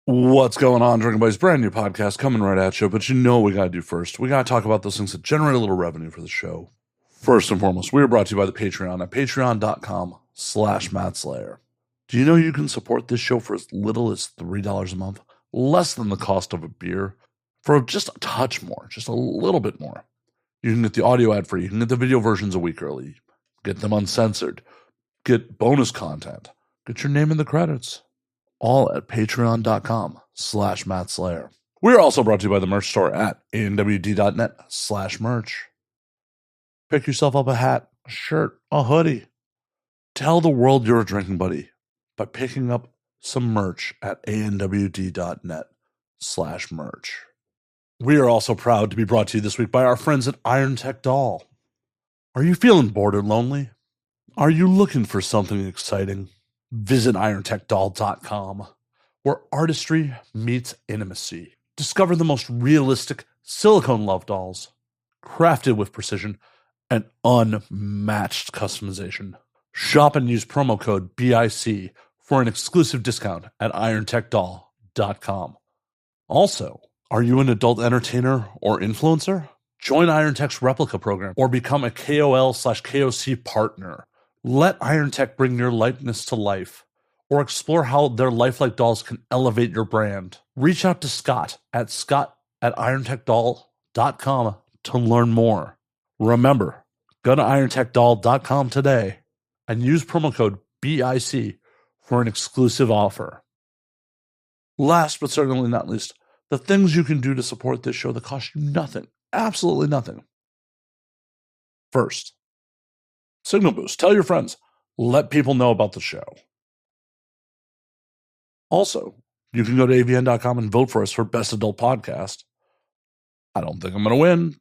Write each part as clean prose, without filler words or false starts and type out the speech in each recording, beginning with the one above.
What's going on, Drinking Buddies? Brand new podcast coming right at you. But you know what we got to do first. We got to talk about those things that generate a little revenue for the show. First and foremost, we are brought to you by the Patreon at patreon.com/MattSlayer. Do you know you can support this show for as little as $3 a month? Less than the cost of a beer. For just a touch more, just a little bit more. You can get the audio ad free. You can get the video versions a week early. Get them uncensored. Get bonus content. Get your name in the credits. All at patreon.com/MattSlayer. We're also brought to you by the merch store at anwd.net/merch. Pick yourself up a hat, a shirt, a hoodie. Tell the world you're a drinking buddy by picking up some merch at anwd.net/merch. We are also proud to be brought to you this week by our friends at Iron Tech Doll. Are you feeling bored or lonely? Are you looking for something exciting? Visit IronTechDoll.com, where artistry meets intimacy. Discover the most realistic silicone love dolls, crafted with precision and unmatched customization. Shop and use promo code BIC for an exclusive discount at IronTechDoll.com. Also, are you an adult entertainer or influencer? Join IronTech's replica program or become a KOL/KOC partner. Let Iron Tech bring your likeness to life, or explore how their lifelike dolls can elevate your brand. Reach out to Scott at IronTechDoll.com to learn more. Remember, go to IronTechDoll.com today and use promo code BIC for an exclusive offer. Last but certainly not least, the things you can do to support this show that cost you nothing, absolutely nothing. First, Signal Boost. Tell your friends. Let people know about the show. Also, you can go to avn.com and vote for us for Best Adult Podcast. I don't think I'm going to win,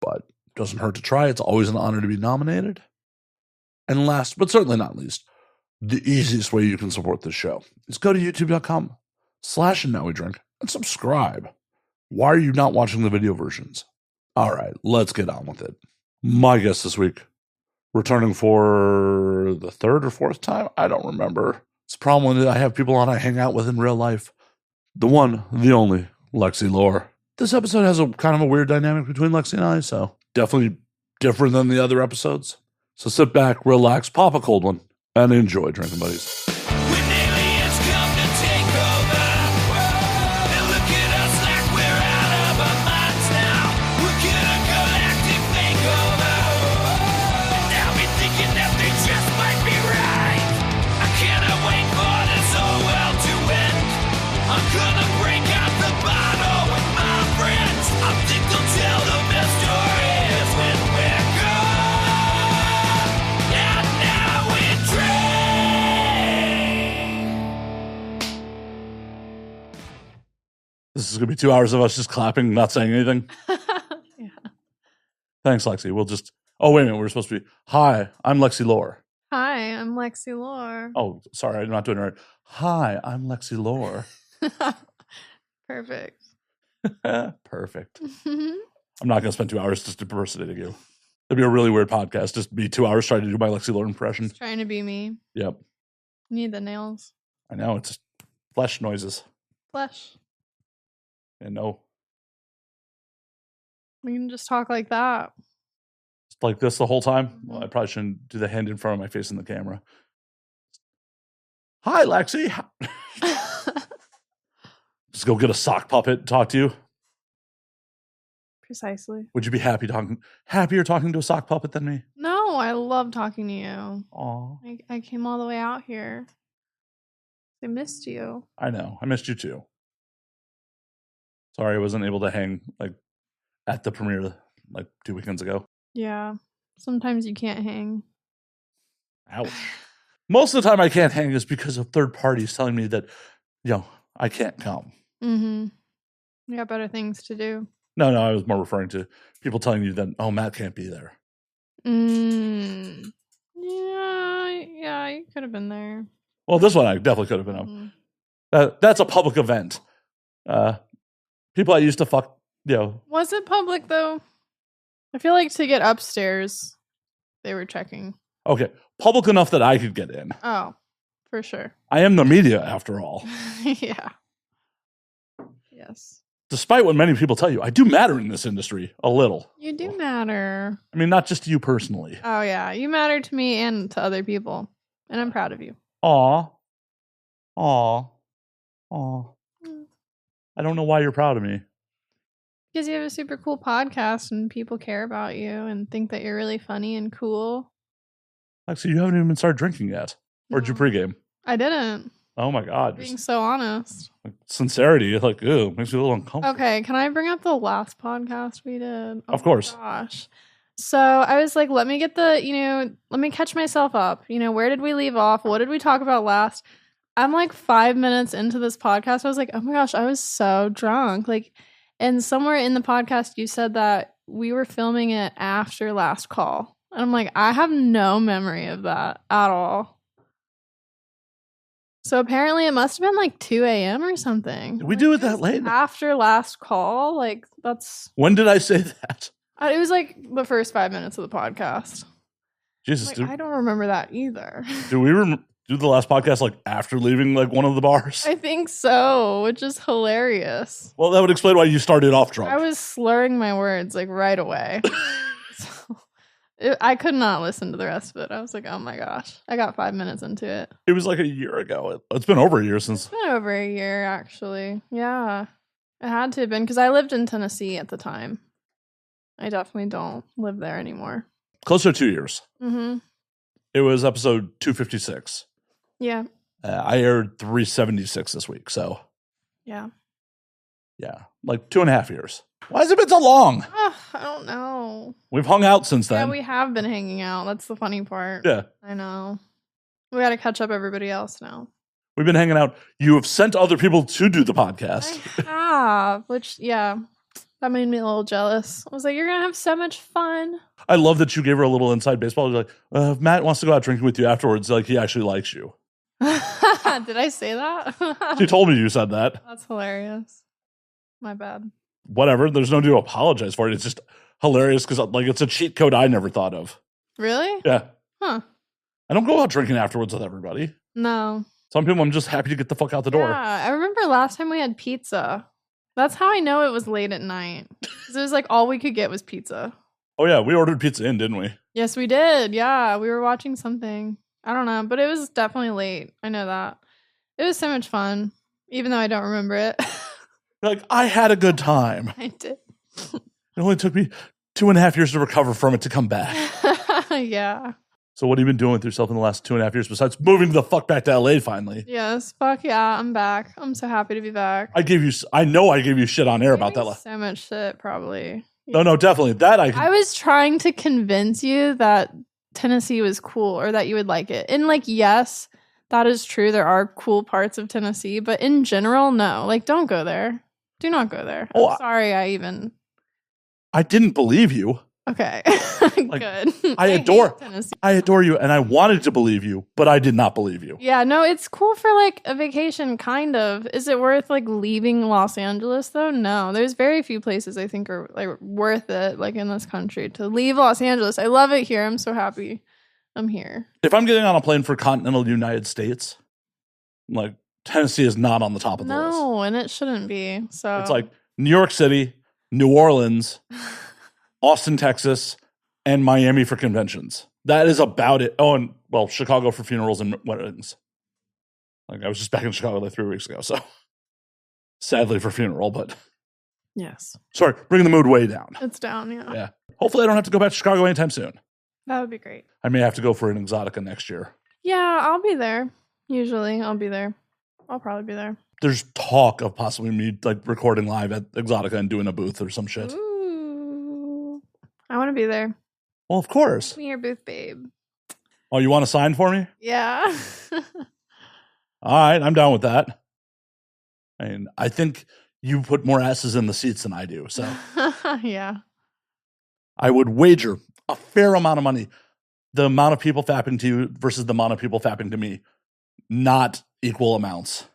but it doesn't hurt to try. It's always an honor to be nominated. And last, but certainly not least, the easiest way you can support this show is go to youtube.com/andnowwedrink and subscribe. Why are you not watching the video versions? All right, let's get on with it. My guest this week, returning for the third or fourth time? I don't remember. It's a problem when I have people on I hang out with in real life. The one, the only, Lexi Lore. This episode has a kind of a weird dynamic between Lexi and I, so definitely different than the other episodes. So sit back, relax, pop a cold one, and enjoy, Drinking Buddies. This is going to be 2 hours of us just clapping, not saying anything. Yeah. Thanks, Lexi. We'll just... Oh, wait a minute. We're supposed to be... Hi, I'm Lexi Lore. Hi, I'm Lexi Lore. Oh, sorry. I'm not doing it right. Hi, I'm Lexi Lore. Perfect. Perfect. I'm not going to spend 2 hours just impersonating you. It'd be a really weird podcast. Just be 2 hours trying to do my Lexi Lore impression. Just trying to be me. Yep. Need the nails. I know. It's just flesh noises. Flesh. And no. We can just talk like that. Just like this the whole time? Mm-hmm. Well, I probably shouldn't do the hand in front of my face in the camera. Hi, Lexi. Just go get a sock puppet and talk to you. Precisely. Would you be happier talking to a sock puppet than me? No, I love talking to you. Aw. I came all the way out here. I missed you. I know. I missed you too. Sorry I wasn't able to hang at the premiere 2 weekends ago. Yeah. Sometimes you can't hang. Ouch. Most of the time I can't hang is because of third parties telling me that, I can't come. Mm-hmm. You got better things to do. No, I was more referring to people telling you that, oh, Matt can't be there. Yeah, you could have been there. Well, this one I definitely could have been on. That's a public event. People I used to fuck, Was it public, though? I feel like to get upstairs, they were checking. Okay, public enough that I could get in. Oh, for sure. I am the media, after all. Yeah. Yes. Despite what many people tell you, I do matter in this industry a little. You do matter. I mean, not just to you personally. Oh, yeah. You matter to me and to other people. And I'm proud of you. Aw. Aw. Aw. I don't know why you're proud of me. Because you have a super cool podcast and people care about you and think that you're really funny and cool. Lexi, you haven't even started drinking yet. Or did you pregame? I didn't. Oh my God. Being so honest. Like, sincerity, like, ew, makes me a little uncomfortable. Okay, can I bring up the last podcast we did? Of course. Gosh. So I was like, let me get let me catch myself up. Where did we leave off? What did we talk about last? I'm like 5 minutes into this podcast. I was like, oh my gosh, I was so drunk. And somewhere in the podcast, you said that we were filming it after last call. And I'm like, I have no memory of that at all. So apparently it must have been like 2 a.m. or something. Did we do it that late? After last call? That's... When did I say that? It was like the first 5 minutes of the podcast. Jesus, I don't remember that either. Do we do the last podcast like after leaving like one of the bars? I think so, which is hilarious. Well, that would explain why you started off drunk. I was slurring my words like right away. I could not listen to the rest of it. I was like, oh my gosh. I got 5 minutes into it. It was like a year ago. It's been over a year since. It's been over a year, actually. Yeah. It had to have been because I lived in Tennessee at the time. I definitely don't live there anymore. Closer to 2 years. Mm-hmm. It was episode 256. Yeah. I aired 376 this week, so. Yeah. Yeah, like 2.5 years. Why has it been so long? I don't know. We've hung out since then. Yeah, we have been hanging out. That's the funny part. Yeah. I know. We got to catch up everybody else now. We've been hanging out. You have sent other people to do the podcast. I have, which, yeah, that made me a little jealous. I was like, you're going to have so much fun. I love that you gave her a little inside baseball. You're like, if Matt wants to go out drinking with you afterwards, like he actually likes you. Did I say that? She told me you said that. That's hilarious. My bad. Whatever. There's no need to apologize for it. It's just hilarious because like it's a cheat code I never thought of. Really? Yeah. Huh. I don't go out drinking afterwards with everybody. No. Some people I'm just happy to get the fuck out the door. Yeah, I remember last time we had pizza. That's how I know it was late at night. Because it was like all we could get was pizza. Oh yeah, we ordered pizza in, didn't we? Yes, we did. Yeah, we were watching something. I don't know, but it was definitely late. I know that. It was so much fun, even though I don't remember it. Like, I had a good time. I did. It only took me 2.5 years to recover from it to come back. Yeah. So what have you been doing with yourself in the last 2.5 years besides moving the fuck back to LA finally? Yes. Fuck yeah. I'm back. I'm so happy to be back. I know I gave you shit on air about that. So much shit, probably. No, definitely. That I was trying to convince you that Tennessee was cool or that you would like it. And like, yes, that is true. There are cool parts of Tennessee, but in general, no. Like, don't go there. Do not go there. I'm sorry I didn't believe you. Okay. Like, good. I adore you, and I wanted to believe you, but I did not believe you. Yeah, no, it's cool for like a vacation, kind of. Is it worth like leaving Los Angeles though? No. There's very few places I think are like worth it, like in this country, to leave Los Angeles. I love it here. I'm so happy I'm here. If I'm getting on a plane for continental United States, like Tennessee is not on the top of the list. No, and it shouldn't be. So it's like New York City, New Orleans, Austin, Texas, and Miami for conventions. That is about it. Oh, and well, Chicago for funerals and weddings. Like I was just back in Chicago like 3 weeks ago, so sadly for funeral, but yes. Sorry, bringing the mood way down. It's down, yeah. Yeah. Hopefully I don't have to go back to Chicago anytime soon. That would be great. I may have to go for an Exotica next year. Yeah, I'll be there. Usually I'll be there. I'll probably be there. There's talk of possibly me like recording live at Exotica and doing a booth or some shit. Ooh. I want to be there. Well, of course. Make me your booth, babe. Oh, you want to sign for me? Yeah. All right, I'm down with that. I mean, I think you put more asses in the seats than I do, so. Yeah. I would wager a fair amount of money the amount of people fapping to you versus the amount of people fapping to me. Not equal amounts.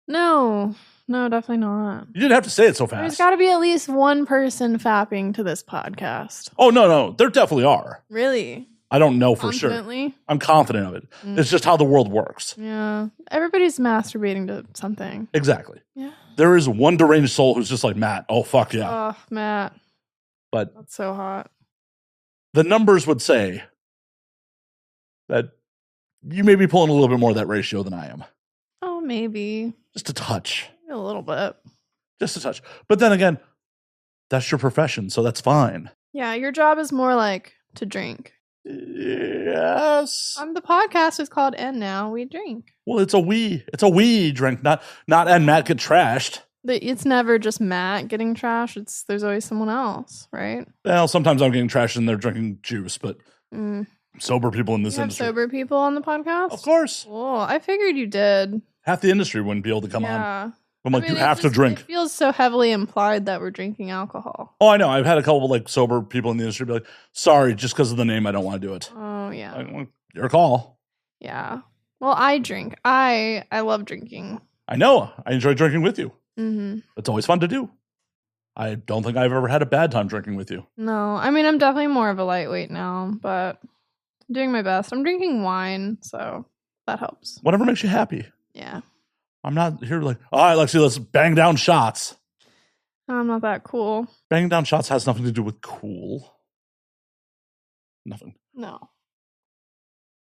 No, definitely not. You didn't have to say it so fast. There's got to be at least one person fapping to this podcast. Oh, no. There definitely are. Really? I don't know for sure. I'm confident of it. It's just how the world works. Yeah. Everybody's masturbating to something. Exactly. Yeah. There is one deranged soul who's just like, Matt, oh, fuck yeah. Oh, Matt. But that's so hot. The numbers would say that you may be pulling a little bit more of that ratio than I am. Oh, maybe. Just a touch. A little bit. Just a touch. But then again, that's your profession, so that's fine. Yeah, your job is more like to drink. Yes. The podcast is called And Now We Drink. Well, it's a we drink, not and Matt get trashed. It's never just Matt getting trashed. There's always someone else, right? Well, sometimes I'm getting trashed and they're drinking juice, but sober people in this industry. Sober people on the podcast? Of course. Oh, I figured you did. Half the industry wouldn't be able to come on. I'm like, you have to drink. It feels so heavily implied that we're drinking alcohol. Oh, I know. I've had a couple of like sober people in the industry be like, sorry, just because of the name, I don't want to do it. Oh, yeah. Like, well, your call. Yeah. Well, I drink. I love drinking. I know. I enjoy drinking with you. Mm-hmm. It's always fun to do. I don't think I've ever had a bad time drinking with you. No. I mean, I'm definitely more of a lightweight now, but I'm doing my best. I'm drinking wine, so that helps. Whatever makes you happy. Yeah. I'm not here like, all right, Lexi, let's bang down shots. I'm not that cool. Banging down shots has nothing to do with cool. Nothing. No.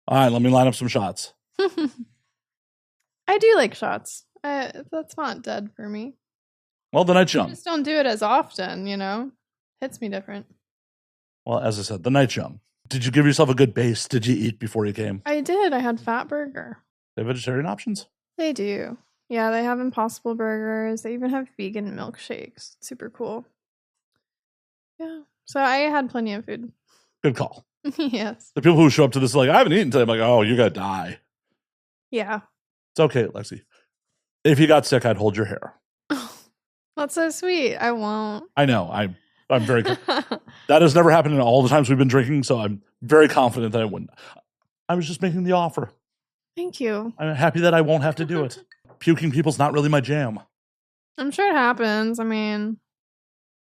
All right, let me line up some shots. I do like shots. That's not dead for me. Well, the night young. I just don't do it as often, you know? Hits me different. Well, as I said, the night young. Did you give yourself a good base? Did you eat before you came? I did. I had Fat Burger. They have vegetarian options? They do. Yeah, they have Impossible Burgers. They even have vegan milkshakes. Super cool. Yeah. So I had plenty of food. Good call. Yes. The people who show up to this like, I haven't eaten today. I'm like, oh, you're going to die. Yeah. It's okay, Lexi. If you got sick, I'd hold your hair. That's so sweet. I won't. I know. I'm very that has never happened in all the times we've been drinking, so I'm very confident that I wouldn't. I was just making the offer. Thank you. I'm happy that I won't have to do it. Puking people's not really my jam. I'm sure it happens. I mean,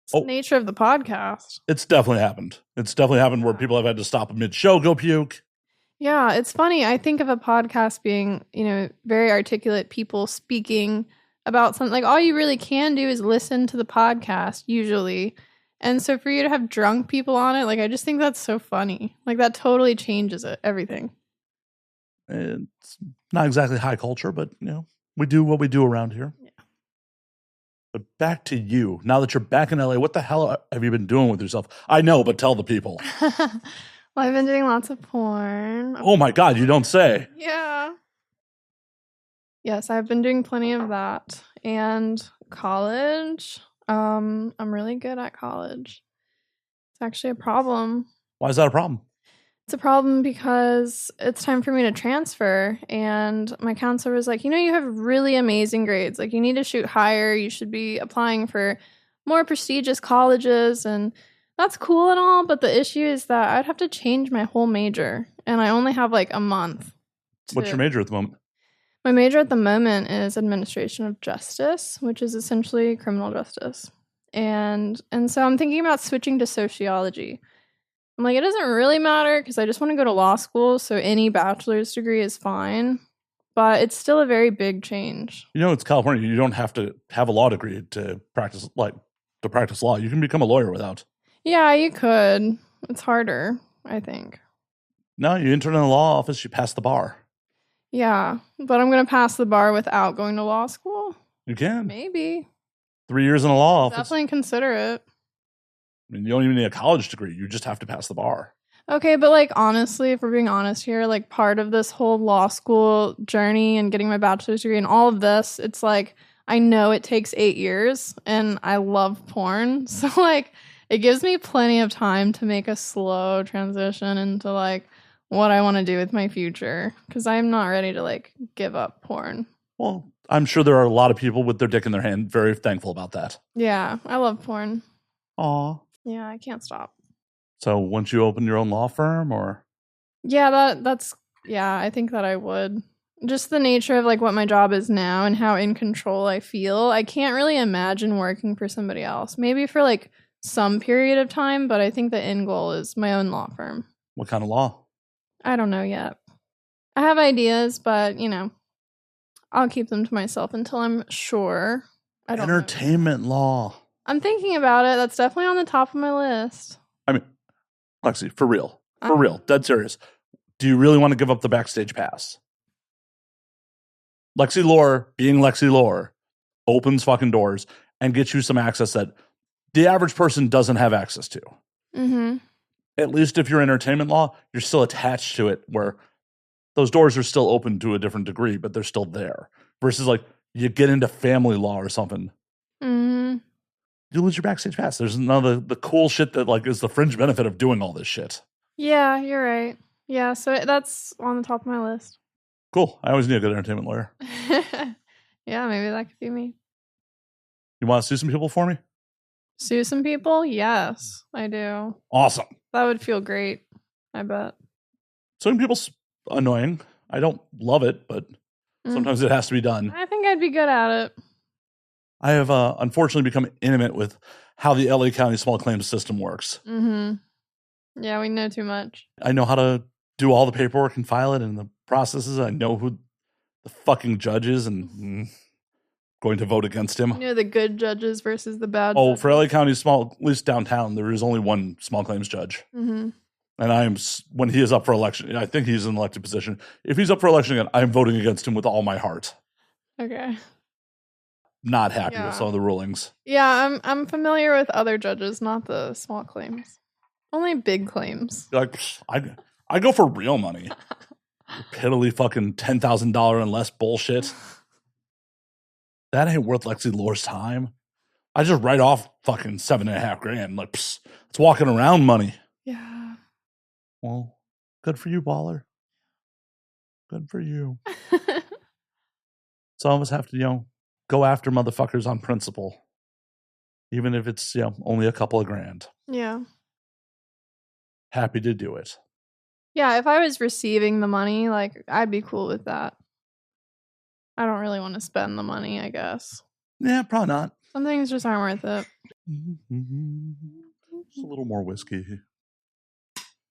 it's the nature of the podcast. It's definitely happened. It's definitely happened where people have had to stop mid-show, go puke. Yeah, it's funny. I think of a podcast being, very articulate people speaking about something. Like, all you really can do is listen to the podcast, usually. And so for you to have drunk people on it, like, I just think that's so funny. Like, that totally changes everything. It's not exactly high culture, but, we do what we do around here. Yeah. But back to you. Now that you're back in LA, what the hell have you been doing with yourself? I know, but tell the people. Well, I've been doing lots of porn. Oh my God, you don't say. Yeah. Yes, I've been doing plenty of that. And college. I'm really good at college. It's actually a problem. Why is that a problem? It's a problem because it's time for me to transfer. And my counselor was like, you have really amazing grades. Like, you need to shoot higher. You should be applying for more prestigious colleges. And that's cool and all. But the issue is that I'd have to change my whole major. And I only have like a month. What's your major at the moment? My major at the moment is administration of justice, which is essentially criminal justice. And so I'm thinking about switching to sociology. I'm like, it doesn't really matter because I just want to go to law school, so any bachelor's degree is fine. But it's still a very big change. It's California. You don't have to have a law degree to practice law. You can become a lawyer without. Yeah, you could. It's harder, I think. No, you intern in the law office, you pass the bar. Yeah, but I'm going to pass the bar without going to law school? You can. Maybe. 3 years in a law office. Definitely consider it. I mean, you don't even need a college degree. You just have to pass the bar. Okay, but honestly, if we're being honest here, part of this whole law school journey and getting my bachelor's degree and all of this, it's I know it takes 8 years and I love porn. So it gives me plenty of time to make a slow transition into what I want to do with my future because I'm not ready to give up porn. Well, I'm sure there are a lot of people with their dick in their hand very thankful about that. Yeah, I love porn. Aw. Yeah, I can't stop. So once you open your own law firm or? Yeah, I think that I would. Just the nature of what my job is now and how in control I feel. I can't really imagine working for somebody else. Maybe for some period of time, but I think the end goal is my own law firm. What kind of law? I don't know yet. I have ideas, but I'll keep them to myself until I'm sure. I don't know. Entertainment law. I'm thinking about it. That's definitely on the top of my list. I mean, Lexi, for real. For real. Dead serious. Do you really want to give up the backstage pass? Lexi Lore, being Lexi Lore, opens fucking doors and gets you some access that the average person doesn't have access to. Mm-hmm. At least if you're entertainment law, you're still attached to it where those doors are still open to a different degree, but they're still there. Versus like you get into family law or something. Mm-hmm. You lose your backstage pass. There's none of the cool shit that like is the fringe benefit of doing all this shit. Yeah, you're right. Yeah, so that's on the top of my list. Cool. I always need a good entertainment lawyer. Yeah, maybe that could be me. You want to sue some people for me? Sue some people? Yes, I do. Awesome. That would feel great, I bet. Suing people's annoying. I don't love it, but sometimes it has to be done. I think I'd be good at it. I have unfortunately become intimate with how the LA County small claims system works. Mm-hmm. Yeah, we know too much. I know how to do all the paperwork and file it and the processes. I know who the fucking judge is and going to vote against him. You know the good judges versus the bad judges. For LA County small, at least downtown, there is only one small claims judge. Mm-hmm. And when he is up for election, I think he's in an elected position. If he's up for election again, I'm voting against him with all my heart. Okay. Not happy with some of the rulings. Yeah, I'm familiar with other judges, not the small claims. Only big claims. Like I go for real money. Piddly fucking $10,000 and less bullshit. That ain't worth Lexi Lore's time. I just write off fucking $7.5 grand. Like, it's walking around money. Yeah. Well, good for you, baller. Good for you. Some of us have to, go after motherfuckers on principle. Even if it's, only a couple of grand. Yeah. Happy to do it. Yeah, if I was receiving the money, like, I'd be cool with that. I don't really want to spend the money, I guess. Yeah, probably not. Some things just aren't worth it. Just a little more whiskey.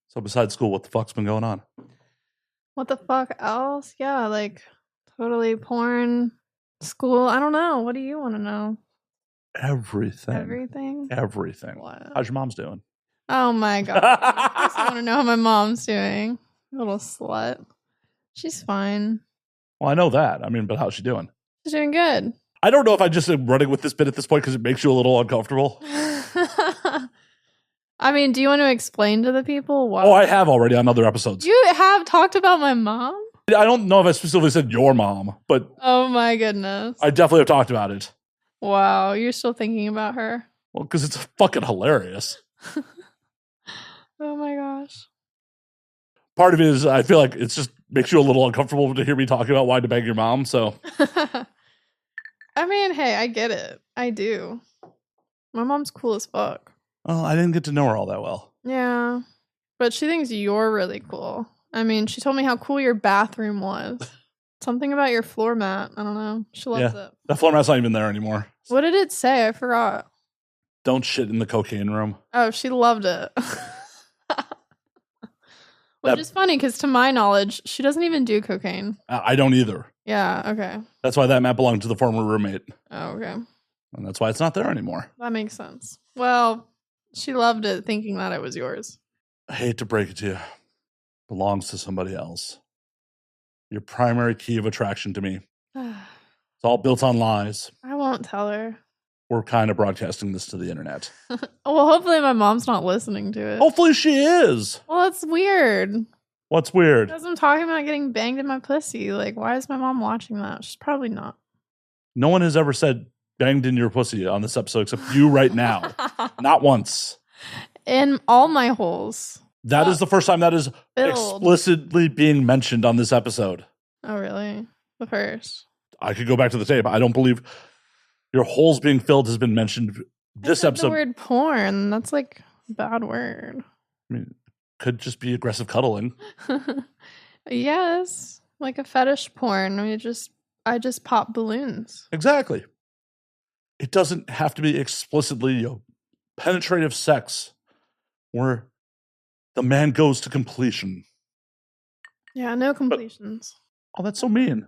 So besides school, what the fuck's been going on? What the fuck else? Yeah, like, totally porn, school. I don't know. What do you want to know? Everything. Everything? What? How's your mom's doing? Oh my god. I want to know how my mom's doing. Little slut. She's fine. Well, I know that. I mean, but how's she doing? She's doing good. I don't know if I just am running with this bit at this point because it makes you a little uncomfortable. I mean, do you want to explain to the people why? Oh, I have already on other episodes. You have talked about my mom? I don't know if I specifically said your mom, but... Oh my goodness. I definitely have talked about it. Wow, you're still thinking about her? Well, because it's fucking hilarious. Oh my gosh. Part of it is I feel like it's just makes you a little uncomfortable to hear me talking about why to bang your mom, so... I mean, hey, I get it. I do. My mom's cool as fuck. Well, I didn't get to know her all that well. Yeah. But she thinks you're really cool. I mean, she told me how cool your bathroom was. Something about your floor mat. I don't know. She loves it. That floor mat's not even there anymore. What did it say? I forgot. Don't shit in the cocaine room. Oh, she loved it. Which is funny because to my knowledge, she doesn't even do cocaine. I don't either. Yeah, okay. That's why that mat belonged to the former roommate. Oh, okay. And that's why it's not there anymore. That makes sense. Well, she loved it thinking that it was yours. I hate to break it to you. It belongs to somebody else. Your primary key of attraction to me. It's all built on lies. I won't tell her. We're kind of broadcasting this to the internet. Well, hopefully my mom's not listening to it. Hopefully she is. Well, it's weird. What's weird? Because I'm talking about getting banged in my pussy. Like, why is my mom watching that? She's probably not. No one has ever said banged in your pussy on this episode except you right now. Not once. In all my holes. That is the first time that is explicitly being mentioned on this episode. Oh, really? The first. I could go back to the tape. I don't believe your holes being filled has been mentioned this episode. The word porn. That's like a bad word. I mean, could just be aggressive cuddling. Yes. Like a fetish porn. I just pop balloons. Exactly. It doesn't have to be explicitly penetrative sex where the man goes to completion. Yeah, no completions. Oh, that's so mean.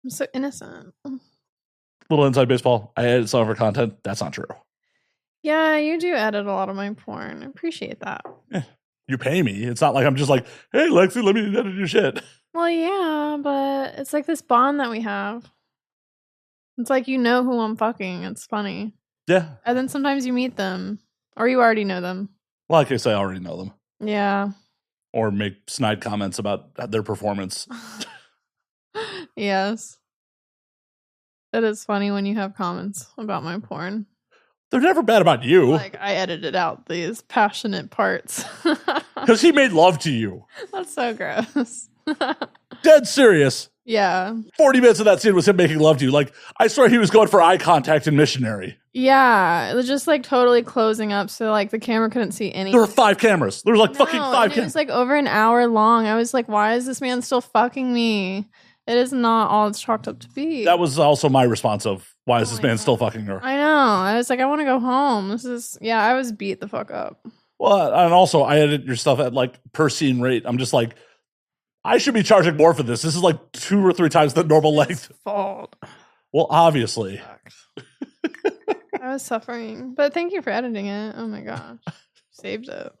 I'm so innocent. Little inside baseball. I edit some of her content. That's not true. Yeah, you do edit a lot of my porn. I appreciate that. You pay me. It's not like I'm just like, hey, Lexi, let me edit your shit. Well, yeah, but it's like this bond that we have. It's like you know who I'm fucking. It's funny. Yeah. And then sometimes you meet them. Or you already know them. Well, I guess I already know them. Yeah. Or make snide comments about their performance. Yes. It is funny when you have comments about my porn. They're never bad about you. Like, I edited out these passionate parts. Because he made love to you. That's so gross. Dead serious. Yeah. 40 minutes of that scene was him making love to you. Like, I swear he was going for eye contact in Missionary. Yeah. It was just like totally closing up so like the camera couldn't see anything. There were 5 cameras. There was like fucking 5 cameras. It was like over an hour long. I was like, why is this man still fucking me? It is not all it's chalked up to be. That was also my response of, why is this man still fucking her? I know. I was like, I want to go home. I was beat the fuck up. Well, and also I edit your stuff at like per scene rate. I'm just like, I should be charging more for this. This is like 2 or 3 times the normal length. Fault. Well, obviously. I was suffering. But thank you for editing it. Oh my gosh. Saved it.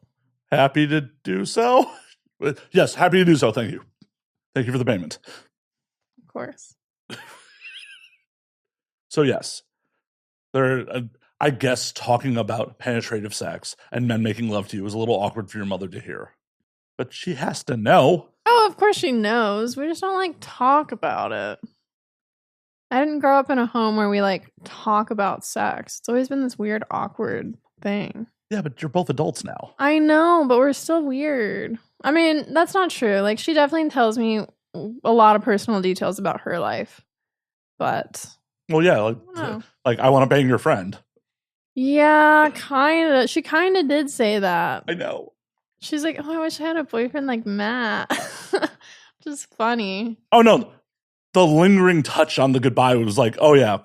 Happy to do so. Yes, happy to do so. Thank you. Thank you for the payment. Of course. So yes, I guess talking about penetrative sex and men making love to you is a little awkward for your mother to hear. But she has to know. Oh, of course she knows. We just don't like talk about it. I didn't grow up in a home where we like talk about sex. It's always been this weird, awkward thing. Yeah, but you're both adults now. I know, but we're still weird. I mean, that's not true. Like, she definitely tells me a lot of personal details about her life. But well, yeah, like I want to bang your friend. Yeah, kind of. She kind of did say that. I know. She's like, oh, I wish I had a boyfriend like Matt. Just funny. Oh, no. The lingering touch on the goodbye was like, oh, yeah.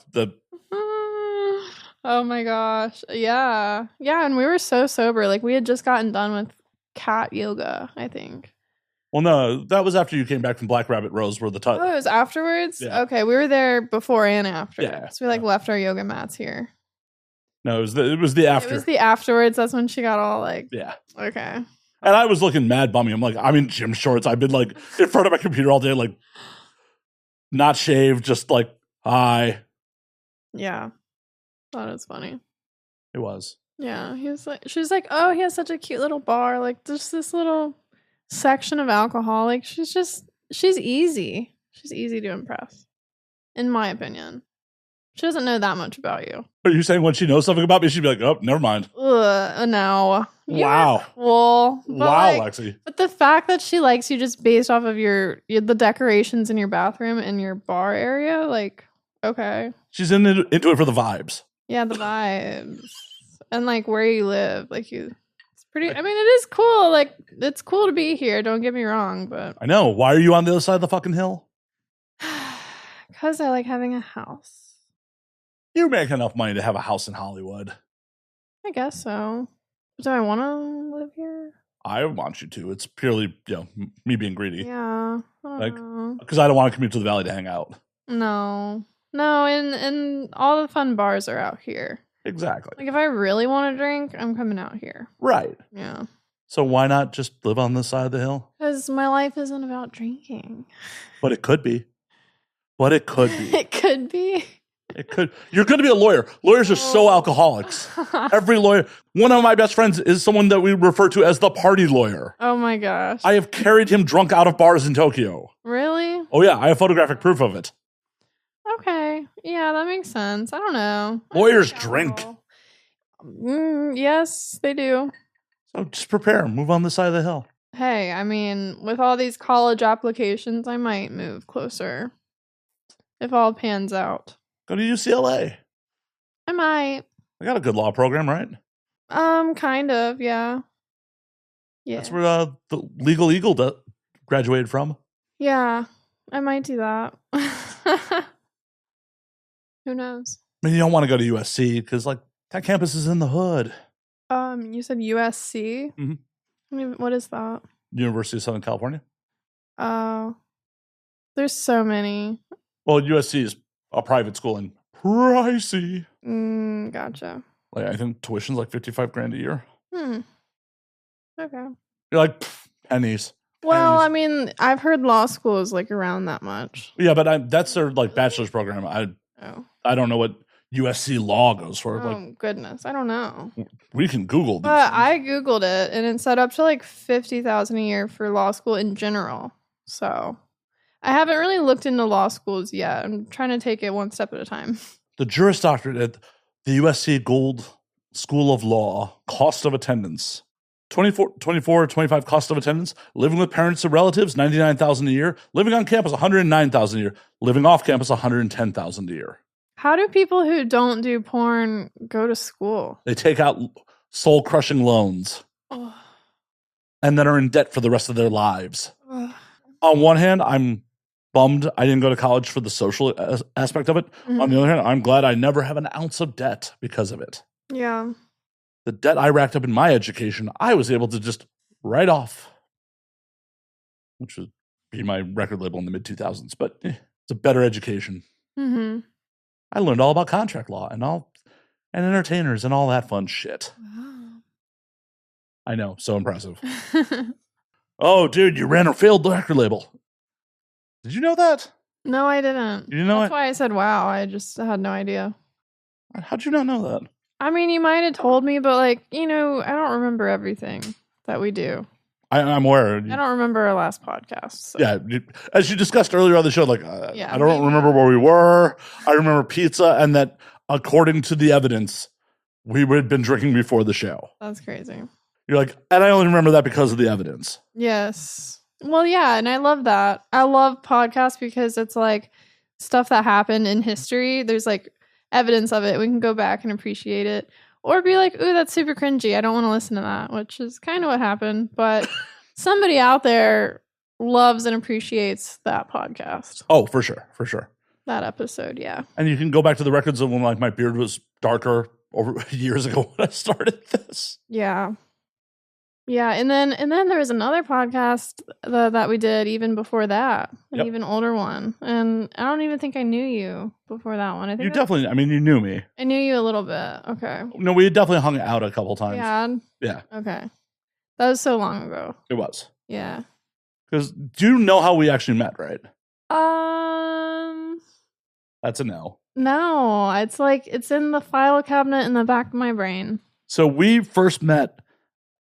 Oh, my gosh. Yeah. Yeah, and we were so sober. Like, we had just gotten done with cat yoga, I think. Well, no, that was after you came back from Black Rabbit Rose where the touch. Oh, it was afterwards? Yeah. Okay, we were there before and after. Yeah. So we like left our yoga mats here. No, it was the after. It was the afterwards. That's when she got all like, yeah. Okay. And I was looking mad bummy. I'm like, I'm in gym shorts. I've been like in front of my computer all day, like not shaved, just like, hi. Yeah. That was funny. It was. Yeah. She's like, oh, he has such a cute little bar. Like, just this little section of alcohol. Like, she's easy. She's easy to impress, in my opinion. She doesn't know that much about you. Are you saying when she knows something about me, she'd be like, oh, never mind. Ugh, no. Wow. Cool. Wow, Lexi. But the fact that she likes you just based off of the decorations in your bathroom and your bar area, like, okay. She's into it for the vibes. Yeah, the vibes. And like where you live. Like it's pretty, I mean, it is cool. Like, it's cool to be here. Don't get me wrong, but. I know. Why are you on the other side of the fucking hill? Because I like having a house. You make enough money to have a house in Hollywood. I guess so. Do I want to live here? I want you to. It's purely, me being greedy. Yeah. Because I don't want to commute to the valley to hang out. No, and all the fun bars are out here. Exactly. Like, if I really want to drink, I'm coming out here. Right. Yeah. So why not just live on this side of the hill? Because my life isn't about drinking. But it could be. It could be. It could. You're going to be a lawyer. Lawyers are so alcoholics. Every lawyer. One of my best friends is someone that we refer to as the party lawyer. Oh my gosh. I have carried him drunk out of bars in Tokyo. Really? Oh yeah, I have photographic proof of it. Okay. Yeah, that makes sense. I don't know. Lawyers drink. Yes, they do. So just prepare. Move on this side of the hill. Hey, I mean, with all these college applications, I might move closer. If all pans out. Go to UCLA. I might. I got a good law program, right? Kind of, yeah. Yeah. That's where the Legal Eagle graduated from. Yeah, I might do that. Who knows? I mean, you don't want to go to USC because, like, that campus is in the hood. You said USC? Mm-hmm. I mean, what is that? University of Southern California. Oh. There's so many. Well, USC is a private school in pricey. Gotcha. Like, I think tuition's like $55,000 a year. Okay. You're like, pennies. Well, pennies. I mean, I've heard law school is like around that much. Yeah, but that's their like bachelor's program. I don't know what USC law goes for. Oh, goodness. I don't know. We can Google these But things. I Googled it, and it said up to like $50,000 a year for law school in general. So I haven't really looked into law schools yet. I'm trying to take it one step at a time. The Juris Doctorate at the USC Gold School of Law, cost of attendance. 25 cost of attendance. Living with parents and relatives, $99,000 a year. Living on campus, $109,000 a year. Living off campus, $110,000 a year. How do people who don't do porn go to school? They take out soul-crushing loans and then are in debt for the rest of their lives. On one hand, I'm bummed I didn't go to college for the social aspect of it. On the other hand, I'm glad I never have an ounce of debt because of it. Yeah. The debt I racked up in my education, I was able to just write off, which would be my record label in the mid-2000s. But it's a better education. I learned all about contract law and entertainers and all that fun shit. Wow. I know, so impressive. Oh, dude, you ran a failed record label. Did you know that? No, I didn't. You didn't know That's it? why I said wow. I just had no idea. How'd you not know that? I mean, you might have told me, but like, I don't remember everything that we do. I'm aware. I don't remember our last podcast. So. Yeah, as you discussed earlier on the show, like, I don't remember where we were. I remember pizza, and that according to the evidence, we had been drinking before the show. That's crazy. You're like, and I only remember that because of the evidence. Yes. Well, yeah, and I love that. I love podcasts because it's like stuff that happened in history. There's like evidence of it. We can go back and appreciate it. Or be like, ooh, that's super cringy. I don't want to listen to that, which is kind of what happened. But somebody out there loves and appreciates that podcast. Oh, for sure. For sure. That episode, yeah. And you can go back to the records of when like my beard was darker over years ago when I started this. Yeah. Yeah, and then there was another podcast that we did even before that, an even older one. And I don't even think I knew you before that one. I think you knew me. I knew you a little bit. Okay. No, we had definitely hung out a couple times. Yeah. Okay. That was so long ago. It was. Yeah. Because do you know how we actually met, right? That's a no. No, it's in the file cabinet in the back of my brain. So we first met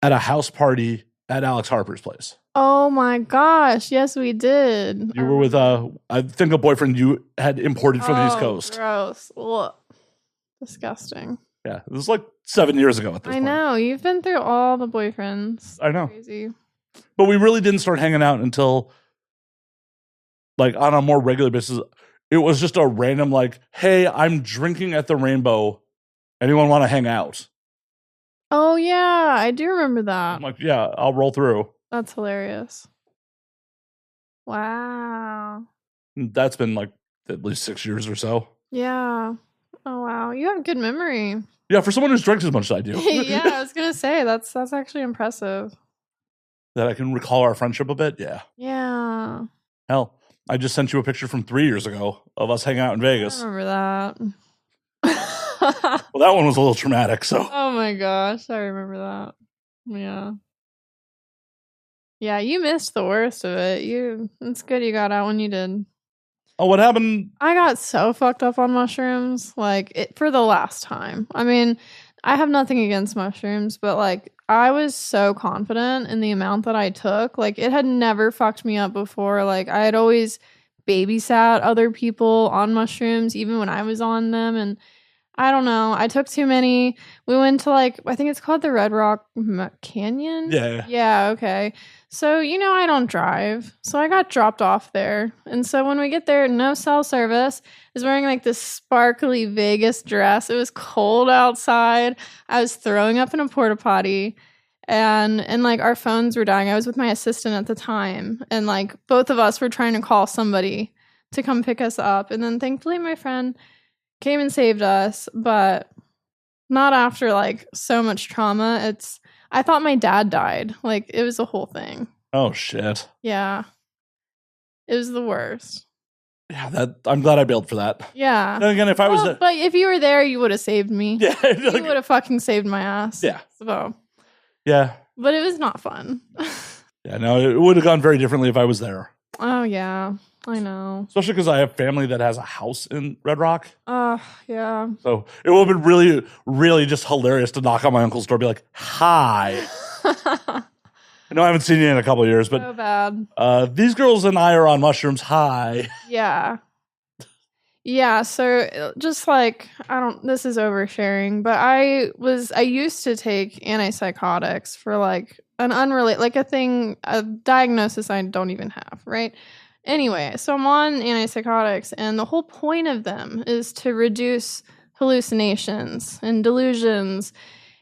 at a house party at Alex Harper's place. Oh my gosh. Yes, we did. You were with, I think, a boyfriend you had imported from the East Coast. Gross. Ugh. Disgusting. Yeah. It was like 7 years ago at this point. I know. You've been through all the boyfriends. I know. Crazy. But we really didn't start hanging out until, like, on a more regular basis. It was just a random, like, hey, I'm drinking at the Rainbow. Anyone want to hang out? Oh, yeah. I do remember that. I'm like, yeah, I'll roll through. That's hilarious. Wow. That's been like at least 6 years or so. Yeah. Oh, wow. You have good memory. Yeah, for someone who's drinks as much as I do. Yeah, I was going to say, that's actually impressive. That I can recall our friendship a bit, yeah. Yeah. Hell, I just sent you a picture from 3 years ago of us hanging out in Vegas. I remember that. Well, that one was a little traumatic, so. Oh my gosh, I remember that. Yeah. Yeah, you missed the worst of it. It's good you got out when you did. Oh, what happened? I got so fucked up on mushrooms, for the last time. I mean, I have nothing against mushrooms, but I was so confident in the amount that I took. It had never fucked me up before. I had always babysat other people on mushrooms, even when I was on them, and I don't know. I took too many. We went to I think it's called the Red Rock Canyon. Yeah. Yeah. Okay. So, I don't drive. So I got dropped off there. And so when we get there, no cell service. I was wearing this sparkly Vegas dress. It was cold outside. I was throwing up in a porta potty and our phones were dying. I was with my assistant at the time. And both of us were trying to call somebody to come pick us up. And then thankfully my friend came and saved us, but not after so much trauma. I thought my dad died. It was a whole thing. Oh shit. Yeah. It was the worst. Yeah, I'm glad I bailed for that. Yeah. Then again, if I was, but if you were there, you would have saved me. yeah, You would have fucking saved my ass. Yeah. So. Yeah. But it was not fun. Yeah, no, it would have gone very differently if I was there. Oh yeah, I know. Especially because I have family that has a house in Red Rock. Yeah. So it would have been really, really just hilarious to knock on my uncle's door, and be like, "Hi." I know I haven't seen you in a couple of years, but so bad. These girls and I are on mushrooms. Hi. Yeah. Yeah, so just like this is oversharing, but I used to take antipsychotics for like an a diagnosis I don't even have, right? Anyway, so I'm on antipsychotics, and the whole point of them is to reduce hallucinations and delusions.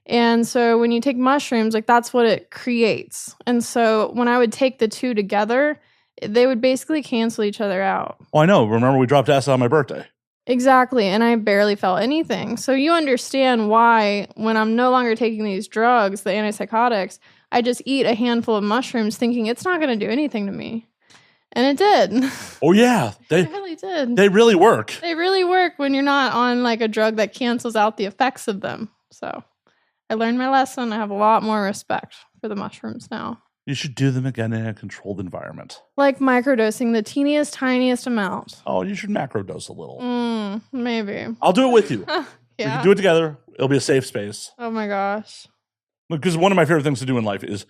And so when you take mushrooms, like that's what it creates. And so when I would take the two together, they would basically cancel each other out. Oh, I know. Remember we dropped acid on my birthday. Exactly. And I barely felt anything. So you understand why when I'm no longer taking these drugs, the antipsychotics, I just eat a handful of mushrooms thinking it's not going to do anything to me. And it did. Oh, yeah. They really did. They really work. They really work when you're not on like a drug that cancels out the effects of them. So I learned my lesson. I have a lot more respect for the mushrooms now. You should do them again in a controlled environment. Like microdosing the teeniest, tiniest amount. Oh, you should macrodose a little. Maybe. I'll do it with you. Yeah. We can do it together. It'll be a safe space. Oh my gosh. Because one of my favorite things to do in life is,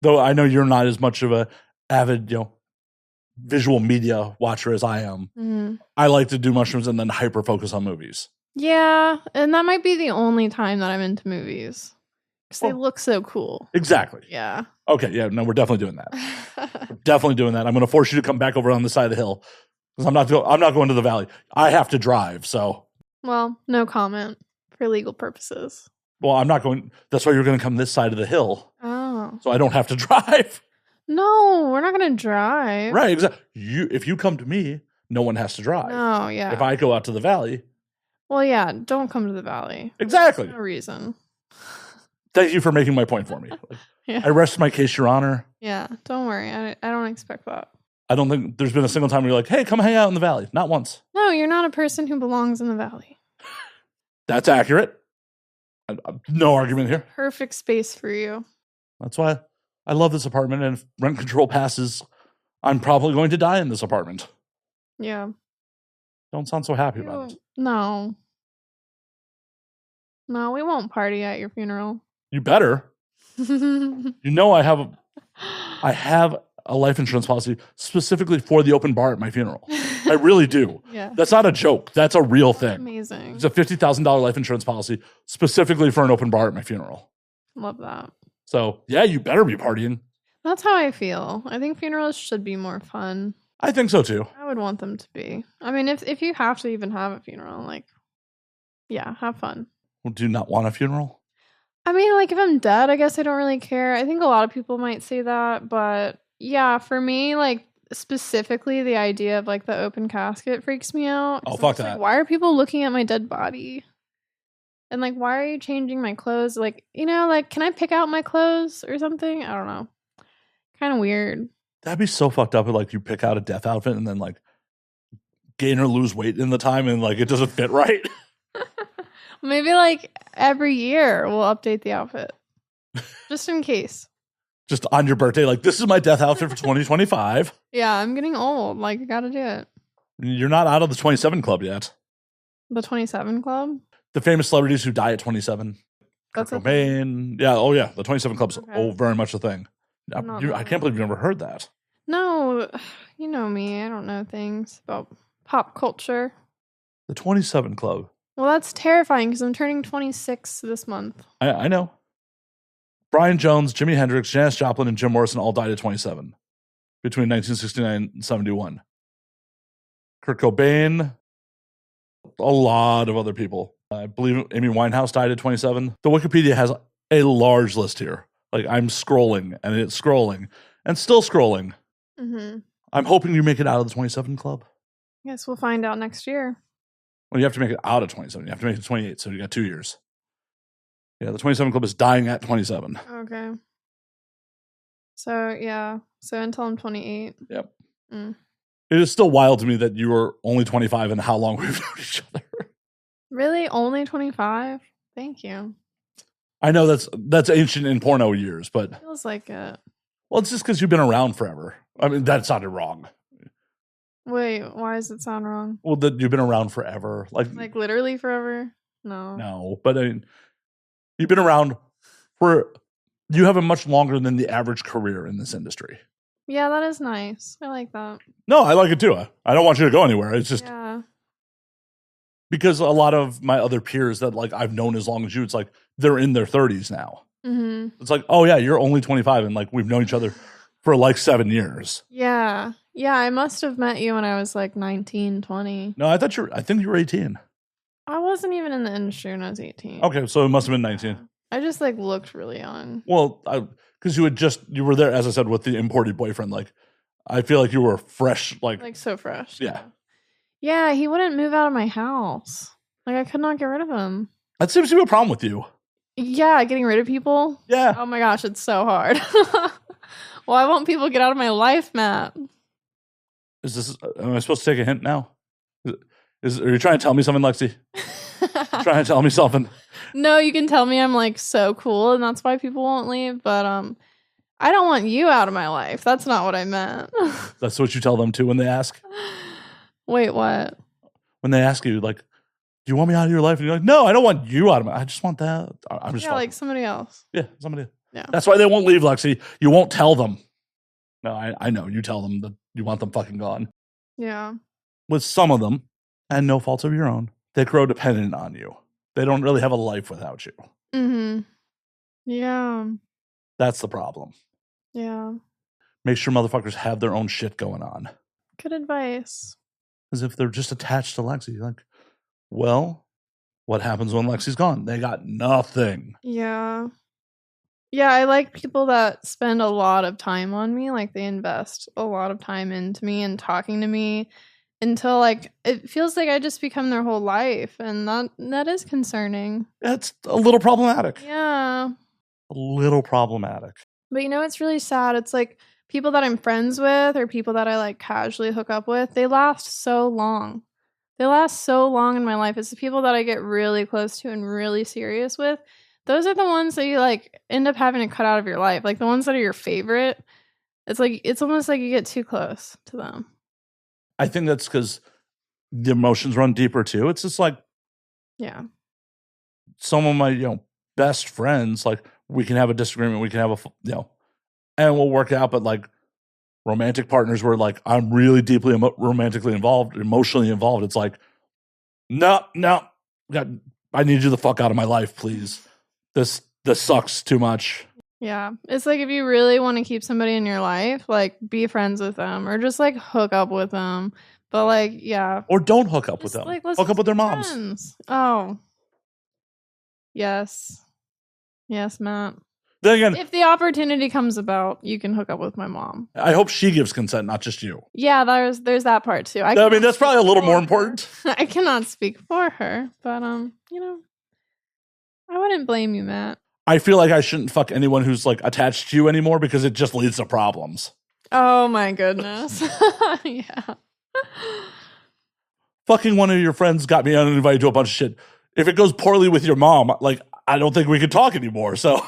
though I know you're not as much of a avid, visual media watcher as I am, I like to do mushrooms and then hyper focus on movies. Yeah, and that might be the only time that I'm into movies. Because they look so cool. Exactly. Yeah. Okay, yeah, no, we're definitely doing that. We're definitely doing that. I'm going to force you to come back over on the side of the hill. Because I'm not going to the valley. I have to drive, so. Well, no comment for legal purposes. Well, I'm not going. That's why you're going to come this side of the hill. Oh. So I don't have to drive. No, we're not going to drive. Right, exactly. If you come to me, no one has to drive. No, yeah. If I go out to the valley. Well, yeah, don't come to the valley. Exactly. No reason. Thank you for making my point for me. Yeah. I rest my case, Your Honor. Yeah, don't worry. I don't expect that. I don't think there's been a single time where you're like, hey, come hang out in the valley. Not once. No, you're not a person who belongs in the valley. That's accurate. No argument here. Perfect space for you. That's why I love this apartment. And if rent control passes, I'm probably going to die in this apartment. Yeah. Don't sound so happy about it. No. No, we won't party at your funeral. You better. I have a life insurance policy specifically for the open bar at my funeral. I really do. Yeah. That's not a joke. That's a real thing. Amazing. It's a $50,000 life insurance policy specifically for an open bar at my funeral. Love that. So, yeah, you better be partying. That's how I feel. I think funerals should be more fun. I think so, too. I would want them to be. I mean, if you have to even have a funeral, like, yeah, have fun. Well, do you not want a funeral? I mean, like, if I'm dead, I guess I don't really care. I think a lot of people might say that, but yeah, for me, like, specifically the idea of, like, the open casket freaks me out. Oh, fuck that. Like, why are people looking at my dead body? And, like, why are you changing my clothes? Like, like, can I pick out my clothes or something? I don't know. Kind of weird. That'd be so fucked up if, like, you pick out a death outfit and then, like, gain or lose weight in the time and, like, it doesn't fit right. Maybe, like, every year we'll update the outfit. Just in case. Just on your birthday, like, this is my death outfit for 2025. Yeah, I'm getting old. Like, I gotta do it. You're not out of the 27 club yet. The 27 Club? The famous celebrities who die at 27. That's Kurt Cobain. Yeah, oh yeah, the 27 Club's very much a thing. I can't believe you've never heard that. No, you know me. I don't know things about pop culture. The 27 Club. Well, that's terrifying because I'm turning 26 this month. I know. Brian Jones, Jimi Hendrix, Janis Joplin, and Jim Morrison all died at 27 between 1969 and 71. Kurt Cobain, a lot of other people. I believe Amy Winehouse died at 27. The Wikipedia has a large list here. Like, I'm scrolling, and it's scrolling, and still scrolling. Mm-hmm. I'm hoping you make it out of the 27 Club. Guess we'll find out next year. Well, you have to make it out of 27. You have to make it 28, so you got 2 years. Yeah, the 27 Club is dying at 27. Okay. So, yeah. So until I'm 28. Yep. It is still wild to me that you were only 25 and how long we've known each other. Really? Only 25? Thank you. I know that's ancient in porno years, but Feels like it. well, it's just because you've been around forever. I mean, that sounded wrong. Wait, why does it sound wrong? Well, that you've been around forever. Like literally forever? No, but I mean, you've been around you have a much longer than the average career in this industry. Yeah, that is nice. I like that. No, I like it too. I don't want you to go anywhere. It's just because a lot of my other peers that like I've known as long as you, it's like they're in their 30s now. Mm-hmm. It's like, oh yeah, you're only 25 and like we've known each other for like 7 years. Yeah. Yeah, I must have met you when I was like 19, 20. No, I think you were 18. I wasn't even in the industry when I was 18. Okay, so it must have been 19. I just like looked really young. Well, because you were there, as I said, with the imported boyfriend. Like, I feel like you were fresh. Like so fresh. Yeah. Yeah, he wouldn't move out of my house. Like, I could not get rid of him. That seems to be a problem with you. Yeah, getting rid of people? Yeah. Oh my gosh, it's so hard. Why won't people get out of my life, Matt? Am I supposed to take a hint now? Are you trying to tell me something, Lexi? Trying to tell me something? No, you can tell me I'm like so cool and that's why people won't leave, but I don't want you out of my life. That's not what I meant. That's what you tell them too when they ask? Wait, what? When they ask you, like, do you want me out of your life? And you're like, no, I don't want you out of my I just want that. I'm just like somebody else. Yeah, somebody. Yeah. That's why they won't leave, Lexi. You won't tell them. No, I know. You tell them that you want them fucking gone. Yeah. With some of them, and no fault of your own, they grow dependent on you. They don't really have a life without you. Mm-hmm. Yeah. That's the problem. Yeah. Make sure motherfuckers have their own shit going on. Good advice. As if they're just attached to Lexi. Like, well, what happens when Lexi's gone? They got nothing. Yeah. Yeah, I like people that spend a lot of time on me. Like, they invest a lot of time into me and talking to me until, like, it feels like I just become their whole life. And that is concerning. That's a little problematic. Yeah. A little problematic. But it's really sad. It's like people that I'm friends with or people that I like casually hook up with, they last so long. They last so long in my life. It's the people that I get really close to and really serious with. Those are the ones that you like end up having to cut out of your life. Like the ones that are your favorite. It's almost like you get too close to them. I think that's because the emotions run deeper too. It's just like, yeah, some of my best friends, like we can have a disagreement, we can have and we'll work out. But like romantic partners, where like I'm really deeply romantically involved, emotionally involved. It's like, no, I need you the fuck out of my life, please. This sucks too much. Yeah. It's like if you really want to keep somebody in your life, like be friends with them or just like hook up with them. But like, yeah. Or don't hook up with them. Like, hook up with their moms. Friends. Oh. Yes. Yes, Matt. Then again, if the opportunity comes about, you can hook up with my mom. I hope she gives consent, not just you. Yeah, there's that part too. I mean, that's probably a little more important. I cannot speak for her, but I wouldn't blame you, Matt. I feel like I shouldn't fuck anyone who's like attached to you anymore because it just leads to problems. Oh my goodness. Yeah. Fucking one of your friends got me uninvited to a bunch of shit. If it goes poorly with your mom, like I don't think we can talk anymore. So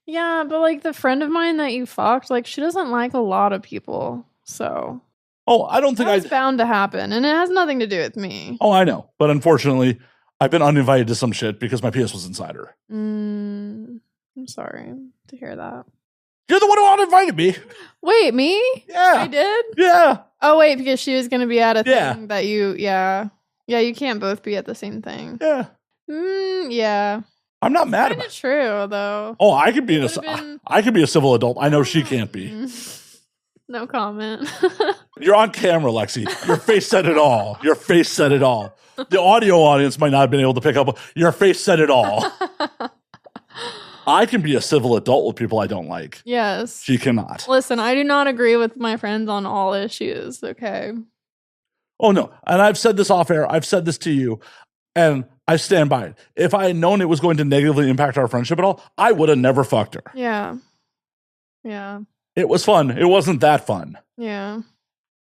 yeah, but like the friend of mine that you fucked, like she doesn't like a lot of people. So I don't think that's bound to happen, and it has nothing to do with me. Oh, I know, but unfortunately, I've been uninvited to some shit because my penis was inside her. I'm sorry to hear that. You're the one who uninvited me. Wait, me? Yeah. I did? Yeah. Oh, wait, because she was going to be at a thing that Yeah, you can't both be at the same thing. Yeah. Yeah. I'm not mad about it. True, though. Oh, I could be I could be a civil adult. I know she can't be. No comment. You're on camera, Lexi. Your face said it all. Your face said it all. The audio audience might not have been able to pick up. Your face said it all. I can be a civil adult with people I don't like. Yes. She cannot. Listen, I do not agree with my friends on all issues, okay? Oh, no. And I've said this off air. I've said this to you. And I stand by it. If I had known it was going to negatively impact our friendship at all, I would have never fucked her. Yeah. Yeah. It was fun. It wasn't that fun. Yeah.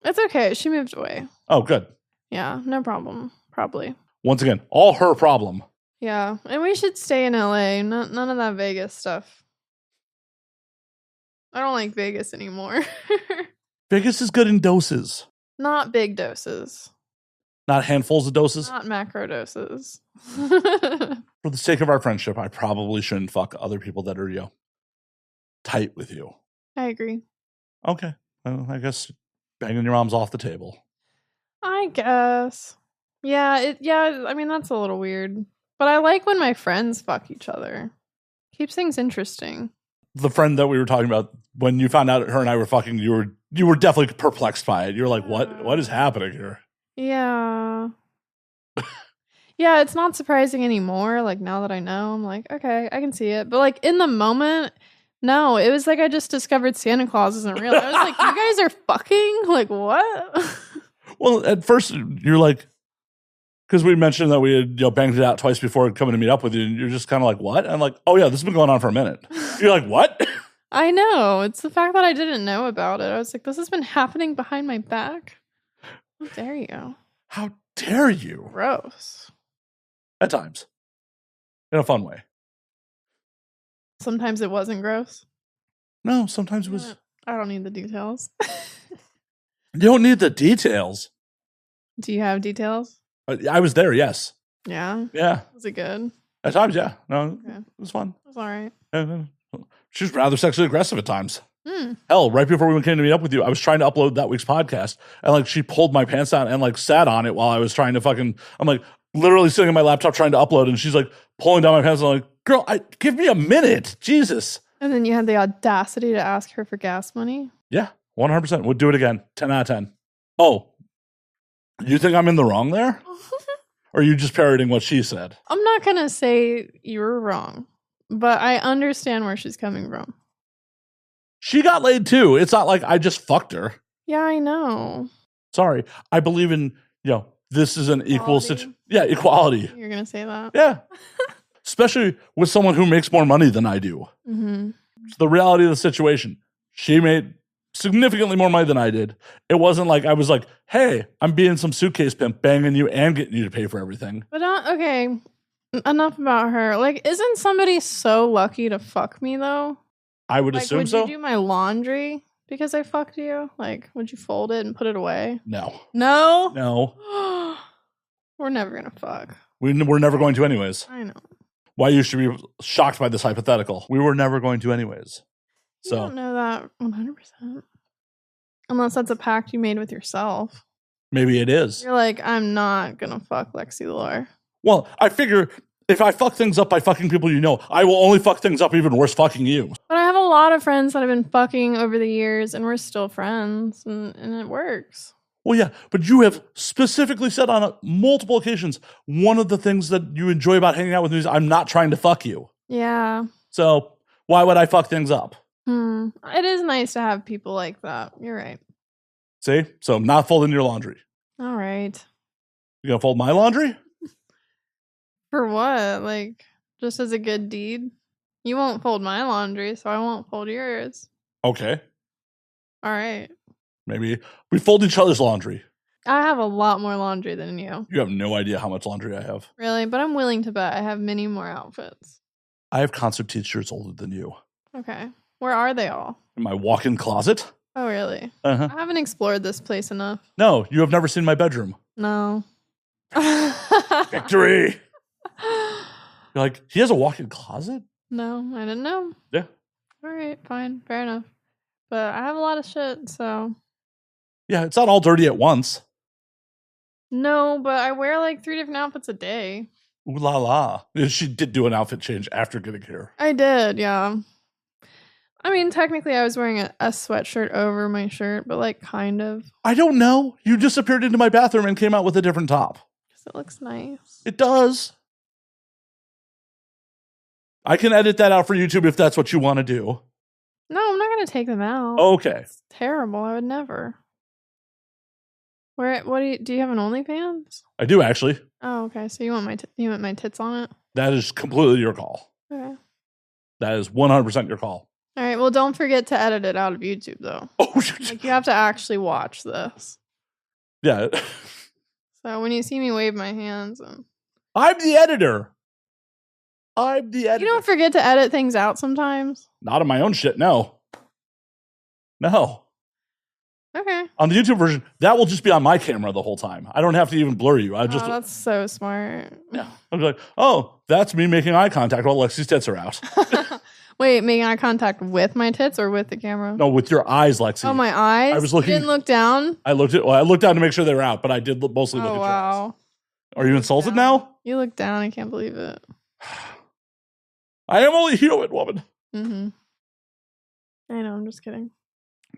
It's okay. She moved away. Oh, good. Yeah, no problem. Probably. Once again, all her problem. Yeah, and we should stay in LA. None of that Vegas stuff. I don't like Vegas anymore. Vegas is good in doses. Not big doses. Not handfuls of doses. Not macro doses. For the sake of our friendship, I probably shouldn't fuck other people that are, tight with you. I agree. Okay. Well, I guess banging your mom's off the table. I guess. Yeah, I mean, that's a little weird. But I like when my friends fuck each other. Keeps things interesting. The friend that we were talking about, when you found out her and I were fucking, you were definitely perplexed by it. You were like, what is happening here? Yeah. Yeah, it's not surprising anymore. Like, now that I know, I'm like, okay, I can see it. But like in the moment, no, it was like I just discovered Santa Claus isn't real. I was like, you guys are fucking? Like, what? Well, at first you're like, because we mentioned that we had banged it out twice before coming to meet up with you, and you're just kind of like, what? And I'm like, oh yeah, this has been going on for a minute. You're like, what? I know. It's the fact that I didn't know about it. I was like, this has been happening behind my back. How dare you? How dare you? Gross. At times. In a fun way. Sometimes it wasn't gross. No, sometimes it was. I don't need the details. You don't need the details. Do you have details? I was there, yes. Yeah? Yeah. Was it good? At times, yeah. No, Okay. it was fun. It was all right. She was rather sexually aggressive at times. Hell, right before we came to meet up with you, I was trying to upload that week's podcast, and like she pulled my pants down and like sat on it while I was trying to I'm like literally sitting on my laptop trying to upload, and she's like pulling down my pants, and I'm like, girl, give me a minute. Jesus. And then you had the audacity to ask her for gas money? Yeah, 100%. Would do it again. 10 out of 10. Oh, you think I'm in the wrong there? Or are you just parroting what she said? I'm not going to say you were wrong, but I understand where she's coming from. She got laid too. It's not like I just fucked her. Yeah, I know. Sorry. I believe in, this is an equal situation. Yeah, equality. You're going to say that? Yeah. Especially with someone who makes more money than I do. Mm-hmm. It's the reality of the situation. She made significantly more money than I did. It wasn't like I was like, hey, I'm being some suitcase pimp, banging you and getting you to pay for everything. But okay, enough about her. Like, isn't somebody so lucky to fuck me though? I would assume so. Would you do my laundry because I fucked you? Like, would you fold it and put it away? No. No? No. We're never gonna fuck. We're never going to anyways. I know. Why you should be shocked by this hypothetical. We were never going to anyways. You don't know that 100%. Unless that's a pact you made with yourself. Maybe it is. You're like, I'm not gonna fuck Lexi Lore. Well, I figure if I fuck things up by fucking people I will only fuck things up even worse fucking you. But I have a lot of friends that have been fucking over the years, and we're still friends, and it works. Well, yeah, but you have specifically said on multiple occasions, one of the things that you enjoy about hanging out with me is I'm not trying to fuck you. Yeah. So why would I fuck things up? It is nice to have people like that. You're right. See? So I'm not folding your laundry. All right. You gonna fold my laundry? For what? Like, just as a good deed? You won't fold my laundry, so I won't fold yours. Okay. All right. Maybe we fold each other's laundry. I have a lot more laundry than you. You have no idea how much laundry I have. Really? But I'm willing to bet I have many more outfits. I have concert t-shirts older than you. Okay. Where are they all? In my walk-in closet. Oh, really? Uh-huh. I haven't explored this place enough. No, you have never seen my bedroom. No. Victory! You're like, he has a walk-in closet? No, I didn't know. Yeah. All right, fine. Fair enough. But I have a lot of shit, so. Yeah, it's not all dirty at once. No, but I wear like 3 different outfits a day. Ooh la la. She did do an outfit change after getting here. I did, yeah. I mean, technically I was wearing a sweatshirt over my shirt, but like kind of. I don't know. You disappeared into my bathroom and came out with a different top. Because it looks nice. It does. I can edit that out for YouTube if that's what you want to do. No, I'm not going to take them out. Okay. It's terrible. I would never. Do you have an OnlyFans? I do actually. Oh, okay. So you want my tits on it? That is completely your call. Okay. That is 100% your call. All right. Well, don't forget to edit it out of YouTube, though. Oh, Like, you have to actually watch this. yeah. So when you see me wave my hands, I'm the editor. You don't forget to edit things out sometimes. Not on my own shit. No. Okay. On the YouTube version, that will just be on my camera the whole time. I don't have to even blur you. I just that's so smart. yeah. I'm like, oh, that's me making eye contact while Lexi's tits are out. Wait, making eye contact with my tits or with the camera? No, with your eyes, Lexi. Oh, my eyes. I was looking. You didn't look down. I looked down to make sure they were out, but I did mostly look at your eyes. Are you insulted now? You look down. I can't believe it. I am only human, woman. Mm-hmm. I know. I'm just kidding.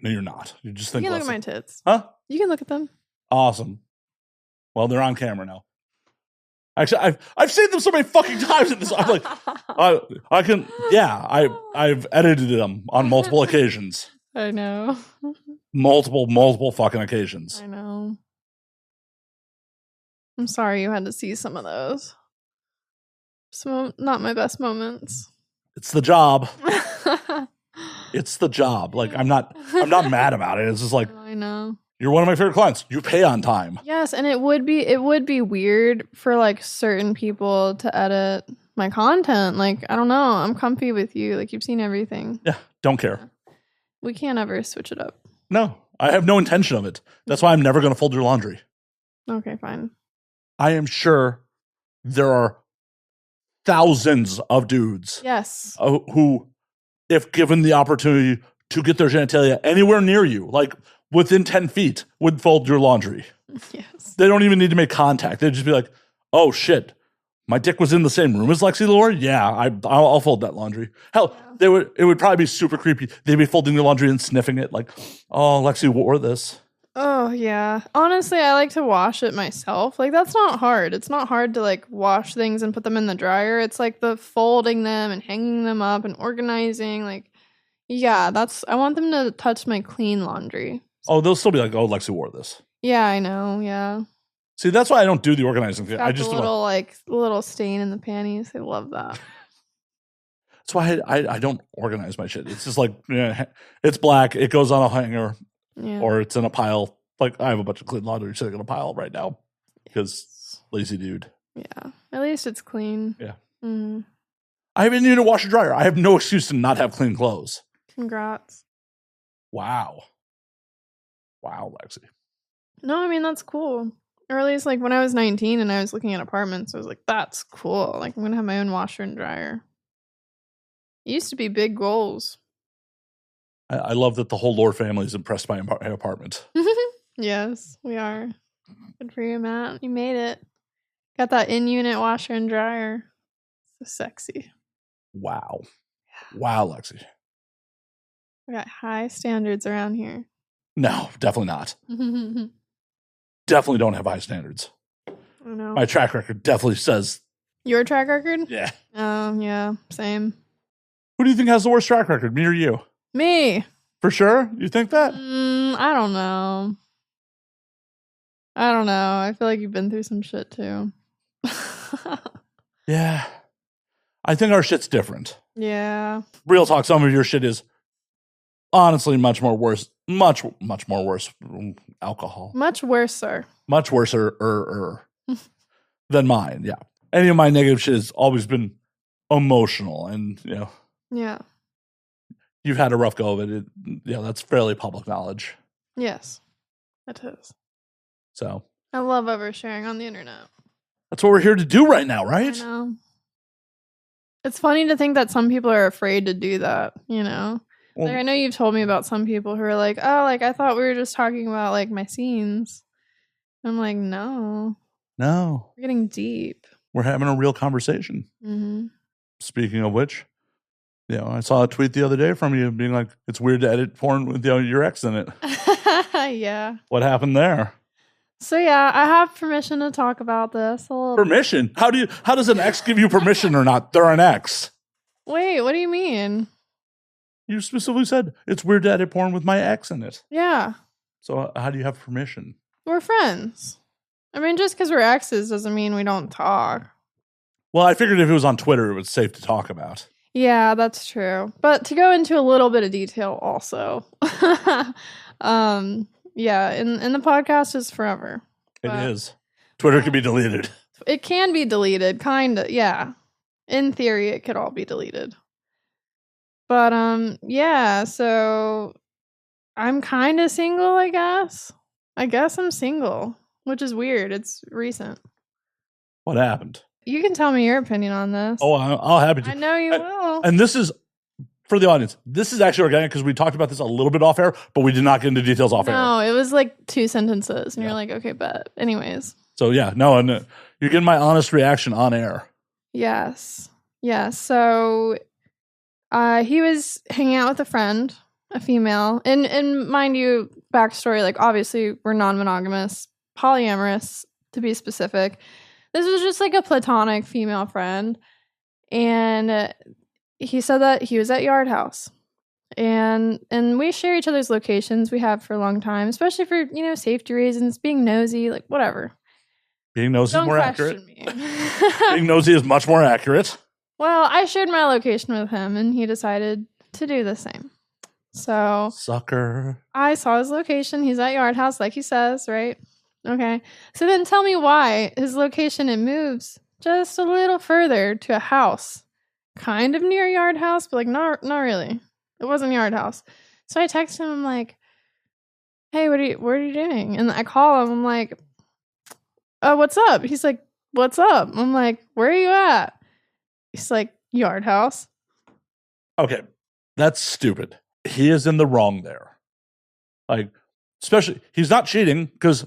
No, you're not. You just think. You can look at my tits. Huh? You can look at them. Awesome. Well, they're on camera now. Actually, I've seen them so many fucking times in this. I'm like, I can. Yeah, I've edited them on multiple occasions. I know. Multiple fucking occasions. I know. I'm sorry you had to see some of those. Some not my best moments. It's the job. It's the job. Like I'm not mad about it. It's just like I know. You're one of my favorite clients. You pay on time. Yes, and it would be weird for like certain people to edit my content. Like, I don't know. I'm comfy with you. Like, you've seen everything. Yeah, don't care. We can't ever switch it up. No, I have no intention of it. That's why I'm never going to fold your laundry. Okay, fine. I am sure there are thousands of dudes. Yes. Who, if given the opportunity to get their genitalia anywhere near you, like within 10 feet, would fold your laundry. Yes. They don't even need to make contact. They'd just be like, oh shit, my dick was in the same room as Lexi Lore? Yeah, I'll fold that laundry. Hell, yeah. It would probably be super creepy. They'd be folding the laundry and sniffing it like, oh, Lexi wore this. Oh, yeah. Honestly, I like to wash it myself. Like, that's not hard. It's not hard to, like, wash things and put them in the dryer. It's, like, the folding them and hanging them up and organizing. Like, yeah, I want them to touch my clean laundry. Oh, they'll still be like, oh, Lexi wore this. Yeah, I know. Yeah. See, that's why I don't do the organizing thing. I just the little stain in the panties. They love that. That's why I don't organize my shit. It's just like, it's black. It goes on a hanger. Yeah. Or it's in a pile. Like, I have a bunch of clean laundry sitting in a pile right now because lazy dude. Yeah. At least it's clean. Yeah. Mm-hmm. I haven't needed a washer dryer. I have no excuse to not have clean clothes. Congrats. Wow, Lexi. No, I mean, that's cool. Or at least, like, when I was 19 and I was looking at apartments, I was like, that's cool. Like, I'm going to have my own washer and dryer. It used to be big goals. I love that the whole Lore family is impressed by my apartment. Yes, we are. Good for you, Matt. You made it. Got that in-unit washer and dryer. So sexy. Wow, Lexi. We got high standards around here. No, definitely not. Definitely don't have high standards. I know. My track record definitely says. Your track record? Yeah. Yeah, same. Who do you think has the worst track record, me or you? Me. For sure? You think that? I don't know. I feel like you've been through some shit too. Yeah. I think our shit's different. Yeah. Real talk, some of your shit is honestly much more worse. Much more worse. Alcohol. Much worse, sir. Much worse than mine, yeah. Any of my negative shit has always been emotional and, Yeah. You've had a rough go of it. That's fairly public knowledge. Yes, it is. So. I love oversharing on the internet. That's what we're here to do right now, right? I know. It's funny to think that some people are afraid to do that, Well, like, I know you've told me about some people who are like, oh, like, I thought we were just talking about, like, my scenes. I'm like, no. No. We're getting deep. We're having a real conversation. Mm-hmm. Speaking of which, I saw a tweet the other day from you being like, it's weird to edit porn with your ex in it. Yeah. What happened there? So, yeah, I have permission to talk about this a little. Permission? How does an ex give you permission or not? They're an ex. Wait, what do you mean? You specifically said it's weird to edit porn with my ex in it. Yeah. So how do you have permission? We're friends. I mean, just because we're exes doesn't mean we don't talk. Well, I figured if it was on Twitter, it was safe to talk about. Yeah, that's true. But to go into a little bit of detail also. Yeah, and the podcast is forever. It is. Twitter can be deleted. It can be deleted, kind of, yeah. In theory, it could all be deleted. But, yeah, so I'm kind of single, I guess. I guess I'm single, which is weird. It's recent. What happened? You can tell me your opinion on this. Oh, I'll happy to. I know you will. And this is, for the audience, this is actually organic because we talked about this a little bit off air, but we did not get into details off air. No, it was like 2 sentences, and you're like, okay, but anyways. So yeah, no, and you're getting my honest reaction on air. Yes. Yeah, so he was hanging out with a friend, a female. And mind you, backstory, like obviously we're non-monogamous, polyamorous to be specific. This was just like a platonic female friend. And he said that he was at Yard House. And we share each other's locations. We have for a long time, especially for, safety reasons, being nosy, like whatever. Being nosy is more accurate. Me. Being nosy is much more accurate. Well, I shared my location with him, and he decided to do the same. So, sucker. I saw his location. He's at Yard House, like he says, right? Okay. So then tell me why his location, it moves just a little further to a house, kind of near Yard House, but like not really. It wasn't Yard House. So I text him. I'm like, "Hey, what are you doing?" And I call him. I'm like, "What's up?" He's like, "What's up?" I'm like, "Where are you at?" He's like, Yard House. Okay, that's stupid. He is in the wrong there. Like, especially, he's not cheating because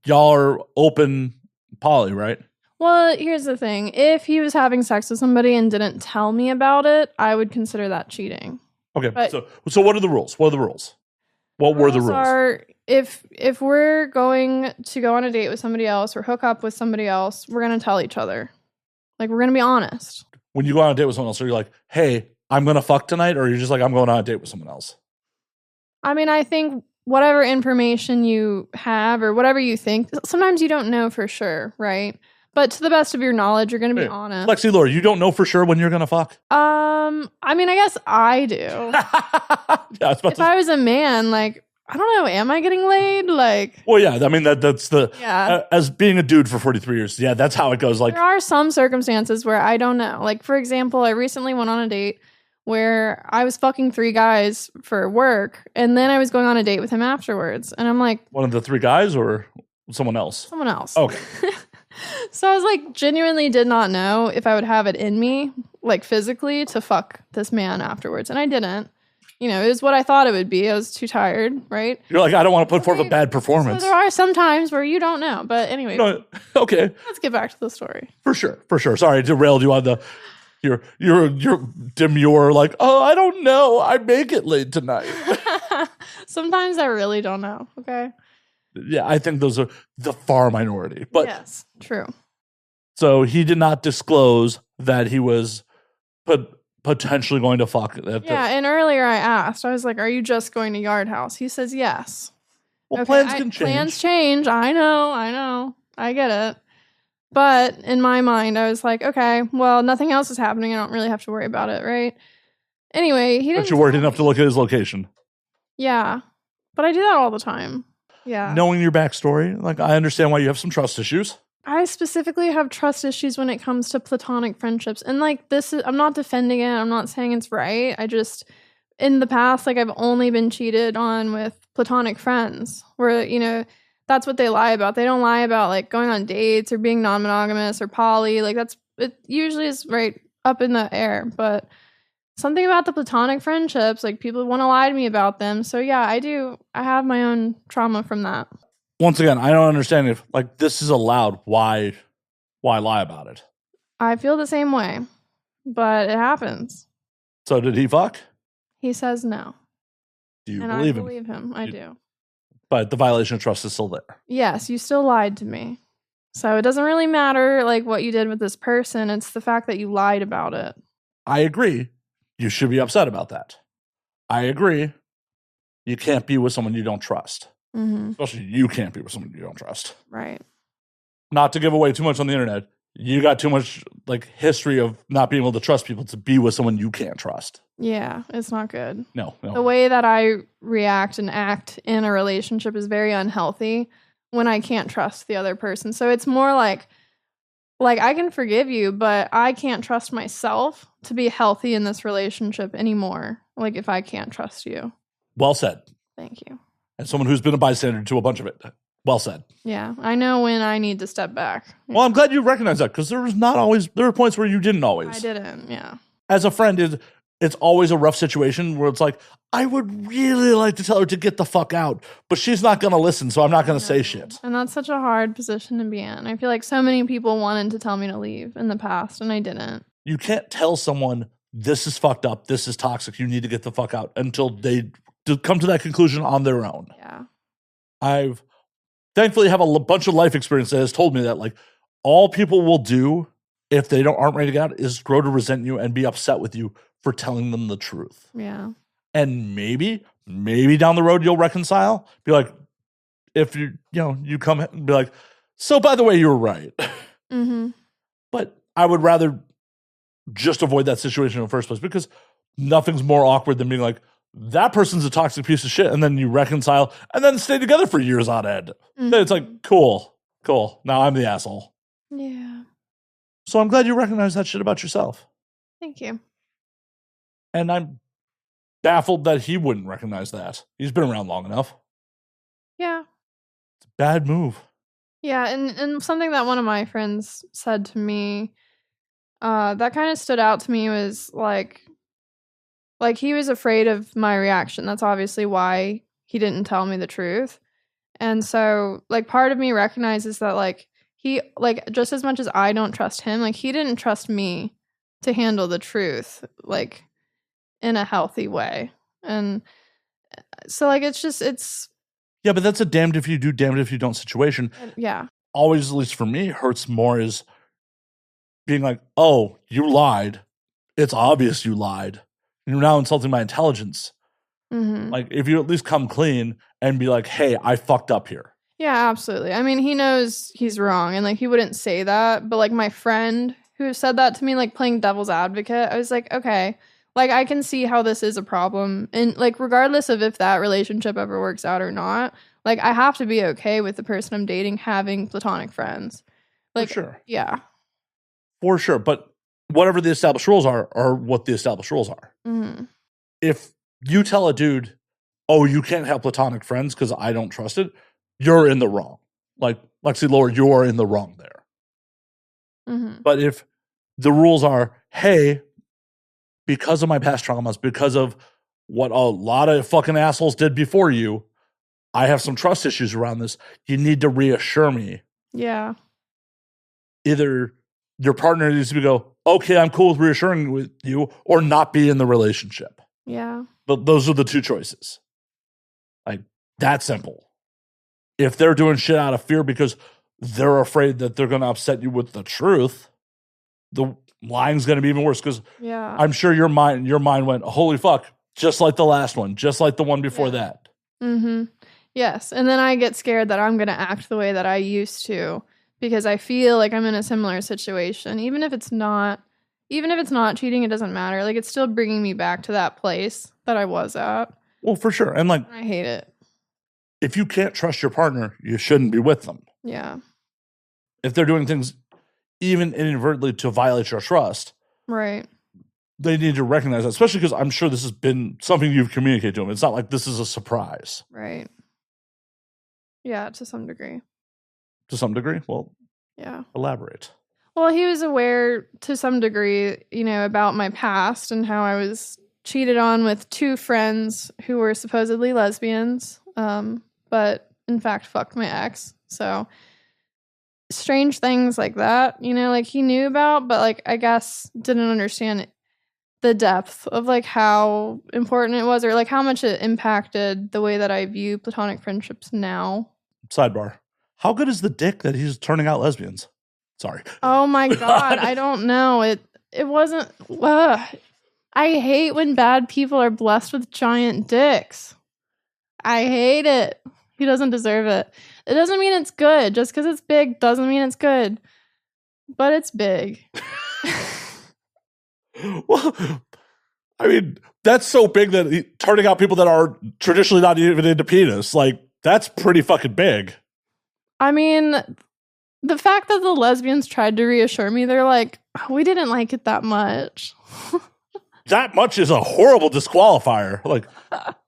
y'all are open poly, right? Well, here's the thing. If he was having sex with somebody and didn't tell me about it, I would consider that cheating. Okay, but so what are the rules? What are the rules? What were the rules? Are, if we're going to go on a date with somebody else or hook up with somebody else, we're going to tell each other. Like, we're going to be honest. When you go on a date with someone else, are you like, hey, I'm going to fuck tonight? Or you're just like, I'm going on a date with someone else? I mean, I think whatever information you have or whatever you think, sometimes you don't know for sure, right? But to the best of your knowledge, you're going to be honest. Lexi Lore, you don't know for sure when you're going to fuck? I mean, I guess I do. Yeah, if I was a man, like, I don't know, am I getting laid? Like, well, yeah, I mean, that's the, as being a dude for 43 years, yeah, that's how it goes. Like, there are some circumstances where I don't know. Like, for example, I recently went on a date where I was fucking 3 guys for work, and then I was going on a date with him afterwards. And I'm like, one of the 3 guys or someone else? Someone else. Okay. So I was like, genuinely did not know if I would have it in me, like physically, to fuck this man afterwards. And I didn't. It was what I thought it would be. I was too tired, right? You're like, I don't want to put forth a bad performance. So there are some times where you don't know. But anyway. No, okay. Let's get back to the story. For sure. Sorry, I derailed you on the... You're demure, like, oh, I don't know. I may get laid tonight. Sometimes I really don't know, okay? Yeah, I think those are the far minority. But yes, true. So he did not disclose that he was potentially going to fuck. And earlier I asked, I was like, are you just going to Yard House? He says yes. Well, plans can change. Plans change. I know. I get it. But in my mind, I was like, okay, well, nothing else is happening. I don't really have to worry about it, right? Anyway, he didn't. But you worried enough to look at his location. Yeah. But I do that all the time. Yeah. Knowing your backstory, like, I understand why you have some trust issues. I specifically have trust issues when it comes to platonic friendships. And like I'm not defending it. I'm not saying it's right. I just, in the past, like I've only been cheated on with platonic friends where, that's what they lie about. They don't lie about like going on dates or being non-monogamous or poly. Like it usually is right up in the air. But something about the platonic friendships, like people want to lie to me about them. So yeah, I have my own trauma from that. Once again, I don't understand if like this is allowed. Why lie about it? I feel the same way, but it happens. So did he fuck? He says no. Do you believe him? I believe him. I do. But the violation of trust is still there. Yes, you still lied to me. So it doesn't really matter like what you did with this person. It's the fact that you lied about it. I agree. You should be upset about that. I agree. You can't be with someone you don't trust. Mm-hmm. Especially you can't be with someone you don't trust. Right. Not to give away too much on the internet. you got too much like history of not being able to trust people to be with someone you can't trust. Yeah, it's not good. No. The way that I react and act in a relationship is very unhealthy when I can't trust the other person. So it's more like I can forgive you, but I can't trust myself to be healthy in this relationship anymore. Like if I can't trust you. Well said. Thank you. As someone who's been a bystander to a bunch of it. Well said. Yeah, I know when I need to step back. Well, I'm glad you recognize that because there were points where you didn't always. I didn't, yeah. As a friend, it's always a rough situation where it's like, I would really like to tell her to get the fuck out, but she's not going to listen, so I'm not going to say shit. And that's such a hard position to be in. I feel like so many people wanted to tell me to leave in the past, and I didn't. You can't tell someone, this is fucked up, this is toxic, you need to get the fuck out, until they come to that conclusion on their own. Yeah. I've thankfully have a bunch of life experience that has told me that like all people will do if they aren't ready to get out is grow to resent you and be upset with you for telling them the truth. Yeah. And maybe down the road you'll reconcile. Be like, if you come and be like, so by the way, you were right. Mm-hmm. But I would rather just avoid that situation in the first place because nothing's more awkward than being like, that person's a toxic piece of shit, and then you reconcile and then stay together for years on end. Mm-hmm. Then it's like, cool. Now I'm the asshole. Yeah. So I'm glad you recognize that shit about yourself. Thank you. And I'm baffled that he wouldn't recognize that. He's been around long enough. Yeah. It's a bad move. Yeah, and something that one of my friends said to me that kind of stood out to me was like he was afraid of my reaction. That's obviously why he didn't tell me the truth. And so like part of me recognizes that like he like just as much as I don't trust him, like he didn't trust me to handle the truth like in a healthy way. And so like it's yeah, but that's a damned if you do, damned if you don't situation. Yeah. Always, at least for me, hurts more is being like, oh, you lied. It's obvious you lied. You're now insulting my intelligence. Mm-hmm. Like, if you at least come clean and be like, hey, I fucked up here. Yeah, absolutely. I mean, he knows he's wrong, and like he wouldn't say that. But like my friend who said that to me, like playing devil's advocate, I was like, okay, like I can see how this is a problem, and like regardless of if that relationship ever works out or not, like I have to be okay with the person I'm dating having platonic friends. Like, for sure, yeah, for sure. But whatever the established rules are what the established rules are. Mm-hmm. If you tell a dude, oh, you can't have platonic friends because I don't trust it, you're in the wrong. Like, Lexi Lore, you're in the wrong there. Mm-hmm. But if the rules are, hey, because of my past traumas, because of what a lot of fucking assholes did before you, I have some trust issues around this. You need to reassure me. Yeah. Either your partner needs to go, okay, I'm cool with reassuring with you, or not be in the relationship. Yeah. But those are the two choices. Like, that simple. If they're doing shit out of fear because they're afraid that they're going to upset you with the truth, the lying's going to be even worse. Because yeah, I'm sure your mind went, holy fuck, just like the last one, just like the one before that. Mm-hmm. Yes. And then I get scared that I'm going to act the way that I used to because I feel like I'm in a similar situation. Even if it's not cheating, it doesn't matter. Like, it's still bringing me back to that place that I was at. Well, for sure. And like, I hate it. If you can't trust your partner, you shouldn't be with them. Yeah. If they're doing things even inadvertently to violate your trust, right, they need to recognize that, especially because I'm sure this has been something you've communicated to them. It's not like this is a surprise. Right. Yeah, to some degree. To some degree? Well, yeah. Elaborate. Well, he was aware to some degree, about my past and how I was cheated on with two friends who were supposedly lesbians, but in fact fucked my ex. So strange things like that, like he knew about, but like I guess didn't understand the depth of like how important it was or like how much it impacted the way that I view platonic friendships now. Sidebar. How good is the dick that he's turning out lesbians? Sorry. Oh my God. I don't know. It wasn't. I hate when bad people are blessed with giant dicks. I hate it. He doesn't deserve it. It doesn't mean it's good. Just because it's big doesn't mean it's good. But it's big. Well, I mean, that's so big that turning out people that are traditionally not even into penis, like, that's pretty fucking big. I mean, the fact that the lesbians tried to reassure me, they're like, we didn't like it that much. That much is a horrible disqualifier. Like,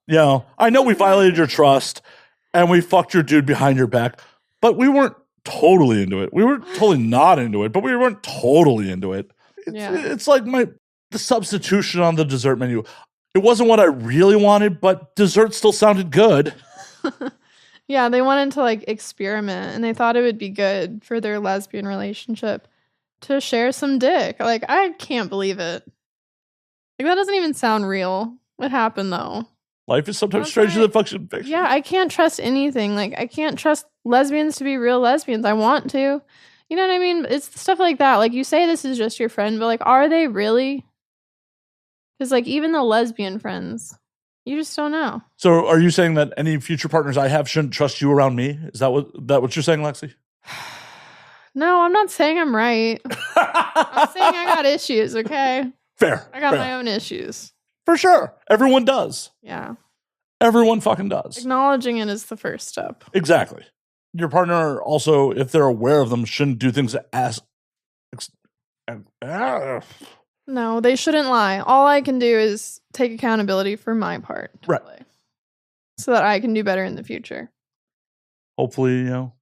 you know, I know we violated your trust and we fucked your dude behind your back, but we weren't totally into it. We weren't totally not into it, but we weren't totally into it. It's like the substitution on the dessert menu. It wasn't what I really wanted, but dessert still sounded good. Yeah, they wanted to like experiment and they thought it would be good for their lesbian relationship to share some dick. Like, I can't believe it. Like, that doesn't even sound real. What happened though? Life is sometimes stranger than fiction. Yeah, I can't trust anything. Like, I can't trust lesbians to be real lesbians. I want to. You know what I mean? It's stuff like that. Like, you say this is just your friend, but like, are they really? Because like, even the lesbian friends, you just don't know. So are you saying that any future partners I have shouldn't trust you around me? Is that what you're saying, Lexi? No, I'm not saying I'm right. I'm saying I got issues, okay? Fair. I got my own issues. For sure. Everyone does. Yeah. Everyone fucking does. Acknowledging it is the first step. Exactly. Your partner also, if they're aware of them, shouldn't do things as... No, they shouldn't lie. All I can do is take accountability for my part. Right. So that I can do better in the future. Hopefully, you know,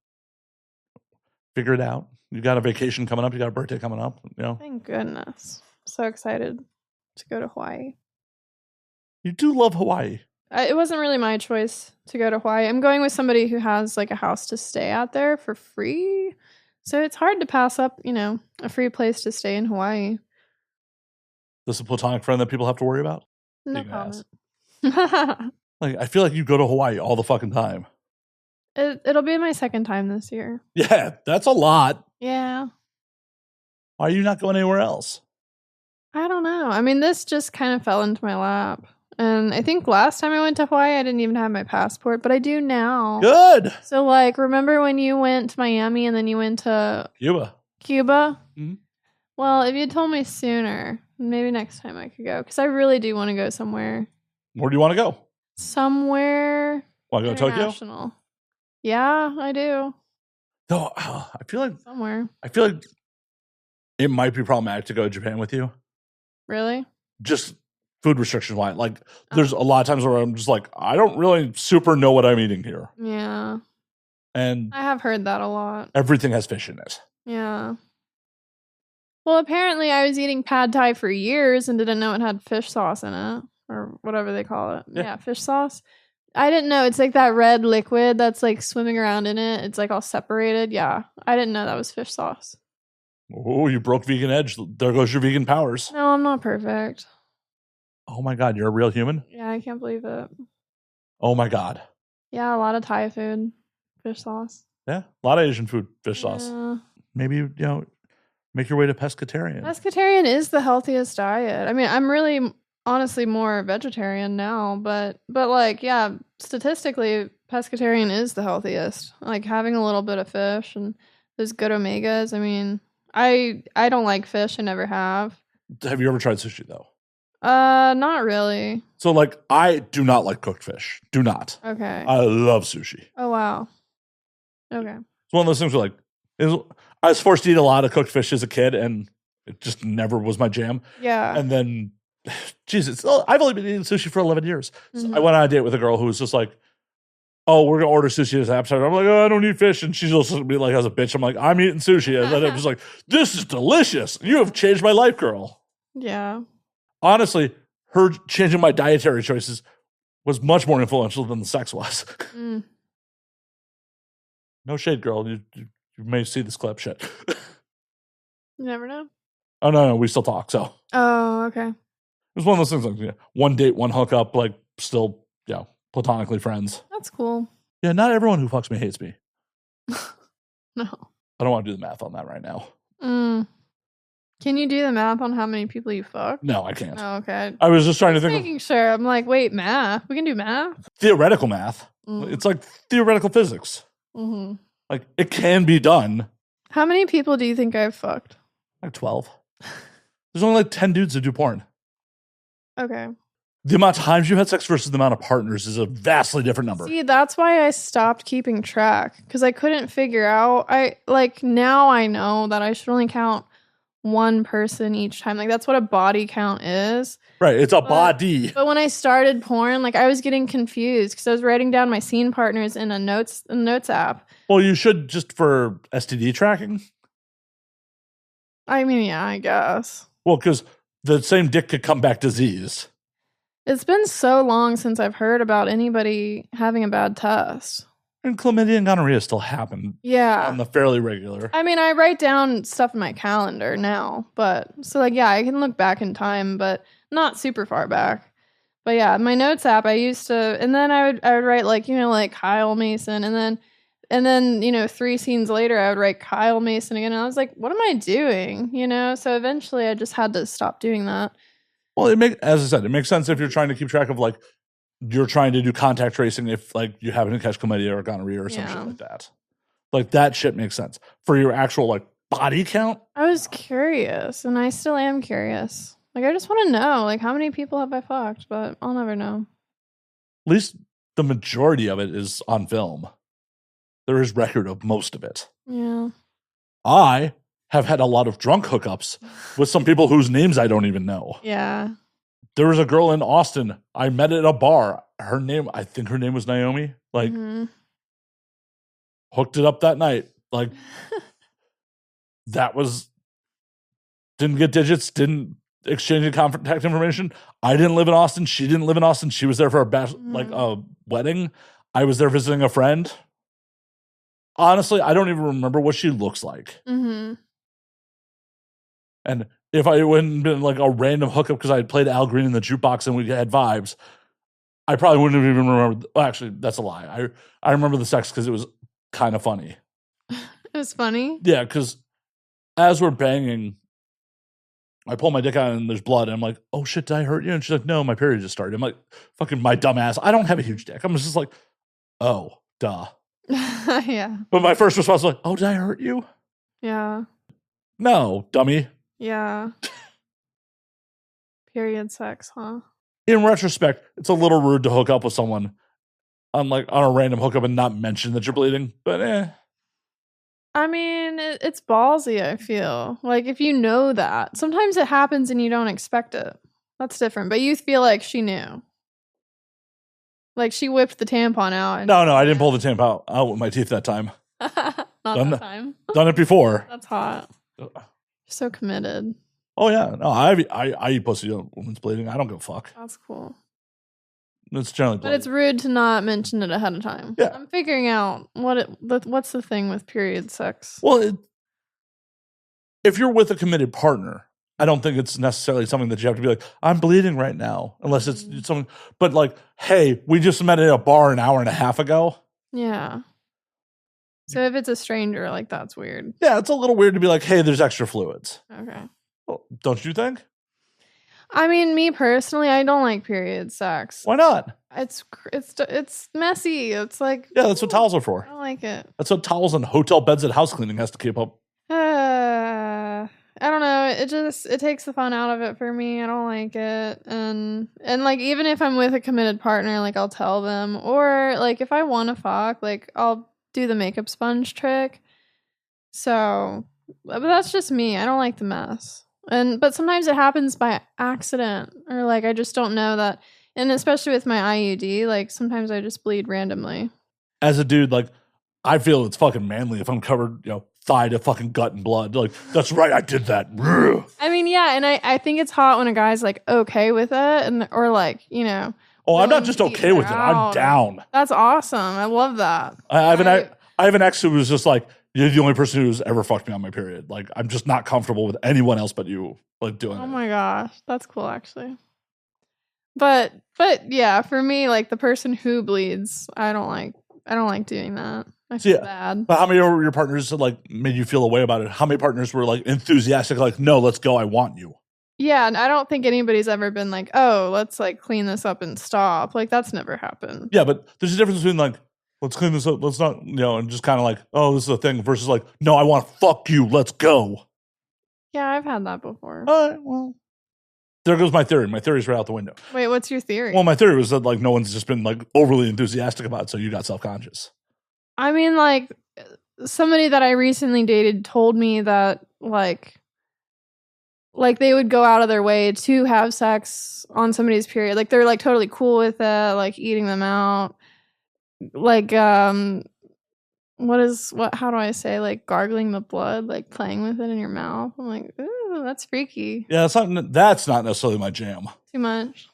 figure it out. You got a vacation coming up. You got a birthday coming up. You know. Thank goodness. So excited to go to Hawaii. You do love Hawaii. It wasn't really my choice to go to Hawaii. I'm going with somebody who has like a house to stay out there for free. So it's hard to pass up, you know, a free place to stay in Hawaii. This is a platonic friend that people have to worry about? No comment. Like, I feel like you go to Hawaii all the fucking time. It'll be my second time this year. Yeah, that's a lot. Yeah. Why are you not going anywhere else? I don't know. I mean, this just kind of fell into my lap. And I think last time I went to Hawaii, I didn't even have my passport, but I do now. Good. So, like, remember when you went to Miami and then you went to Cuba? Mm-hmm. Well, if you'd told me sooner, maybe next time I could go. Because I really do want to go somewhere. Where do you want to go? Somewhere. Want to go to Tokyo? Yeah, I do. No, I feel like somewhere. I feel like it might be problematic to go to Japan with you. Really? Just food restrictions wise. Like, there's a lot of times where I'm just like, I don't really super know what I'm eating here. Yeah. And I have heard that a lot. Everything has fish in it. Yeah. Well, apparently I was eating pad thai for years and didn't know it had fish sauce in it. Or whatever they call it. Yeah, fish sauce. I didn't know. It's like that red liquid that's like swimming around in it. It's like all separated. Yeah. I didn't know that was fish sauce. Oh, you broke vegan edge. There goes your vegan powers. No, I'm not perfect. Oh my God, you're a real human? Yeah, I can't believe it. Oh my God. Yeah, a lot of Thai food. Fish sauce. Yeah, a lot of Asian food, fish sauce. Maybe, you know, make your way to pescatarian. Pescatarian is the healthiest diet. I mean, I'm really honestly more vegetarian now, but like, yeah, statistically, pescatarian is the healthiest. Like, having a little bit of fish and those good omegas. I mean, I don't like fish. I never have. Have you ever tried sushi though? Not really. So, like, I do not like cooked fish. Do not. Okay. I love sushi. Oh wow. Okay. It's one of those things where, like, I was forced to eat a lot of cooked fish as a kid, and it just never was my jam. Yeah. And then, Jesus, I've only been eating sushi for 11 years. So I went on a date with a girl who was just like, oh, we're going to order sushi as an appetizer. I'm like, oh, I don't eat fish. And she's also be like, as a bitch, I'm like, I'm eating sushi. And then it was like, this is delicious. You have changed my life, girl. Yeah. Honestly, her changing my dietary choices was much more influential than the sex was. No shade, girl. You may see this clip. Shit. You never know. Oh, no. We still talk, so. Oh, okay. It was one of those things like, yeah, one date, one hookup, like, still, yeah, platonically friends. That's cool. Yeah, not everyone who fucks me hates me. No. I don't want to do the math on that right now. Can you do the math on how many people you fuck? No, I can't. Oh, okay. I was just trying to think making sure. I'm like, wait, math? We can do math? Theoretical math. It's like theoretical physics. Like, it can be done. How many people do you think I've fucked? Like 12. There's only like 10 dudes that do porn. Okay. The amount of times you had sex versus the amount of partners is a vastly different number. See, that's why I stopped keeping track, because I couldn't figure out. Now I know that I should only count one person each time. Like, that's what a body count is. Right, it's a body. But when I started porn, like, I was getting confused because I was writing down my scene partners in a notes app. Well, you should just for STD tracking. I mean, yeah, I guess. Well, because the same dick could come back diseased. It's been so long since I've heard about anybody having a bad test. And chlamydia and gonorrhea still happen. Yeah. On the fairly regular. I mean, I write down stuff in my calendar now, but so like, yeah, I can look back in time, but not super far back. But yeah, my notes app, I used to, and then I would write like, like Kyle Mason, and then 3 scenes later, I would write Kyle Mason again. And I was like, what am I doing? So eventually I just had to stop doing that. Well, as I said, it makes sense if you're trying to keep track of like, you're trying to do contact tracing if like you happen to catch chlamydia or gonorrhea or some shit like that. Like that shit makes sense. For your actual like body count. I was curious, and I still am curious. Like, I just want to know, like, how many people have I fucked, but I'll never know. At least the majority of it is on film. There is record of most of it. Yeah. I have had a lot of drunk hookups with some people whose names I don't even know. Yeah. There was a girl in Austin I met at a bar. I think her name was Naomi. Like, hooked it up that night. Like, didn't get digits, didn't exchange contact information. I didn't live in Austin. She didn't live in Austin. She was there for a wedding. I was there visiting a friend. Honestly, I don't even remember what she looks like. Mm-hmm. And if I wouldn't been like a random hookup because I had played Al Green in the jukebox and we had vibes, I probably wouldn't have even remembered. Well, actually, that's a lie. I remember the sex because it was kind of funny. It was funny? Yeah, because as we're banging, I pull my dick out and there's blood. And I'm like, oh shit, did I hurt you? And she's like, no, my period just started. I'm like, fucking my dumb ass. I don't have a huge dick. I'm just like, oh, duh. Yeah. But my first response was like, oh, did I hurt you? Yeah. No, dummy. Yeah. Period sex, huh? In retrospect, it's a little rude to hook up with someone on a random hookup and not mention that you're bleeding, but I mean, it's ballsy, I feel. Like, if you know that. Sometimes it happens and you don't expect it. That's different. But you feel like she knew. Like, she whipped the tampon out. No, I didn't pull the tampon out with my teeth that time. Not that time. Done it before. That's hot. You're so committed. Oh, yeah. No, I eat pussy when woman's bleeding. I don't give a fuck. That's cool. It's generally bloody. But it's rude to not mention it ahead of time. Yeah. I'm figuring out what's the thing with period sex. Well, if you're with a committed partner, I don't think it's necessarily something that you have to be like, I'm bleeding right now. Unless it's something. But like, hey, we just met at a bar an hour and a half ago. Yeah. So if it's a stranger, like, that's weird. Yeah, it's a little weird to be like, hey, there's extra fluids. Okay. Well, don't you think? I mean, me personally, I don't like period sex. Why not? It's messy. It's like, yeah, that's what towels are for. I don't like it. That's what towels and hotel beds at house cleaning has to keep up. I don't know. It takes the fun out of it for me. I don't like it. And like, even if I'm with a committed partner, like, I'll tell them, or like, if I want to fuck, like, I'll do the makeup sponge trick. So, but that's just me. I don't like the mess. But sometimes it happens by accident, or like, I just don't know that. And especially with my IUD, like, sometimes I just bleed randomly. As a dude, like, I feel it's fucking manly if I'm covered, thigh to fucking gut and blood. Like, that's right, I did that. I mean, yeah, and I think it's hot when a guy's like okay with it, or like, oh, I'm not just okay with it. I'm down. That's awesome. I love that. I have an ex who was just like, you're the only person who's ever fucked me on my period. Like, I'm just not comfortable with anyone else but you, like, doing it. Oh my gosh, that's cool, actually. But yeah, for me, like, the person who bleeds, I don't like doing that. I feel bad. But how many of your partners like made you feel a way about it? How many partners were like enthusiastic, like, no, let's go, I want you? Yeah, and I don't think anybody's ever been like, oh, let's like clean this up and stop. Like, that's never happened. Yeah, but there's a difference between like, Let's clean this up. Let's not, and just kind of like, oh, this is a thing versus like, no, I want to fuck you. Let's go. Yeah, I've had that before. All right, well, there goes my theory. My theory's right out the window. Wait, what's your theory? Well, my theory was that like no one's just been like overly enthusiastic about it, so you got self-conscious. I mean, like, somebody that I recently dated told me that like they would go out of their way to have sex on somebody's period. Like they're like totally cool with it, like eating them out. Like how do I say, like gargling the blood, like playing with it in your mouth. I'm like, ooh, that's freaky. Yeah, that's not necessarily my jam. Too much.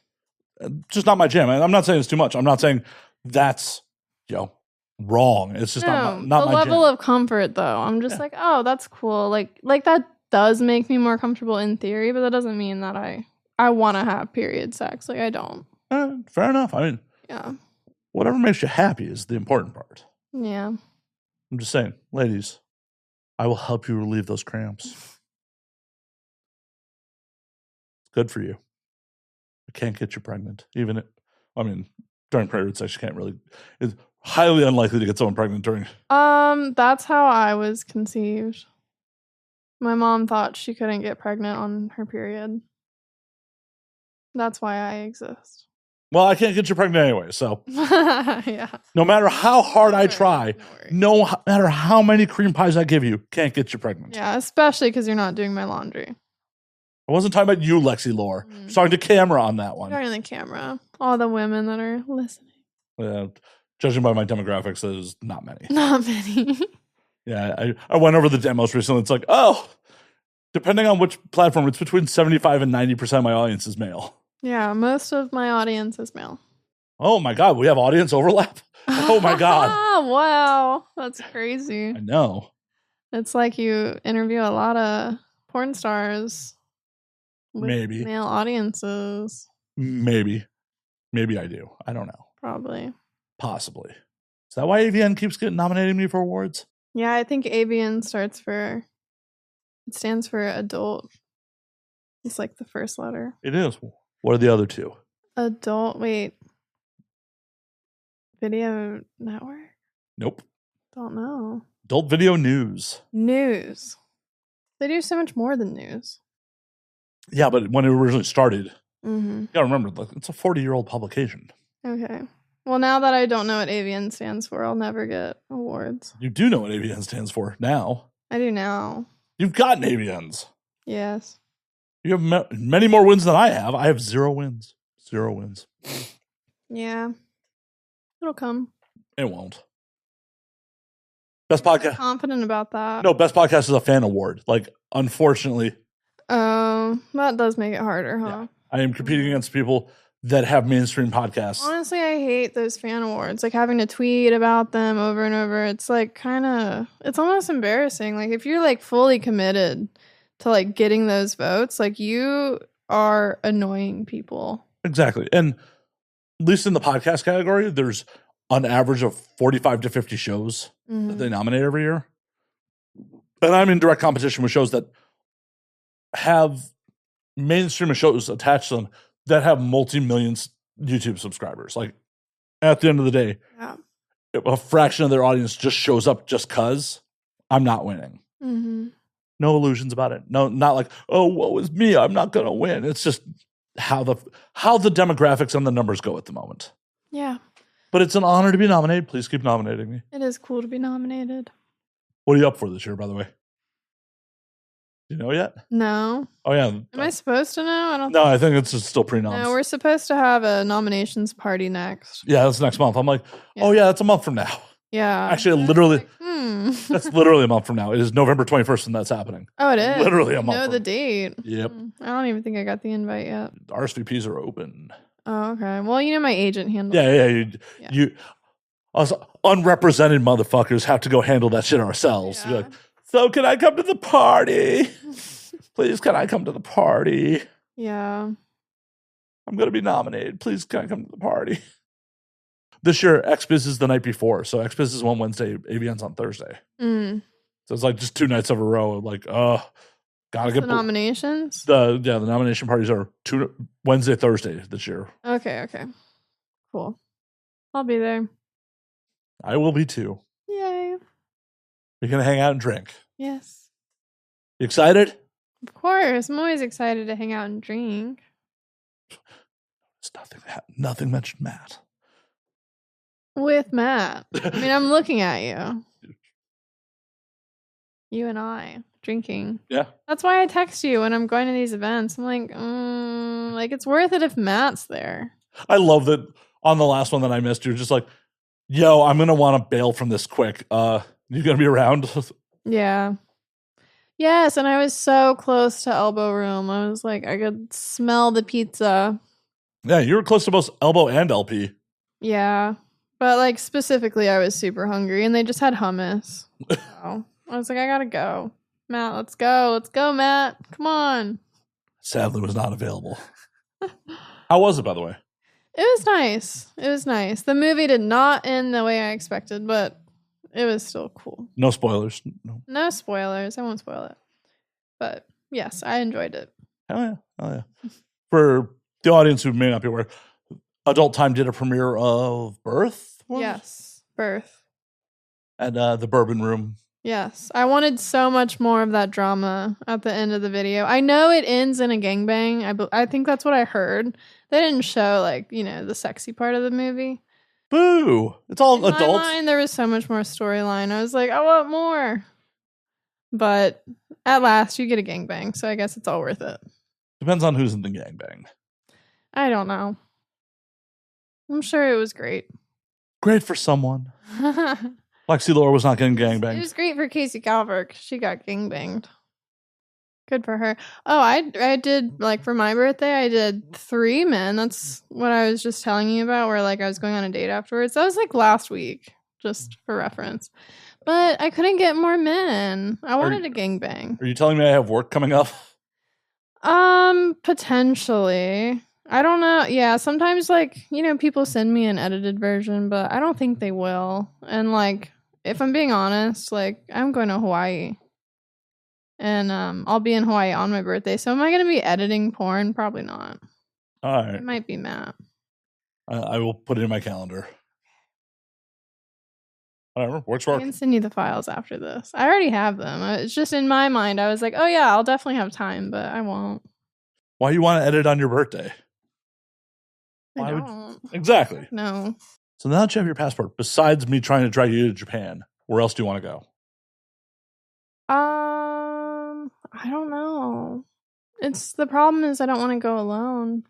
Just not my jam. I'm not saying it's too much. I'm not saying that's wrong. It's just not my level jam. of comfort though. I'm just like, oh, that's cool. Like that does make me more comfortable in theory, but that doesn't mean that I want to have period sex. Like I don't. Fair enough. I mean, yeah. Whatever makes you happy is the important part. Yeah. I'm just saying, ladies, I will help you relieve those cramps. It's good for you. I can't get you pregnant. During period sex, you can't really. It's highly unlikely to get someone pregnant during. That's how I was conceived. My mom thought she couldn't get pregnant on her period. That's why I exist. Well, I can't get you pregnant anyway, so. Yeah. No matter how hard I try, no matter how many cream pies I give you, can't get you pregnant. Yeah, especially because you're not doing my laundry. I wasn't talking about you, Lexi Lore. I was talking to camera on that one. You're talking to the camera. All the women that are listening. Yeah, judging by my demographics, there's not many. Not many. Yeah, I went over the demos recently. It's like, oh, depending on which platform, it's between 75 and 90% of my audience is male. Yeah, most of my audience is male. Oh my God, we have audience overlap? Oh my God. Wow, that's crazy. I know. It's like you interview a lot of porn stars with Maybe. male audiences. Maybe I do. I don't know. Probably. Possibly. Is that why AVN keeps nominating me for awards? Yeah, I think AVN stands for adult. It's like the first letter. It is. What are the other two? Video network? Nope. Don't know. Adult video news. News. They do so much more than news. Yeah, but when it originally started, you gotta remember, like, it's a 40-year-old publication. Okay. Well, now that I don't know what AVN stands for, I'll never get awards. You do know what AVN stands for now. I do now. You've gotten AVNs. Yes. You have many more wins than I have. I have 0 wins. 0 wins. Yeah. It'll come. It won't. Best podcast. Confident about that. No, best podcast is a fan award. Like, unfortunately. Oh, that does make it harder, huh? Yeah. I am competing against people that have mainstream podcasts. Honestly, I hate those fan awards. Like having to tweet about them over and over. It's like it's almost embarrassing. Like if you're like fully committed to like getting those votes, like you are annoying people. Exactly. And at least in the podcast category, there's on average of 45 to 50 shows that they nominate every year. And I'm in direct competition with shows that have mainstream shows attached to them that have multi-millions YouTube subscribers. Like at the end of the day, a fraction of their audience just shows up just because I'm not winning. No illusions about it. No, not like, oh, woe is me, I'm not going to win. It's just how the demographics and the numbers go at the moment. Yeah. But it's an honor to be nominated. Please keep nominating me. It is cool to be nominated. What are you up for this year, by the way? Do you know yet? No. Oh, yeah. Am I supposed to know? I don't. No, I think it's still pre-noms. No, we're supposed to have a nominations party next. Yeah, that's next month. I'm like, oh, yeah, that's a month from now. Yeah. Actually, literally, that's literally a month from now. It is November 21st and that's happening. Oh, it is? Literally a month. Know the date. Yep. I don't even think I got the invite yet. The RSVPs are open. Oh, okay. Well, my agent handles it. You us unrepresented motherfuckers have to go handle that shit ourselves. Yeah. You're like, so can I come to the party? Please, can I come to the party? Yeah. I'm going to be nominated. Please, can I come to the party? This year, XBiz is the night before. So XBiz is on Wednesday, AVN's on Thursday. So it's like just 2 nights of a row. Like, gotta get the nominations. The nomination parties are Wednesday, Thursday this year. Okay. Cool. I'll be there. I will be too. Yay. We're going to hang out and drink. Yes. You excited? Of course. I'm always excited to hang out and drink. It's nothing mentioned Matt. With Matt. I mean, I'm looking at you. You and I drinking. Yeah. That's why I text you when I'm going to these events. I'm like it's worth it if Matt's there. I love that on the last one that I missed, you're just like, yo, I'm going to want to bail from this quick. You going to be around? Yeah. Yes, and I was so close to elbow room. I was like, I could smell the pizza. Yeah, you were close to both elbow and LP. Yeah. But like specifically, I was super hungry and they just had hummus. So I was like, I gotta go. Matt, let's go. Let's go, Matt. Come on. Sadly was not available. How was it, by the way? It was nice. It was nice. The movie did not end the way I expected, but it was still cool. No spoilers. No spoilers. I won't spoil it. But yes, I enjoyed it. Oh yeah. For the audience who may not be aware, Adult Time did a premiere of Birth? Yes. Birth. At the Bourbon Room. Yes. I wanted so much more of that drama at the end of the video. I know it ends in a gangbang. I think that's what I heard. They didn't show, like, the sexy part of the movie. Boo! It's all in adults. My mind, there was so much more storyline. I was like, I want more. But at last, you get a gangbang, so I guess it's all worth it. Depends on who's in the gangbang. I don't know. I'm sure it was great. Great for someone. Lexi Lore was not getting gangbanged. It was great for Casey Calvert because she got gangbanged. Good for her. Oh, I did, like, for my birthday, I did 3 men. That's what I was just telling you about, where, like, I was going on a date afterwards. That was, like, last week, just for reference. But I couldn't get more men. I wanted a gangbang. Are you telling me I have work coming up? Potentially. I don't know. Yeah, sometimes, like, people send me an edited version, but I don't think they will. And, like, if I'm being honest, like, I'm going to Hawaii. And I'll be in Hawaii on my birthday. So am I going to be editing porn? Probably not. All right. It might be Matt. I will put it in my calendar. Whatever. Works. I can send you the files after this. I already have them. It's just in my mind. I was like, oh, yeah, I'll definitely have time, but I won't. Why you want to edit on your birthday? I don't. Exactly. No. So now that you have your passport, besides me trying to drag you to Japan, where else do you want to go? I don't know. The problem is I don't want to go alone.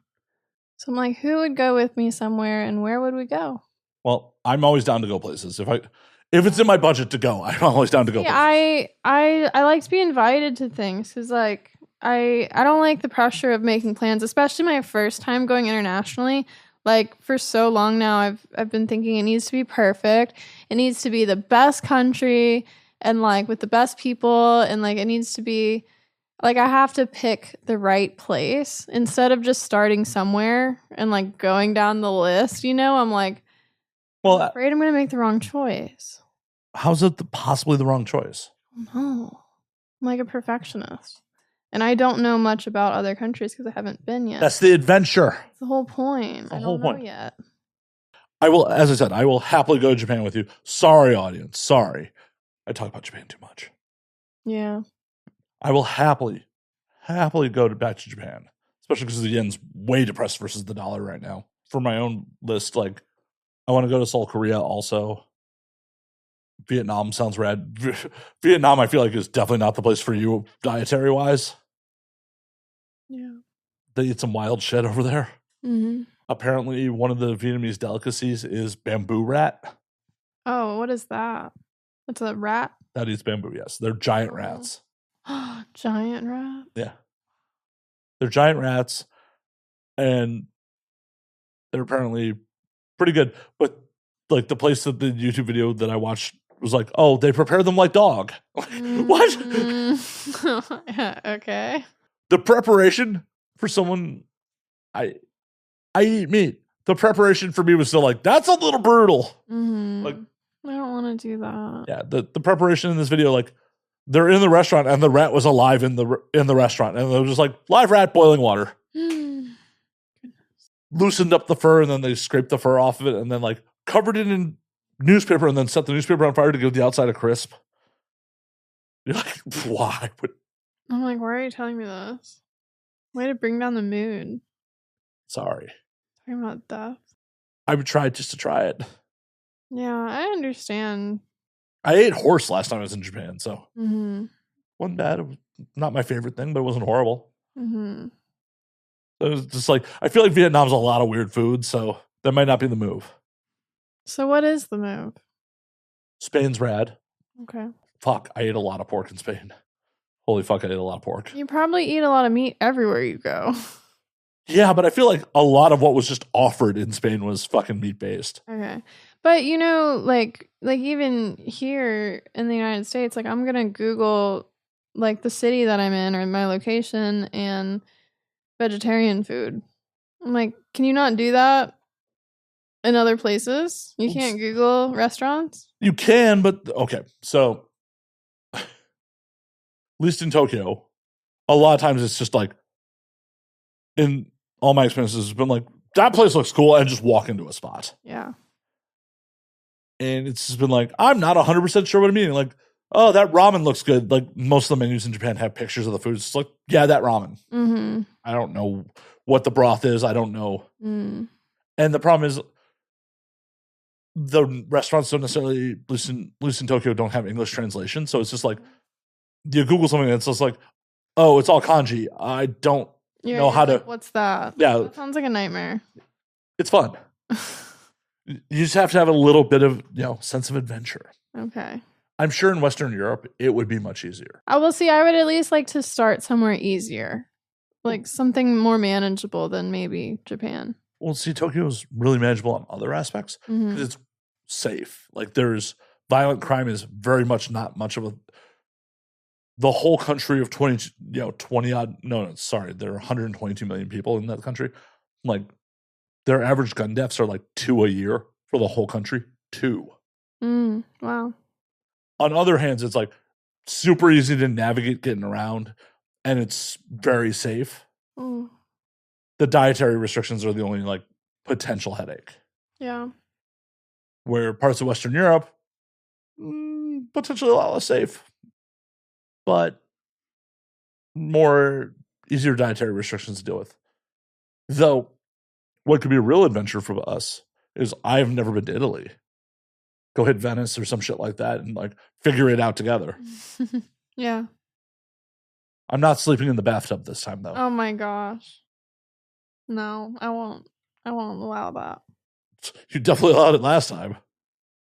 So I'm like, who would go with me somewhere and where would we go? Well, I'm always down to go places. If it's in my budget to go, I'm always down to go places. I like to be invited to things because, like, I don't like the pressure of making plans, especially my first time going internationally. Like, for so long now, I've been thinking it needs to be perfect. It needs to be the best country and, like, with the best people, and, like, it needs to be, like, I have to pick the right place instead of just starting somewhere and, like, going down the list, I'm like, well, I'm afraid I'm going to make the wrong choice. How's it possibly the wrong choice? No, I'm like a perfectionist. And I don't know much about other countries because I haven't been yet. That's the adventure. That's the whole point. I don't know yet. I will, as I said, I will happily go to Japan with you. Sorry, audience. Sorry. I talk about Japan too much. Yeah. I will happily go back to Japan, especially because the yen's way depressed versus the dollar right now. For my own list, like, I want to go to Seoul, Korea also. Vietnam sounds rad. Vietnam, I feel like, is definitely not the place for you dietary-wise. Yeah. They eat some wild shit over there. Mm-hmm. Apparently, one of the Vietnamese delicacies is bamboo rat. Oh, what is that? It's a rat? That eats bamboo, yes. They're giant rats. Giant rat? Yeah. They're giant rats, and they're apparently pretty good. But, like, the place that the YouTube video that I watched was like, oh, they prepare them like dog. What? Yeah, okay. The preparation for someone, I eat meat. The preparation for me was still like, that's a little brutal. Mm-hmm. Like, I don't want to do that. Yeah, the preparation in this video, like, they're in the restaurant and the rat was alive in the restaurant, and they were just like, live rat, boiling water. Loosened up the fur, and then they scraped the fur off of it, and then, like, covered it in newspaper and then set the newspaper on fire to give the outside a crisp. You're like, why? I'm like, why are you telling me this? Way to bring down the mood. Sorry. Talking about death. I would try just to try it. Yeah, I understand. I ate horse last time I was in Japan, so Mm-hmm. wasn't bad. It was not my favorite thing, but it wasn't horrible. Mm-hmm. It was just like, I feel like Vietnam's a lot of weird food, so that might not be the move. So what is the move? Spain's rad. Okay. Fuck, I ate a lot of pork in Spain. Holy fuck, I ate a lot of pork. You probably eat a lot of meat everywhere you go. Yeah, but I feel like a lot of what was just offered in Spain was fucking meat-based. Okay. But, you know, like even here in the United States, like I'm going to Google like the city that I'm in or my location and vegetarian food. I'm like, can you not do that in other places? You can't Google restaurants? You can, but okay. So, at least in Tokyo, a lot of times it's just like, in all my experiences, it's been like, that place looks cool, and just walk into a spot. Yeah. And it's just been like, I'm not 100% sure what I'm eating. Like, oh, that ramen looks good. Like, most of the menus in Japan have pictures of the food. It's like, yeah, that ramen. Mm-hmm. I don't know what the broth is. I don't know. Mm. And the problem is, the restaurants don't necessarily, at least in Tokyo, don't have English translation. So it's just like, you Google something that's just like, oh, it's all kanji. I don't know how to. What's that? Yeah. That sounds like a nightmare. It's fun. You just have to have a little bit of, sense of adventure. Okay. I'm sure in Western Europe, it would be much easier. I will see. I would at least like to start somewhere easier, like something more manageable than maybe Japan. Well, see, Tokyo is really manageable on other aspects because it's safe. Like, there's violent crime is very much not much of a. The whole country of 20 odd. No, sorry, there are 122 million people in that country. Like, their average gun deaths are like 2 a year for the whole country. 2. Wow. On other hands, it's like super easy to navigate getting around, and it's very safe. Ooh. The dietary restrictions are the only like potential headache. Yeah. Where parts of Western Europe, potentially a lot less safe, but more easier dietary restrictions to deal with. Though, what could be a real adventure for us is I've never been to Italy. Go hit Venice or some shit like that and like figure it out together. Yeah. I'm not sleeping in the bathtub this time though. Oh my gosh. No, I won't allow that. You definitely allowed it last time.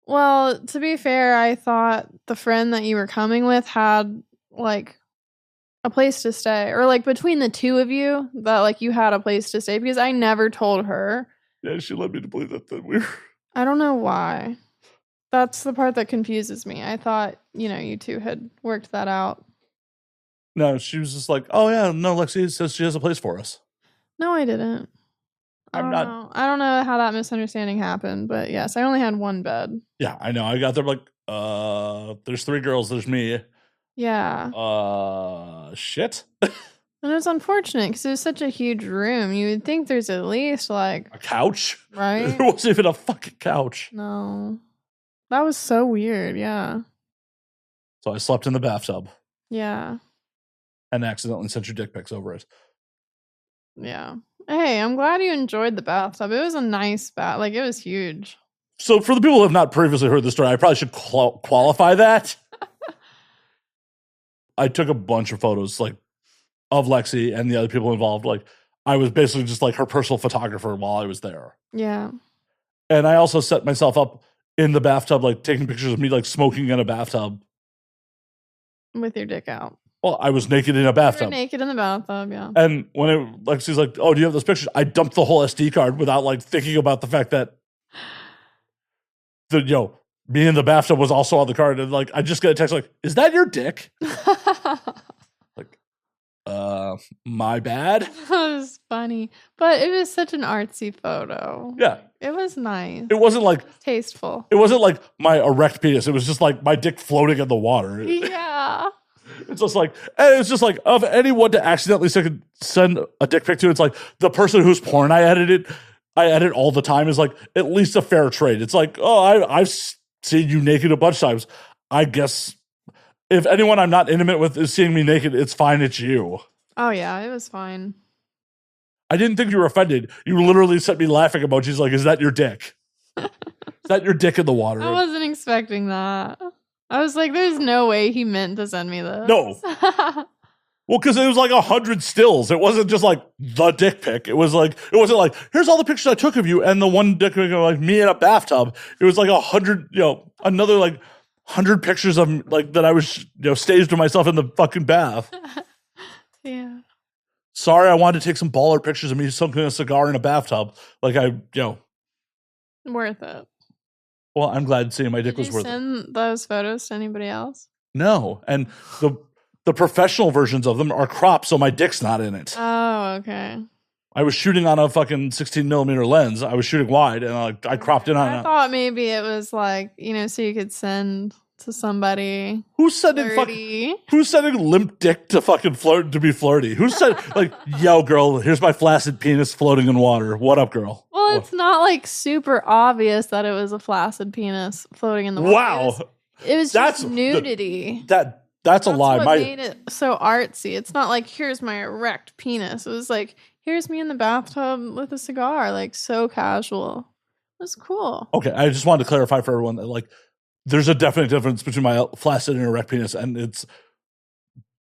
Well, to be fair, I thought the friend that you were coming with had like a place to stay, or like between the two of you that like you had a place to stay, because I never told her. Yeah, she led me to believe that we were. I don't know why. That's the part that confuses me. I thought, you two had worked that out. No, she was just like, oh yeah, no, Lexi says she has a place for us. No, I didn't. I don't know how that misunderstanding happened, but yes, I only had one bed. Yeah, I know. I got there like, there's 3 girls, there's me. Yeah. Shit. And it was unfortunate because it was such a huge room. You would think there's at least like a couch, right? There wasn't even a fucking couch. No, that was so weird. Yeah. So I slept in the bathtub. Yeah. And accidentally sent your dick pics over it. Yeah. Hey, I'm glad you enjoyed the bathtub. It was a nice bath. Like, it was huge. So for the people who have not previously heard the story, I probably should qualify that. I took a bunch of photos, like, of Lexi and the other people involved. Like, I was basically just like her personal photographer while I was there. Yeah. And I also set myself up in the bathtub, like taking pictures of me like smoking in a bathtub. With your dick out. Well, I was naked in a bathtub. You were naked in the bathtub, yeah. And when Lexi's like, oh, do you have those pictures? I dumped the whole SD card without like thinking about the fact that me in the bathtub was also on the card. And like, I just got a text like, is that your dick? Like, my bad. That was funny. But it was such an artsy photo. Yeah. It was nice. It wasn't like tasteful. It wasn't like my erect penis. It was just like my dick floating in the water. Yeah. It's just like, and it's just like, of anyone to accidentally send a dick pic to, it's like the person whose porn I edit all the time is like at least a fair trade. It's like, oh, I've seeing you naked a bunch of times. I guess if anyone I'm not intimate with is seeing me naked, it's fine. It's you. Oh yeah, it was fine. I didn't think you were offended. You literally sent me laughing emojis like, is that your dick? Is that your dick in the water? I wasn't expecting that. I was like, there's no way he meant to send me this. No. Well, because it was like 100 stills. It wasn't just like the dick pic. It wasn't like, here's all the pictures I took of you and the one dick pic of like me in a bathtub. It was like 100, another like 100 pictures of like that I was, staged to myself in the fucking bath. Yeah. Sorry, I wanted to take some baller pictures of me smoking a cigar in a bathtub. Like Worth it. Well, I'm glad seeing my dick was worth it. Did you send those photos to anybody else? No, and the professional versions of them are cropped, so my dick's not in it. Oh, okay. I was shooting on a fucking 16 millimeter lens. I was shooting wide, and I cropped in on it. I thought maybe it was like, so you could send to somebody. Who's sending limp dick to fucking flirt to be flirty? Who said like, yo, girl, here's my flaccid penis floating in water. What up, girl? Well, it's not like super obvious that it was a flaccid penis floating in the water. Wow. It was just nudity. That's a lie. What made it so artsy. It's not like, here's my erect penis. It was like, here's me in the bathtub with a cigar. Like, so casual. It was cool. Okay, I just wanted to clarify for everyone that like, there's a definite difference between my flaccid and erect penis, and it's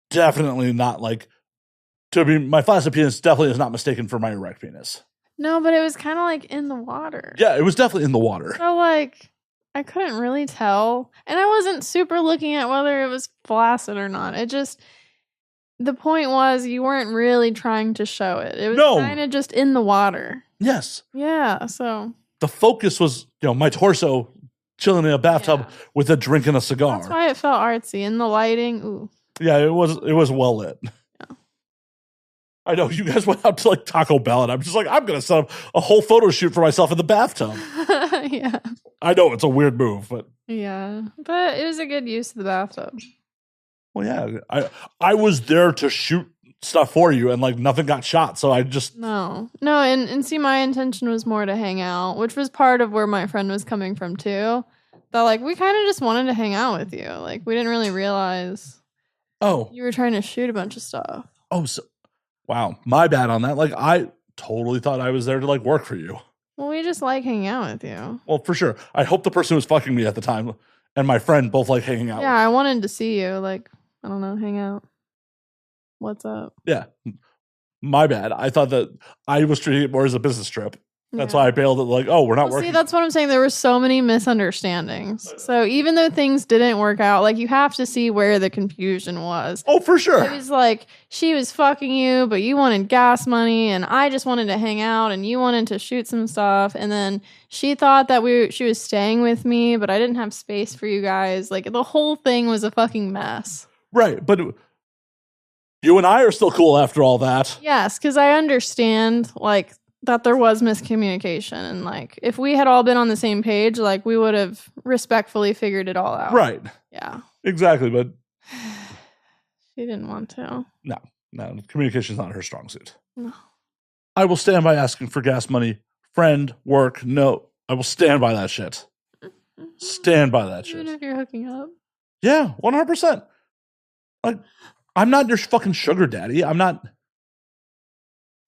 definitely not like my flaccid penis definitely is not mistaken for my erect penis. No, but it was kind of like in the water. Yeah, it was definitely in the water. So like, I couldn't really tell, and I wasn't super looking at whether it was flaccid or not. The point was you weren't really trying to show it. It was kind of just in the water. Yes. Yeah. So the focus was, my torso chilling in a bathtub with a drink and a cigar. That's why it felt artsy. And the lighting, ooh. Yeah, it was well lit. Yeah. I know you guys went out to like Taco Bell, and I'm just like, I'm gonna set up a whole photo shoot for myself in the bathtub. Yeah. I know it's a weird move, but yeah, but it was a good use of the bathtub. Well, yeah, I was there to shoot stuff for you, and like nothing got shot, so I just no, and see, my intention was more to hang out, which was part of where my friend was coming from too. That like we kind of just wanted to hang out with you, like we didn't really realize. Oh, you were trying to shoot a bunch of stuff. Oh, so wow, my bad on that. Like I totally thought I was there to like work for you. Well, we just like hanging out with you. Well, for sure. I hope the person who was fucking me at the time and my friend both like hanging out. Yeah, I wanted to see you, like I don't know, hang out. What's up? Yeah. My bad. I thought that I was treating it more as a business trip. That's why I bailed it like, oh, we're not working. See, that's what I'm saying. There were so many misunderstandings. So even though things didn't work out, like you have to see where the confusion was. Oh, for sure. It was like she was fucking you, but you wanted gas money, and I just wanted to hang out, and you wanted to shoot some stuff. And then she thought that she was staying with me, but I didn't have space for you guys. Like the whole thing was a fucking mess. Right, but you and I are still cool after all that. Yes, because I understand like that there was miscommunication, and like if we had all been on the same page, like we would have respectfully figured it all out. Right. Yeah. Exactly, but she didn't want to. No, communication is not her strong suit. No. I will stand by asking for gas money, friend, work, no. I will stand by that shit. Stand by that shit. Even if you're hooking up. Yeah, 100%. Like, I'm not your fucking sugar daddy. I'm not.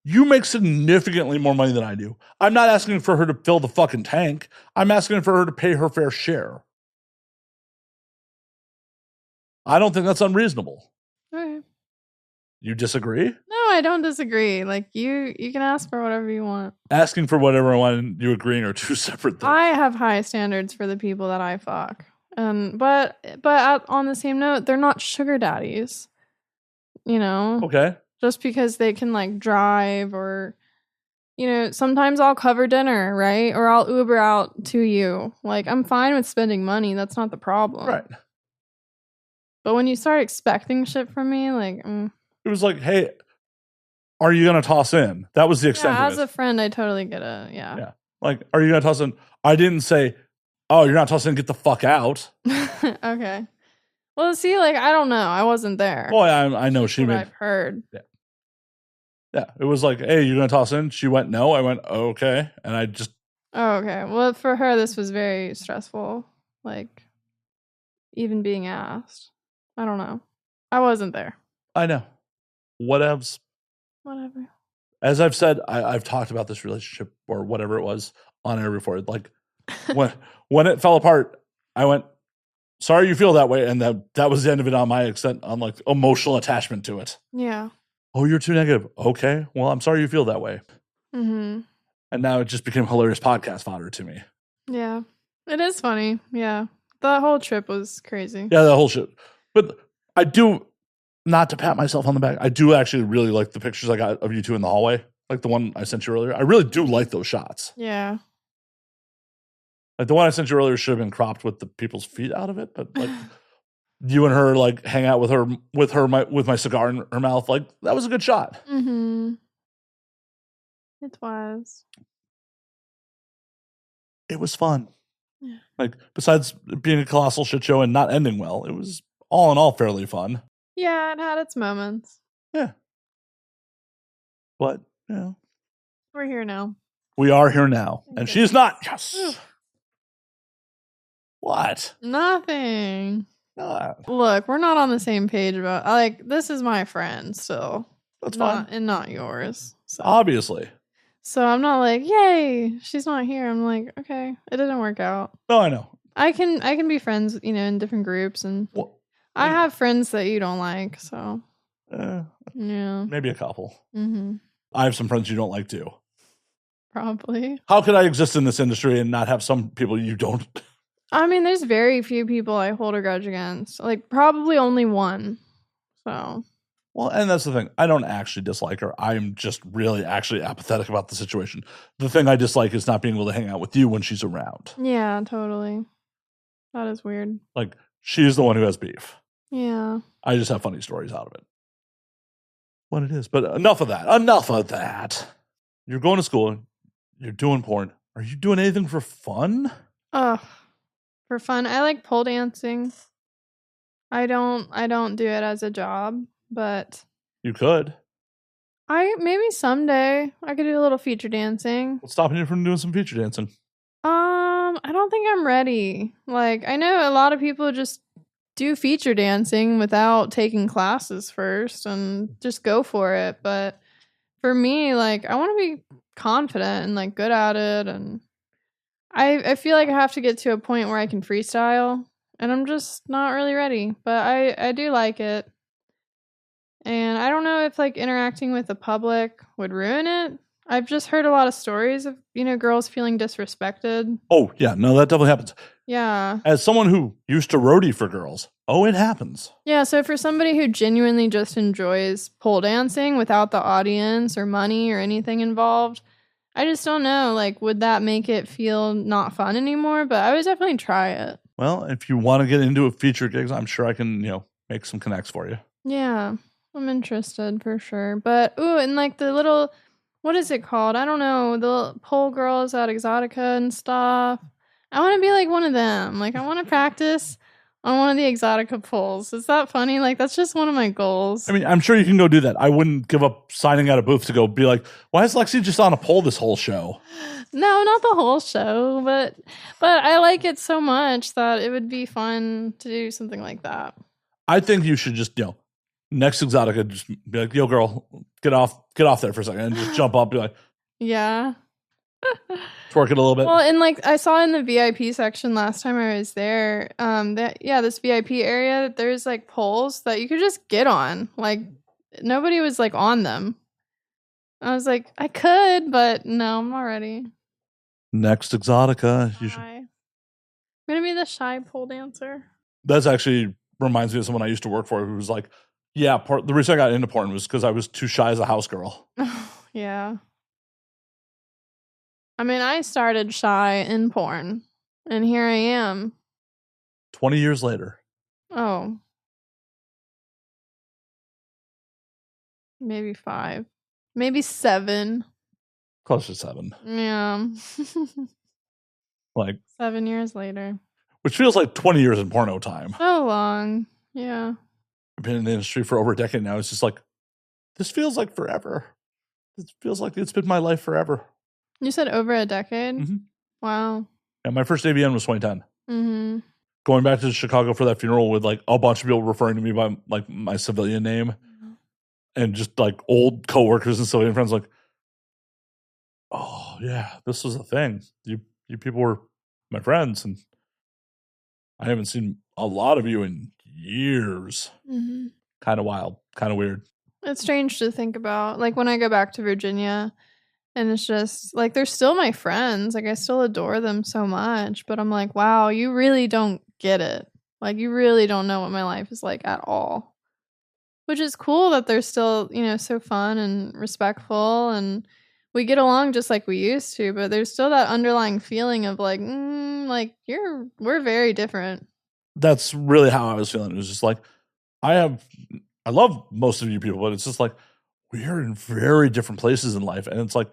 You make significantly more money than I do. I'm not asking for her to fill the fucking tank. I'm asking for her to pay her fair share. I don't think that's unreasonable. Okay. You disagree? No, I don't disagree. Like you can ask for whatever you want. Asking for whatever I want and you agreeing are two separate things. I have high standards for the people that I fuck. But on the same note, they're not sugar daddies. Okay. Just because they can like drive or, sometimes I'll cover dinner, right? Or I'll Uber out to you. Like I'm fine with spending money. That's not the problem. Right. But when you start expecting shit from me, like... It was like, hey, are you going to toss in? That was the extent of it. As a friend, I totally get it. Yeah. Like, are you going to toss in? I didn't say, oh, you're not tossing in, get the fuck out. Okay. Well, see, like, I don't know. I wasn't there. Well, I know she made... I've heard. Yeah. It was like, hey, you're going to toss in? She went, no. I went, okay. And I just... Oh, okay. Well, for her, this was very stressful. like even being asked. I don't know. I wasn't there. I know. Whatevs. Whatever. As I've said, I've talked about this relationship or whatever it was on air before. Like when it fell apart, I went, sorry you feel that way. And that was the end of it on my extent, on like emotional attachment to it. Yeah. Oh, you're too negative. Okay. Well, I'm sorry you feel that way. Mm-hmm. And now it just became hilarious podcast fodder to me. Yeah. It is funny. Yeah. The whole trip was crazy. Yeah, that whole shit. But I do, not to pat myself on the back, I do actually really like the pictures I got of you two in the hallway. Like the one I sent you earlier. I really do like those shots. Yeah. Like the one I sent you earlier should have been cropped with the people's feet out of it, but like you and her like hang out with my cigar in her mouth, like that was a good shot. Mm-hmm. It was. It was fun. Yeah. Like besides being a colossal shit show and not ending well, it was all in all fairly fun. Yeah, it had its moments. Yeah. But, you know. We're here now. We are here now. And Okay. she's not. Yes. What? Nothing. Not. Look, we're not on the same page about like this is my friend still. That's fine. And not yours. So. Obviously. So I'm not like, yay, she's not here. I'm like, okay, it didn't work out. No, I know. I can be friends, in different groups, and I have friends that you don't like, so yeah, maybe a couple. Mm-hmm. I have some friends you don't like too. Probably. How could I exist in this industry and not have some people you don't? I mean, there's very few people I hold a grudge against. Like probably only one. So. Well, and that's the thing. I don't actually dislike her. I'm just really actually apathetic about the situation. The thing I dislike is not being able to hang out with you when she's around. Yeah, totally. That is weird. Like, she's the one who has beef. Yeah. I just have funny stories out of it. What it is. But enough of that. Enough of that. You're going to school. You're doing porn. Are you doing anything for fun? For fun. I like pole dancing. I don't do it as a job. But you could. Maybe someday I could do a little feature dancing. What's stopping you from doing some feature dancing? I don't think I'm ready. Like I know a lot of people just do feature dancing without taking classes first and just go for it. But for me, like I want to be confident and like good at it, and I feel like I have to get to a point where I can freestyle, and I'm just not really ready. But I do like it. And I don't know if like interacting with the public would ruin it. I've just heard a lot of stories of, girls feeling disrespected. Oh, yeah. No, that definitely happens. Yeah. As someone who used to roadie for girls, it happens. Yeah, so for somebody who genuinely just enjoys pole dancing without the audience or money or anything involved, I just don't know. Like, would that make it feel not fun anymore? But I would definitely try it. Well, if you want to get into a feature gigs, I'm sure I can, make some connects for you. Yeah. I'm interested for sure. But, and like the little, what is it called? I don't know. The pole girls at Exotica and stuff. I want to be like one of them. Like, I want to practice on one of the Exotica poles. Is that funny? Like, that's just one of my goals. I mean, I'm sure you can go do that. I wouldn't give up signing out a booth to go be like, why is Lexi just on a pole this whole show? No, not the whole show, but I like it so much that it would be fun to do something like that. I think you should just, next Exotica, just be like, yo, girl, get off there for a second and just jump up, be like, yeah. Twerk it a little bit. Well, and like I saw in the VIP section last time I was there, this VIP area, there's like poles that you could just get on. Like nobody was like on them. I was like, I could, but no, I'm not ready. Next Exotica. I'm gonna be the shy pole dancer. That's actually reminds me of someone I used to work for who was like, yeah, the reason I got into porn was because I was too shy as a house girl. Yeah. I mean, I started shy in porn, and here I am. 20 years later. Oh. Maybe 5. Maybe 7. Close to 7. Yeah. Like 7 years later. Which feels like 20 years in porno time. So long. Yeah. I've been in the industry for over a decade now. It's just like, this feels like forever. It feels like it's been my life forever. You said over a decade? Mm-hmm. Wow. Yeah, my first AVN was 2010. Mm-hmm. Going back to Chicago for that funeral with like a bunch of people referring to me by like my civilian name and just like old coworkers and civilian friends like, oh yeah, this was a thing. You people were my friends, and I haven't seen a lot of you in years. Mm-hmm. Kind of wild, kind of weird. It's strange to think about. Like when I go back to Virginia, and it's just like they're still my friends. Like I still adore them so much, but I'm like, wow, you really don't get it. Like you really don't know what my life is like at all. Which is cool that they're still, so fun and respectful and we get along just like we used to, but there's still that underlying feeling of like, we're very different. That's really how I was feeling. It was just like I love most of you people, but it's just like we're in very different places in life, and it's like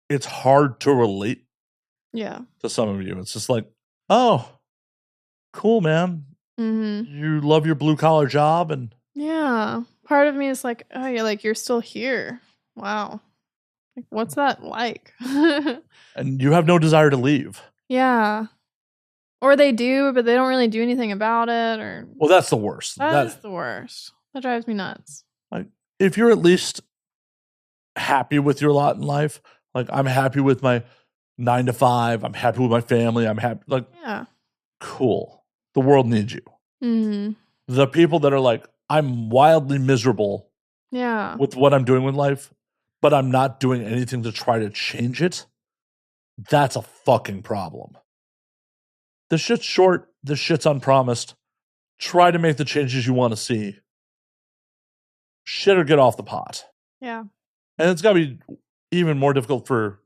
it's hard to relate Yeah. to some of you. It's just like, oh, cool, man. Mm-hmm. You love your blue collar job, and Yeah. Part of me is like, oh, you're still here. Wow. Like, what's that like? and you have no desire to leave. Yeah. Or they do, but they don't really do anything about it. Or Well, that's the worst. that's the worst. That drives me nuts. Like, if you're at least happy with your lot in life, like I'm happy with my 9 to 5, I'm happy with my family, I'm happy. Like, yeah, cool. The world needs you. Mm-hmm. The people that are like, I'm wildly miserable Yeah. with what I'm doing with life, but I'm not doing anything to try to change it. That's a fucking problem. The shit's short. The shit's unpromised. Try to make the changes you want to see. Shit or get off the pot. Yeah. And it's got to be even more difficult for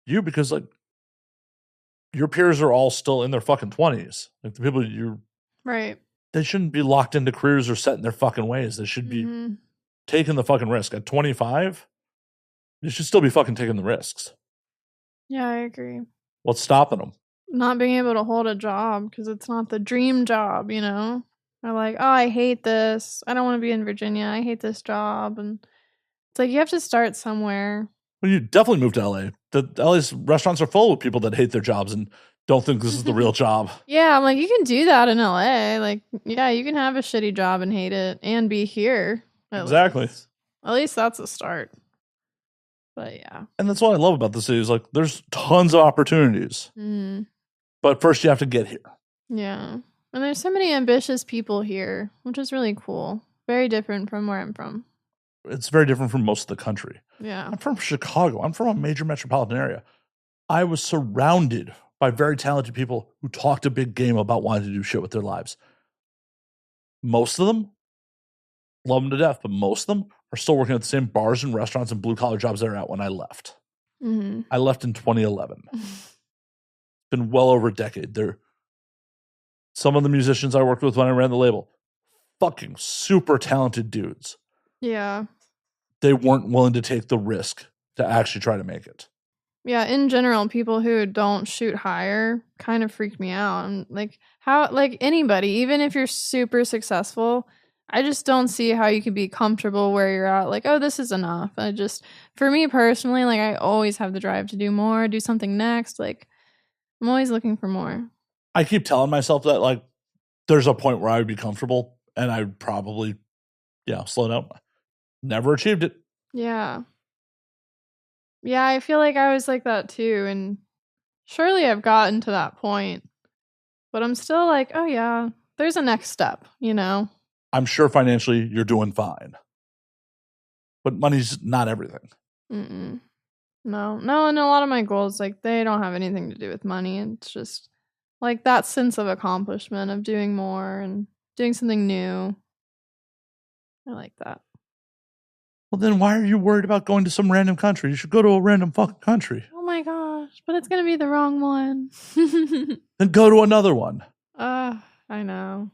you because, like, your peers are all still in their fucking 20s. Like, the people right. They shouldn't be locked into careers or set in their fucking ways. They should be taking the fucking risk. At 25, you should still be fucking taking the risks. Yeah, I agree. What's stopping them? Not being able to hold a job because it's not the dream job, Or like, oh, I hate this. I don't want to be in Virginia. I hate this job. And it's like you have to start somewhere. Well, you definitely move to LA. The LA's restaurants are full of people that hate their jobs and don't think this is the real job. Yeah, I'm like, you can do that in LA. Like, yeah, you can have a shitty job and hate it and be here. Exactly. At least that's a start. But yeah. And that's what I love about the city is like there's tons of opportunities. Mm. But first you have to get here. Yeah. And there's so many ambitious people here, which is really cool. Very different from where I'm from. It's very different from most of the country. Yeah. I'm from Chicago. I'm from a major metropolitan area. I was surrounded by very talented people who talked a big game about wanting to do shit with their lives. Most of them love them to death, but most of them are still working at the same bars and restaurants and blue collar jobs they were at when I left. Mm-hmm. I left in 2011. It's been well over a decade. Some of the musicians I worked with when I ran the label, fucking super talented dudes. Yeah. They weren't willing to take the risk to actually try to make it. Yeah, in general, people who don't shoot higher kind of freak me out. I'm like, how, like anybody, even if you're super successful, I just don't see how you could be comfortable where you're at. Like, oh, this is enough. For me personally, like I always have the drive to do more, do something next. Like, I'm always looking for more. I keep telling myself that, like, there's a point where I would be comfortable and I'd probably, slow down. Never achieved it. Yeah. Yeah, I feel like I was like that too. And surely I've gotten to that point. But I'm still like, oh yeah, there's a next step, I'm sure financially you're doing fine. But money's not everything. Mm-mm. No, and a lot of my goals, like, they don't have anything to do with money. It's just, like, that sense of accomplishment of doing more and doing something new. I like that. Well, then why are you worried about going to some random country? You should go to a random fucking country. Oh my gosh, but it's going to be the wrong one. Then go to another one. I know.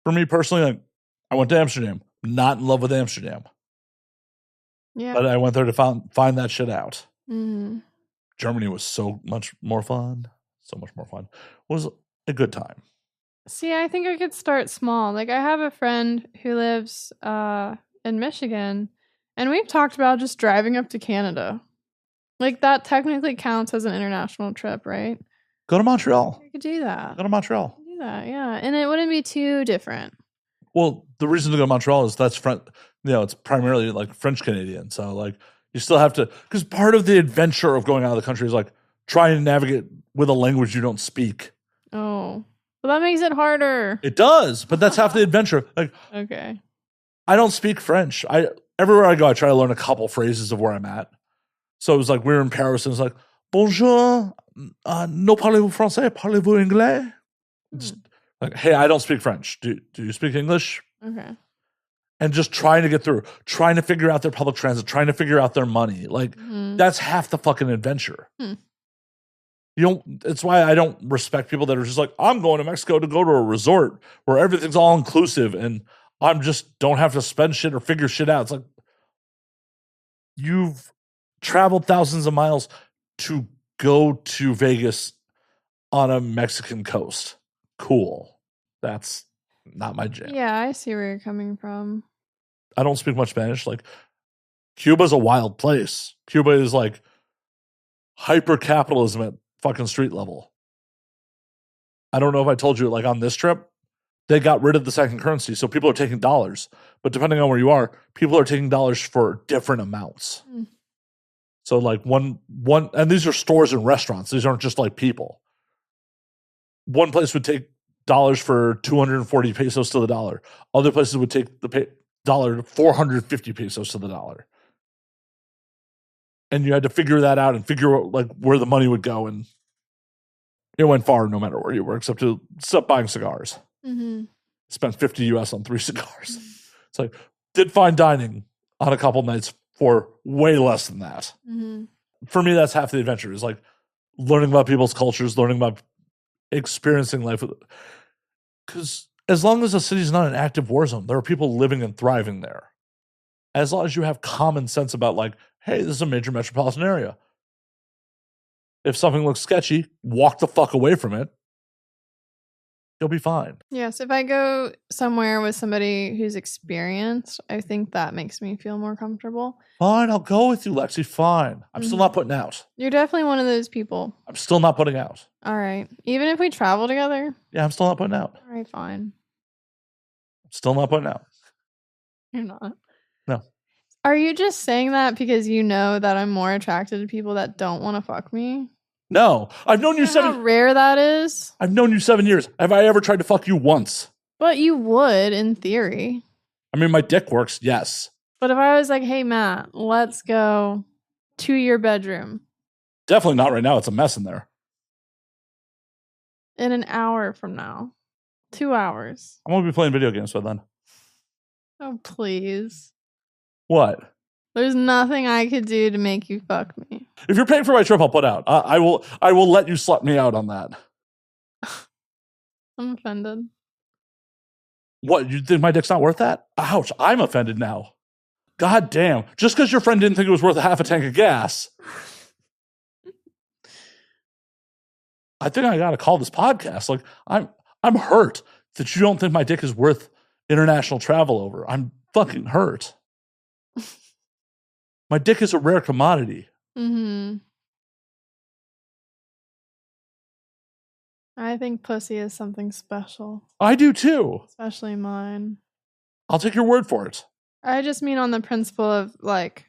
For me personally, like, I went to Amsterdam. Not in love with Amsterdam. Yeah. But I went there to find that shit out. Mm-hmm. Germany was so much more fun. So much more fun. It was a good time. See, I think I could start small. Like, I have a friend who lives in Michigan, and we've talked about just driving up to Canada. Like, that technically counts as an international trip, right? Go to Montreal. I could do that. Go to Montreal. Do that, yeah. And it wouldn't be too different. Well, the reason to go to Montreal is that's it's primarily like French Canadian. So like you still have to, because part of the adventure of going out of the country is like trying to navigate with a language you don't speak. Oh, well, that makes it harder. It does, but that's half the adventure. Like, Okay. I don't speak French. Everywhere I go, I try to learn a couple phrases of where I'm at. So it was like we were in Paris and it's like, bonjour, no parlez-vous français, parlez-vous anglais? Just like, hey, I don't speak French. Do you speak English? Okay. And just trying to get through, trying to figure out their public transit, trying to figure out their money. Like, that's half the fucking adventure. It's why I don't respect people that are just like, I'm going to Mexico to go to a resort where everything's all inclusive and I'm just don't have to spend shit or figure shit out. It's like, you've traveled thousands of miles to go to Vegas on a Mexican coast. Cool. That's not my jam. Yeah, I see where you're coming from. I don't speak much Spanish. Like, Cuba's a wild place. Cuba is like hyper capitalism at fucking street level. I don't know if I told you, like on this trip, they got rid of the second currency. So people are taking dollars. But depending on where you are, people are taking dollars for different amounts. So like one, and these are stores and restaurants. These aren't just like people. One place would take dollars for 240 pesos to the dollar. Other places would take the dollar 450 pesos to the dollar. And you had to figure that out and figure out like where the money would go. And it went far no matter where you were, except buying cigars. Spent 50 US on 3 cigars. It's like, did fine dining on a couple nights for way less than that. For me, that's half the adventure, is like learning about people's cultures, learning about experiencing life. Because as long as a city's not an active war zone, there are people living and thriving there. As long as you have common sense about like, hey, this is a major metropolitan area. If something looks sketchy, walk the fuck away from it. You'll be fine. Yes, if I go somewhere with somebody who's experienced, I think that makes me feel more comfortable. Fine, I'll go with you, Lexi. Fine. I'm still not putting out. You're definitely one of those people. I'm still not putting out. All right. Even if we travel together? Yeah, I'm still not putting out. All right, fine. I'm still not putting out. You're not. No. Are you just saying that because you know that I'm more attracted to people that don't want to fuck me? No. I've known you How rare that is? I've known you 7 years. Have I ever tried to fuck you once? But you would, in theory. I mean, my dick works, yes. But if I was like, hey, Matt, let's go to your bedroom. Definitely not right now. It's a mess in there. In an hour from now. 2 hours. I'm going to be playing video games by then. Oh, please. What? There's nothing I could do to make you fuck me. If you're paying for my trip, I'll put out. I will let you slut me out on that. I'm offended. What? You think my dick's not worth that? Ouch. I'm offended now. God damn. Just because your friend didn't think it was worth a half a tank of gas. I think I got to call this podcast. Like, I'm hurt that you don't think my dick is worth international travel over. I'm fucking hurt. My dick is a rare commodity. I think pussy is something special. I do too. Especially mine. I'll take your word for it. I just mean on the principle of like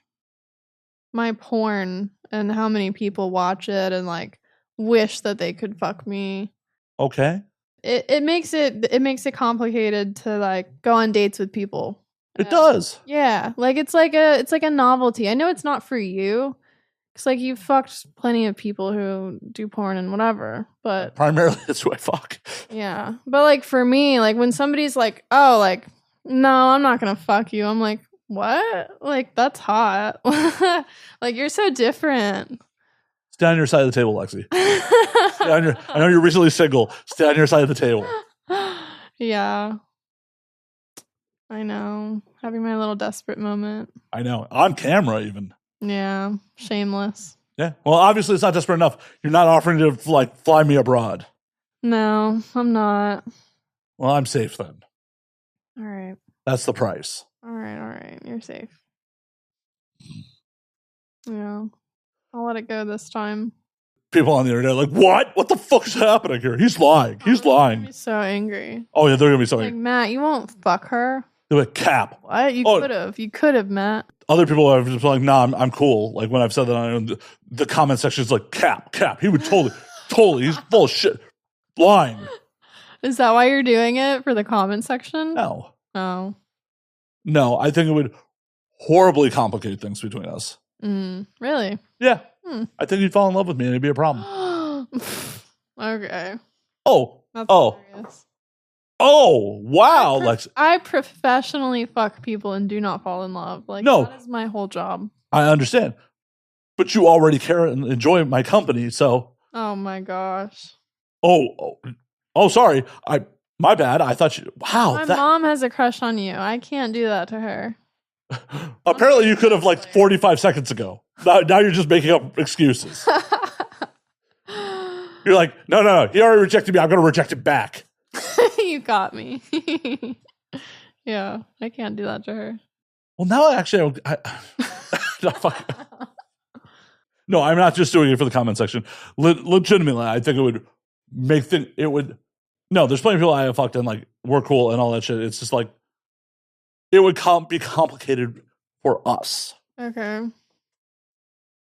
my porn and how many people watch it and like wish that they could fuck me. Okay. It makes it complicated to like go on dates with people. It does. Yeah, like it's like a novelty. I know it's not for you, because like you've fucked plenty of people who do porn and whatever. But primarily, that's who I fuck. Yeah, but like for me, like when somebody's like, "Oh, like no, I'm not gonna fuck you," I'm like, "What? Like that's hot. Like you're so different." Stay on your side of the table, Lexi. I know you're recently single. Stay on your side of the table. Yeah. I know. Having my little desperate moment. I know. On camera, even. Yeah. Shameless. Yeah. Well, obviously, it's not desperate enough. You're not offering to, like, fly me abroad. No, I'm not. Well, I'm safe then. All right. That's the price. All right. You're safe. Yeah. I'll let it go this time. people on the internet like, what the fuck is happening here? He's lying. He's lying. I'm so angry. Oh yeah, they're gonna be so Like, angry. Matt, you won't fuck her. They're like, Cap. What? You could have, Matt. Other people are just like, nah, I'm cool. Like when I've said that, the comment section is like, Cap. He would totally, he's full of shit. Lying. Is that why you're doing it, for the comment section? No. Oh. No, I think it would horribly complicate things between us. Really? Yeah. I think you'd fall in love with me and it'd be a problem. Okay. That's hilarious. Oh, wow, Lexi. I professionally fuck people and do not fall in love. Like, no, that is my whole job. I understand. But you already care and enjoy my company, so. Oh my gosh. Oh, sorry. My bad. I thought you. Wow. My mom has a crush on you. I can't do that to her. Apparently, you could have like 45 seconds ago. Now you're just making up excuses. You're like, no. He already rejected me. I'm going to reject him back. You got me. Yeah, I can't do that to her. Well, now actually, no, I'm not just doing it for the comment section. Legitimately, I think it would make things. It would. No, there's plenty of people I have fucked and like we're cool and all that shit. It's just like it would be complicated for us. Okay.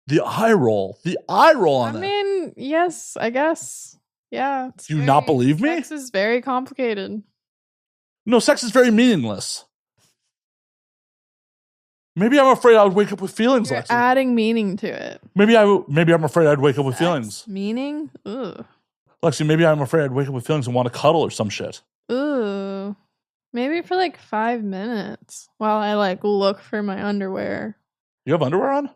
The eye roll on that. I mean, yes, I guess. Yeah. Do you not believe me? Sex is very complicated. No, sex is very meaningless. Maybe I'm afraid I would wake up with feelings, You're Lexi. adding meaning to it. Maybe I'm afraid I'd wake up with feelings. Meaning? Ugh. Lexi, maybe I'm afraid I'd wake up with feelings and want to cuddle or some shit. Ooh. Maybe for like 5 minutes while I like look for my underwear. You have underwear on?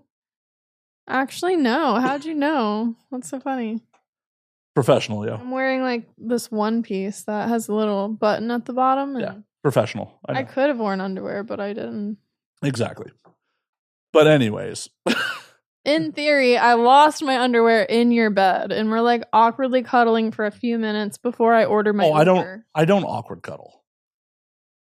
Actually, no. How'd you know? What's so funny? Professional, yeah. I'm wearing like this one piece that has a little button at the bottom. And yeah, professional. I could have worn underwear, but I didn't. Exactly. But anyways. In theory, I lost my underwear in your bed and we're like awkwardly cuddling for a few minutes before I order my Uber. I don't awkward cuddle.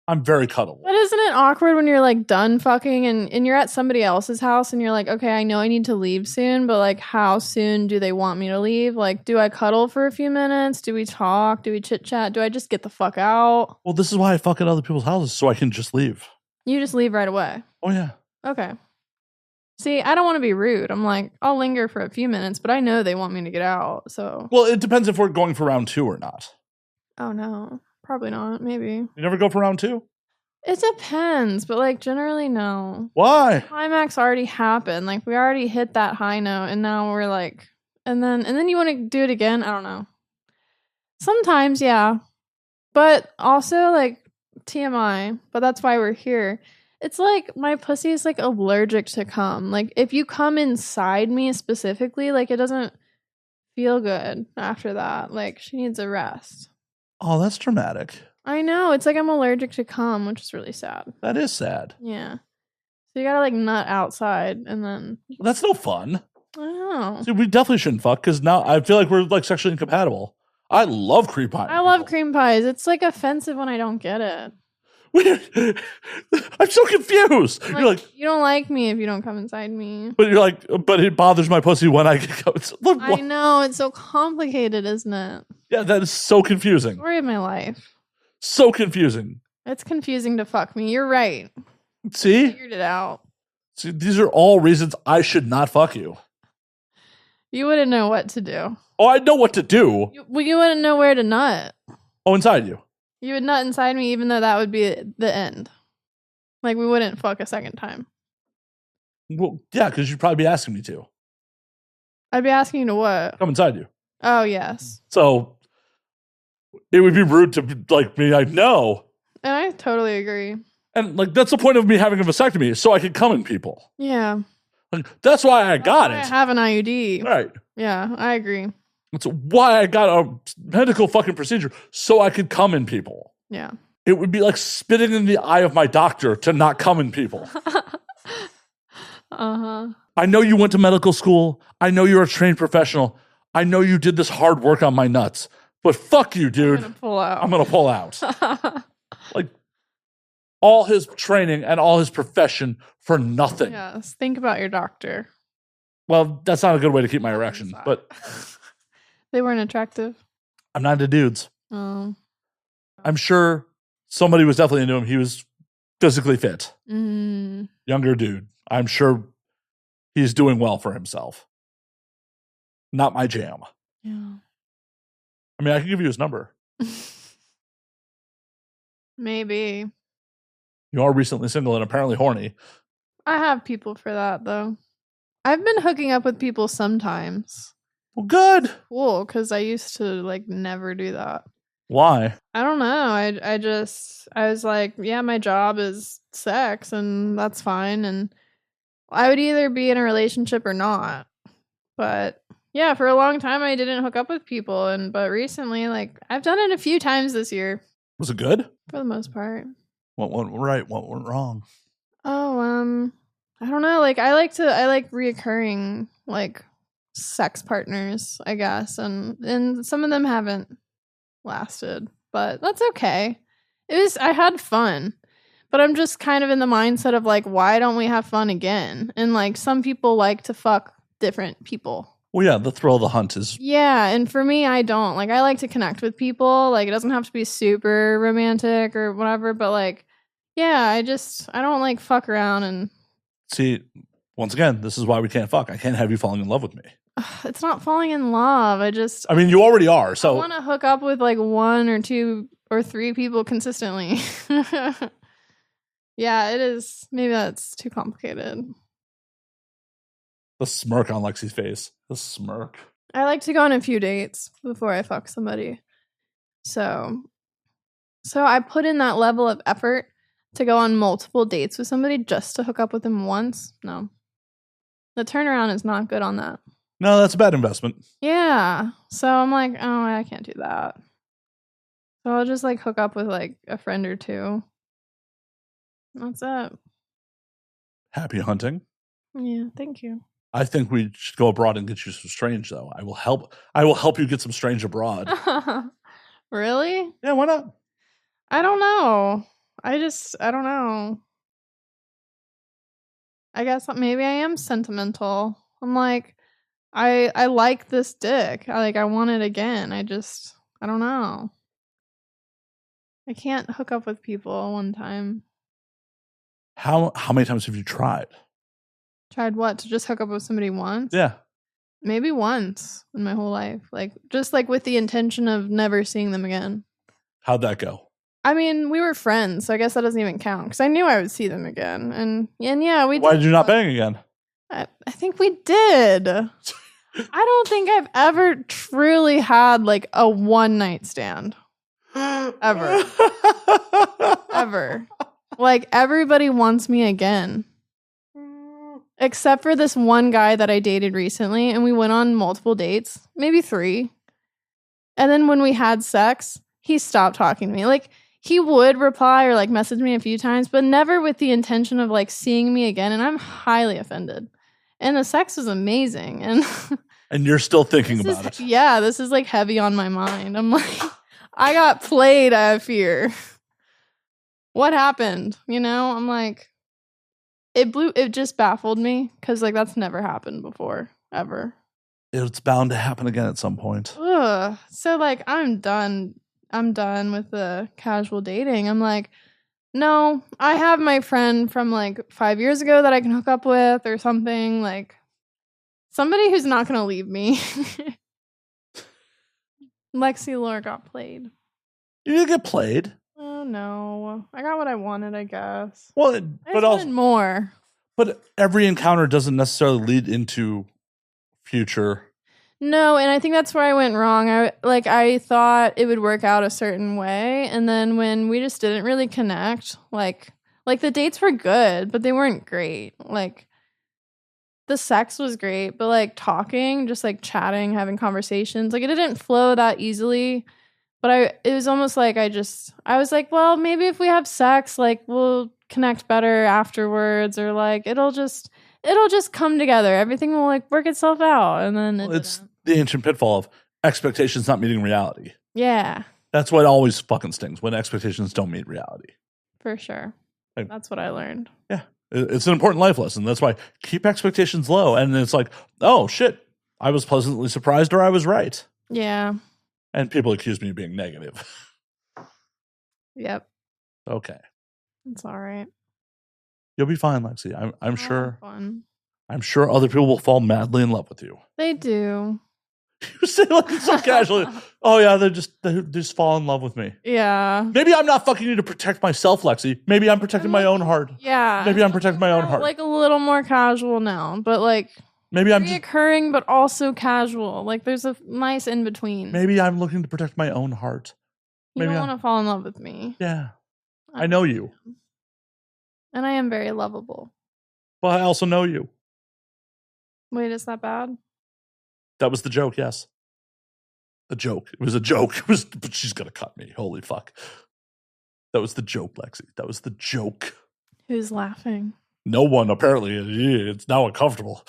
I'm very cuddleable. But isn't it awkward when you're like done fucking and you're at somebody else's house and you're like, okay, I know I need to leave soon, but like how soon do they want me to leave? Like, do I cuddle for a few minutes? Do we talk? Do we chit chat? Do I just get the fuck out? Well, this is why I fuck at other people's houses, so I can just leave. You just leave right away? Oh, yeah. Okay. See, I don't want to be rude. I'm like, I'll linger for a few minutes, but I know they want me to get out, so. Well, it depends if we're going for round 2 or not. Oh, no. Probably not. Maybe. You never go for round 2? It depends, but like generally no. Why? Climax already happened. Like we already hit that high note and now we're like and then you want to do it again? I don't know. Sometimes, yeah. But also like TMI, but that's why we're here. It's like my pussy is like allergic to cum. Like if you come inside me specifically, like it doesn't feel good after that. Like she needs a rest. Oh, that's dramatic. I know. It's like I'm allergic to cum, which is really sad. That is sad. Yeah. So you gotta like nut outside and then. That's no fun. I know. See, we definitely shouldn't fuck because now I feel like we're like sexually incompatible. I love cream pie. I love cream pies. It's like offensive when I don't get it. I'm so confused. Like, you're like, you don't like me if you don't come inside me. But you're like, but it bothers my pussy when I get come. I know. It's so complicated, isn't it? Yeah, that is so confusing. Story of my life. So confusing. It's confusing to fuck me. You're right. See? I figured it out. See, these are all reasons I should not fuck you. You wouldn't know what to do. Oh, I know what to do. You wouldn't know where to nut. Oh, inside you. You would nut inside me even though that would be the end. Like, we wouldn't fuck a second time. Well, yeah, because you'd probably be asking me to. I'd be asking you to what? Come inside you. Oh, yes. So, it would be rude to, like, be like, no. And I totally agree. And, like, that's the point of me having a vasectomy, so I could come in people. Yeah. Like, that's why I got it. I have an IUD. Right. Yeah, I agree. That's why I got a medical fucking procedure, so I could come in people. Yeah. It would be like spitting in the eye of my doctor to not come in people. Uh-huh. I know you went to medical school. I know you're a trained professional. I know you did this hard work on my nuts. But fuck you, dude. I'm going to pull out. Like, all his training and all his profession for nothing. Yes. Think about your doctor. Well, that's not a good way to keep my erection. But They weren't attractive. I'm not into dudes. Oh. I'm sure somebody was definitely into him. He was physically fit. Younger dude. I'm sure he's doing well for himself. Not my jam. Yeah. I mean, I can give you his number. Maybe. You are recently single and apparently horny. I have people for that, though. I've been hooking up with people sometimes. Well, good. Cool, because I used to, like, never do that. Why? I don't know. I was like, yeah, my job is sex, and that's fine. And I would either be in a relationship or not. But yeah, for a long time, I didn't hook up with people. But recently, like, I've done it a few times this year. Was it good? For the most part. What went right? What went wrong? Oh, I don't know. Like, I like reoccurring, like, sex partners, I guess. And some of them haven't lasted, but that's okay. I had fun, but I'm just kind of in the mindset of, like, why don't we have fun again? And, like, some people like to fuck different people. Well, yeah, the thrill of the hunt is... Yeah, and for me, I don't. Like, I like to connect with people. Like, it doesn't have to be super romantic or whatever, but, like, yeah, I don't, like, fuck around and... See, once again, this is why we can't fuck. I can't have you falling in love with me. It's not falling in love. I mean, you already are, so... I want to hook up with, like, 1 or 2 or 3 people consistently. Yeah, it is. Maybe that's too complicated. The smirk on Lexi's face. The smirk. I like to go on a few dates before I fuck somebody. So I put in that level of effort to go on multiple dates with somebody just to hook up with them once. No. The turnaround is not good on that. No, that's a bad investment. Yeah. So I'm like, oh, I can't do that. So I'll just, like, hook up with, like, a friend or 2. That's it. Happy hunting. Yeah, thank you. I think we should go abroad and get you some strange, though. I will help you get some strange abroad. Really? Yeah, why not? I don't know. I don't know. I guess maybe I am sentimental. I'm like, I like this dick. I want it again. I don't know. I can't hook up with people one time. How many times have you tried? Tried what? To just hook up with somebody once? Yeah. Maybe once in my whole life. Like, just, like, with the intention of never seeing them again. How'd that go? I mean, we were friends, so I guess that doesn't even count. Because I knew I would see them again. And yeah, we did. Why did you not bang again? I think we did. I don't think I've ever truly had, like, a one-night stand. Ever. Ever. Like, everybody wants me again. Except for this one guy that I dated recently, and we went on multiple dates, maybe 3. And then when we had sex, he stopped talking to me. Like, he would reply or, like, message me a few times, but never with the intention of, like, seeing me again. And I'm highly offended. And the sex was amazing. And and you're still thinking about it. Yeah, this is, like, heavy on my mind. I'm like, I got played, I have fear. What happened? You know, I'm like, it just baffled me because, like, that's never happened before, ever. It's bound to happen again at some point. Ugh. So, like, I'm done with the casual dating. I'm like, no, I have my friend from, like, 5 years ago that I can hook up with or something. Like, somebody who's not going to leave me. Lexi Lore got played. You didn't get played. Oh, no. I got what I wanted, I guess. Well, but I wanted more. But every encounter doesn't necessarily lead into future. No, and I think that's where I went wrong. I thought it would work out a certain way, and then when we just didn't really connect, like the dates were good, but they weren't great. Like, the sex was great, but, like, talking, just, like, chatting, having conversations, like, it didn't flow that easily. But it was almost like I was like, well, maybe if we have sex, like, we'll connect better afterwards, or, like, it'll just come together. Everything will, like, work itself out. And then it's the ancient pitfall of expectations not meeting reality. Yeah. That's what always fucking stings, when expectations don't meet reality. For sure. That's what I learned. Yeah. It's an important life lesson. That's why keep expectations low. And it's like, oh, shit, I was pleasantly surprised, or I was right. Yeah. And people accuse me of being negative. Yep. Okay. It's all right. You'll be fine, Lexi. I'm sure. Fun. I'm sure other people will fall madly in love with you. They do. You say like so casually. Oh yeah, they just fall in love with me. Yeah. Maybe I'm not fucking you to protect myself, Lexi. Maybe I'm protecting my own heart. Yeah. Maybe I'm protecting my own heart. Like a little more casual now, but like maybe I'm reoccurring, but also casual. Like there's a nice in between. Maybe I'm looking to protect my own heart. You don't want to fall in love with me. Yeah. I know you. And I am very lovable. But I also know you. Wait, is that bad? That was the joke, yes. The joke. It was a joke. But she's going to cut me. Holy fuck. That was the joke, Lexi. That was the joke. Who's laughing? No one, apparently. It's now uncomfortable.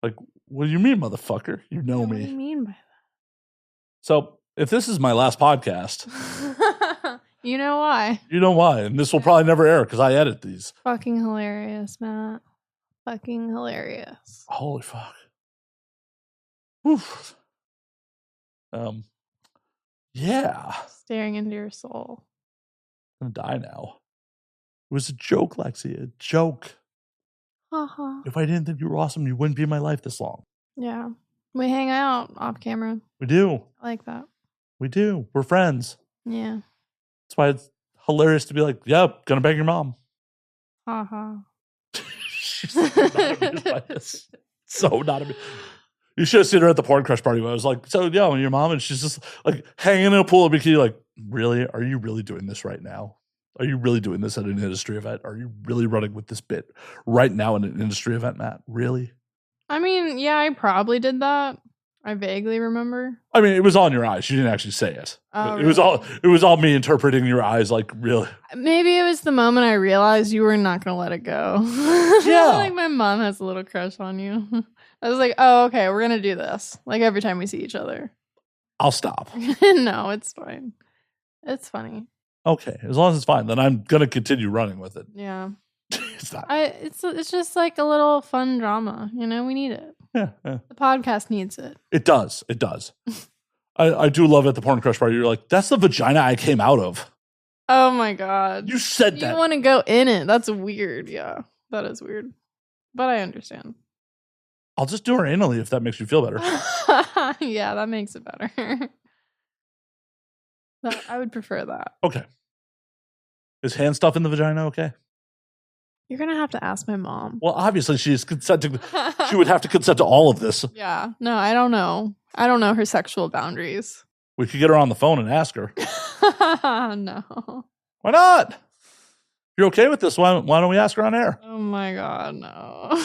Like, what do you mean, motherfucker? You know me. What do you mean by that? So, if this is my last podcast... You know why. You know why. And this will probably never air because I edit these. Fucking hilarious, Matt. Fucking hilarious. Holy fuck. Whew. Yeah. Staring into your soul. I'm gonna die now. It was a joke, Lexi. A joke. Uh-huh. If I didn't think you were awesome, you wouldn't be in my life this long. Yeah. We hang out off camera. We do. I like that. We do. We're friends. Yeah. That's why it's hilarious to be like, yep, gonna bang your mom. Uh-huh. She's so not amused by this. So not amused. You should have seen her at the porn crush party where I was like, so yeah, your mom, and she's just like hanging in a pool of bikini, like, really? Are you really doing this right now? Are you really doing this at an industry event? Are you really running with this bit right now in an industry event, Matt? Really? I mean, yeah, I probably did that. I vaguely remember. I mean, it was all in your eyes. You didn't actually say it. Oh, it was all me interpreting your eyes like, really. Maybe it was the moment I realized you were not going to let it go. Yeah. Like my mom has a little crush on you. I was like, oh, okay, we're going to do this. Like every time we see each other. I'll stop. No, it's fine. It's funny. Okay, as long as it's fine, then I'm going to continue running with it. Yeah. It's not. It's just like a little fun drama. You know, we need it. Yeah. The podcast needs it. It does. It does. I do love at the porn crush party. You're like, that's the vagina I came out of. Oh my God. You said that. You want to go in it. That's weird. Yeah, that is weird. But I understand. I'll just do her anally if that makes you feel better. Yeah, that makes it better. I would prefer that. Okay. Is hand stuff in the vagina okay? You're going to have to ask my mom. Well, obviously she's consenting. She would have to consent to all of this. Yeah. No, I don't know. I don't know her sexual boundaries. We could get her on the phone and ask her. No. Why not? If you're okay with this, why don't we ask her on air? Oh my God, no.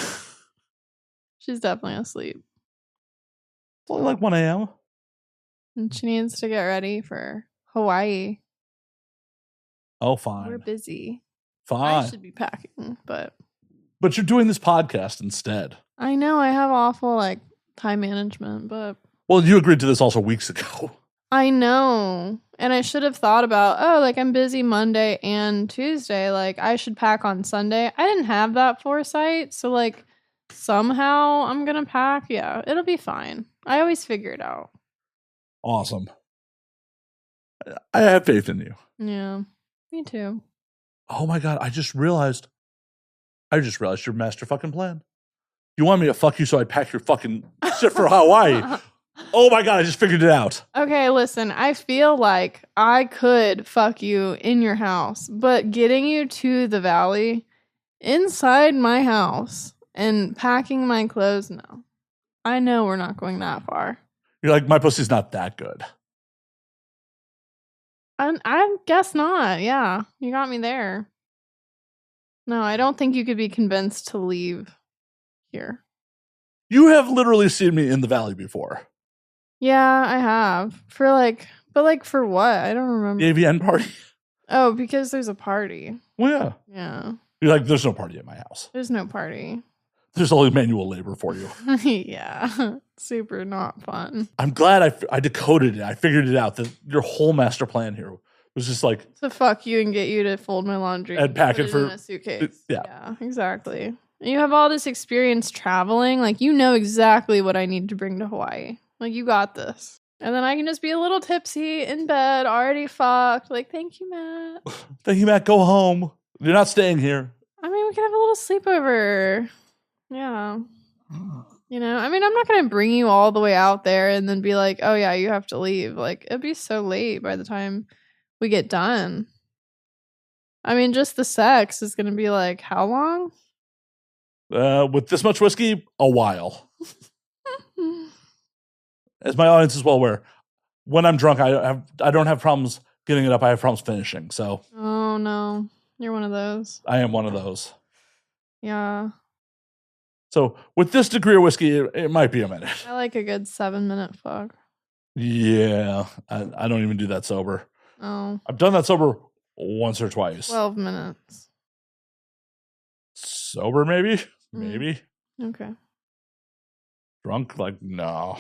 She's definitely asleep. It's only like 1 a.m. And she needs to get ready for Hawaii. Oh, fine. We're busy. Fine. I should be packing, but you're doing this podcast instead. I know I have awful like time management, but well, you agreed to this also weeks ago. I know. And I should have thought about, like I'm busy Monday and Tuesday, like I should pack on Sunday. I didn't have that foresight, so like somehow I'm going to pack. Yeah, it'll be fine. I always figure it out. Awesome. I have faith in you. Yeah. Me too. Oh my God, I just realized your master fucking plan. You want me to fuck you so I pack your fucking shit for Hawaii. Oh my God, I just figured it out. Okay, listen, I feel like I could fuck you in your house, but getting you to the valley inside my house and packing my clothes, no. I know we're not going that far. You're like, my pussy's not that good. I guess not. Yeah, you got me there. No, I don't think you could be convinced to leave here. You have literally seen me in the valley before. Yeah, I have. For what? I don't remember. The AVN party? Oh, because there's a party. Well, yeah. Yeah. You're like, there's no party at my house. There's no party. There's only manual labor for you. Yeah. Super not fun. I'm glad I decoded it. I figured it out that your whole master plan here was just like to fuck you and get you to fold my laundry and pack it for in a suitcase. Yeah. Yeah, exactly. You have all this experience traveling. Like, you know exactly what I need to bring to Hawaii. Like, you got this. And then I can just be a little tipsy in bed, already fucked. Like, thank you, Matt. Thank you, Matt. Go home. You're not staying here. I mean, we could have a little sleepover. Yeah. You know, I mean, I'm not going to bring you all the way out there and then be like, oh, yeah, you have to leave. Like, it'd be so late by the time we get done. I mean, just the sex is going to be like, how long? With this much whiskey, a while. As my audience is well aware, when I'm drunk, I don't have problems getting it up. I have problems finishing. So, oh no, you're one of those. I am one of those. Yeah. So with this degree of whiskey, it might be a minute. I like a good 7-minute fuck. Yeah, I don't even do that sober. Oh. I've done that sober once or twice. 12 minutes. Sober, maybe, maybe. Okay. Drunk, like no.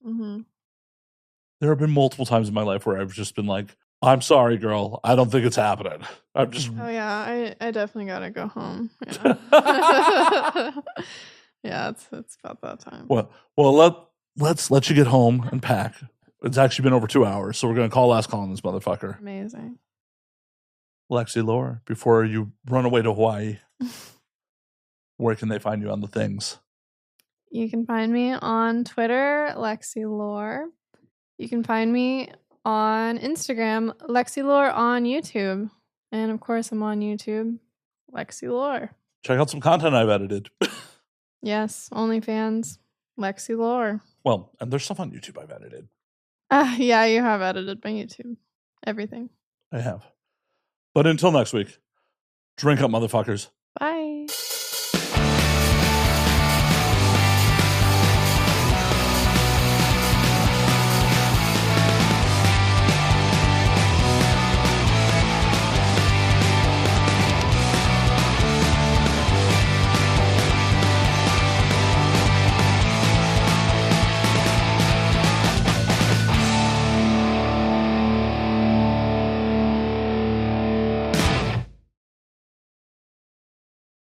Mm-hmm. There have been multiple times in my life where I've just been like, I'm sorry, girl. I don't think it's happening. I'm just. Oh, yeah. I definitely got to go home. Yeah, yeah it's about that time. Well, let's let you get home and pack. It's actually been over 2 hours, so we're going to call last call on this motherfucker. Amazing. Lexi Lore, before you run away to Hawaii, where can they find you on the things? You can find me on Twitter, Lexi Lore. You can find me on Instagram, Lexi Lore on YouTube. And of course, I'm on YouTube, Lexi Lore. Check out some content I've edited. Yes, OnlyFans, Lexi Lore. Well, and there's stuff on YouTube I've edited. Yeah, you have edited my YouTube. Everything. I have. But until next week, drink up, motherfuckers. Bye.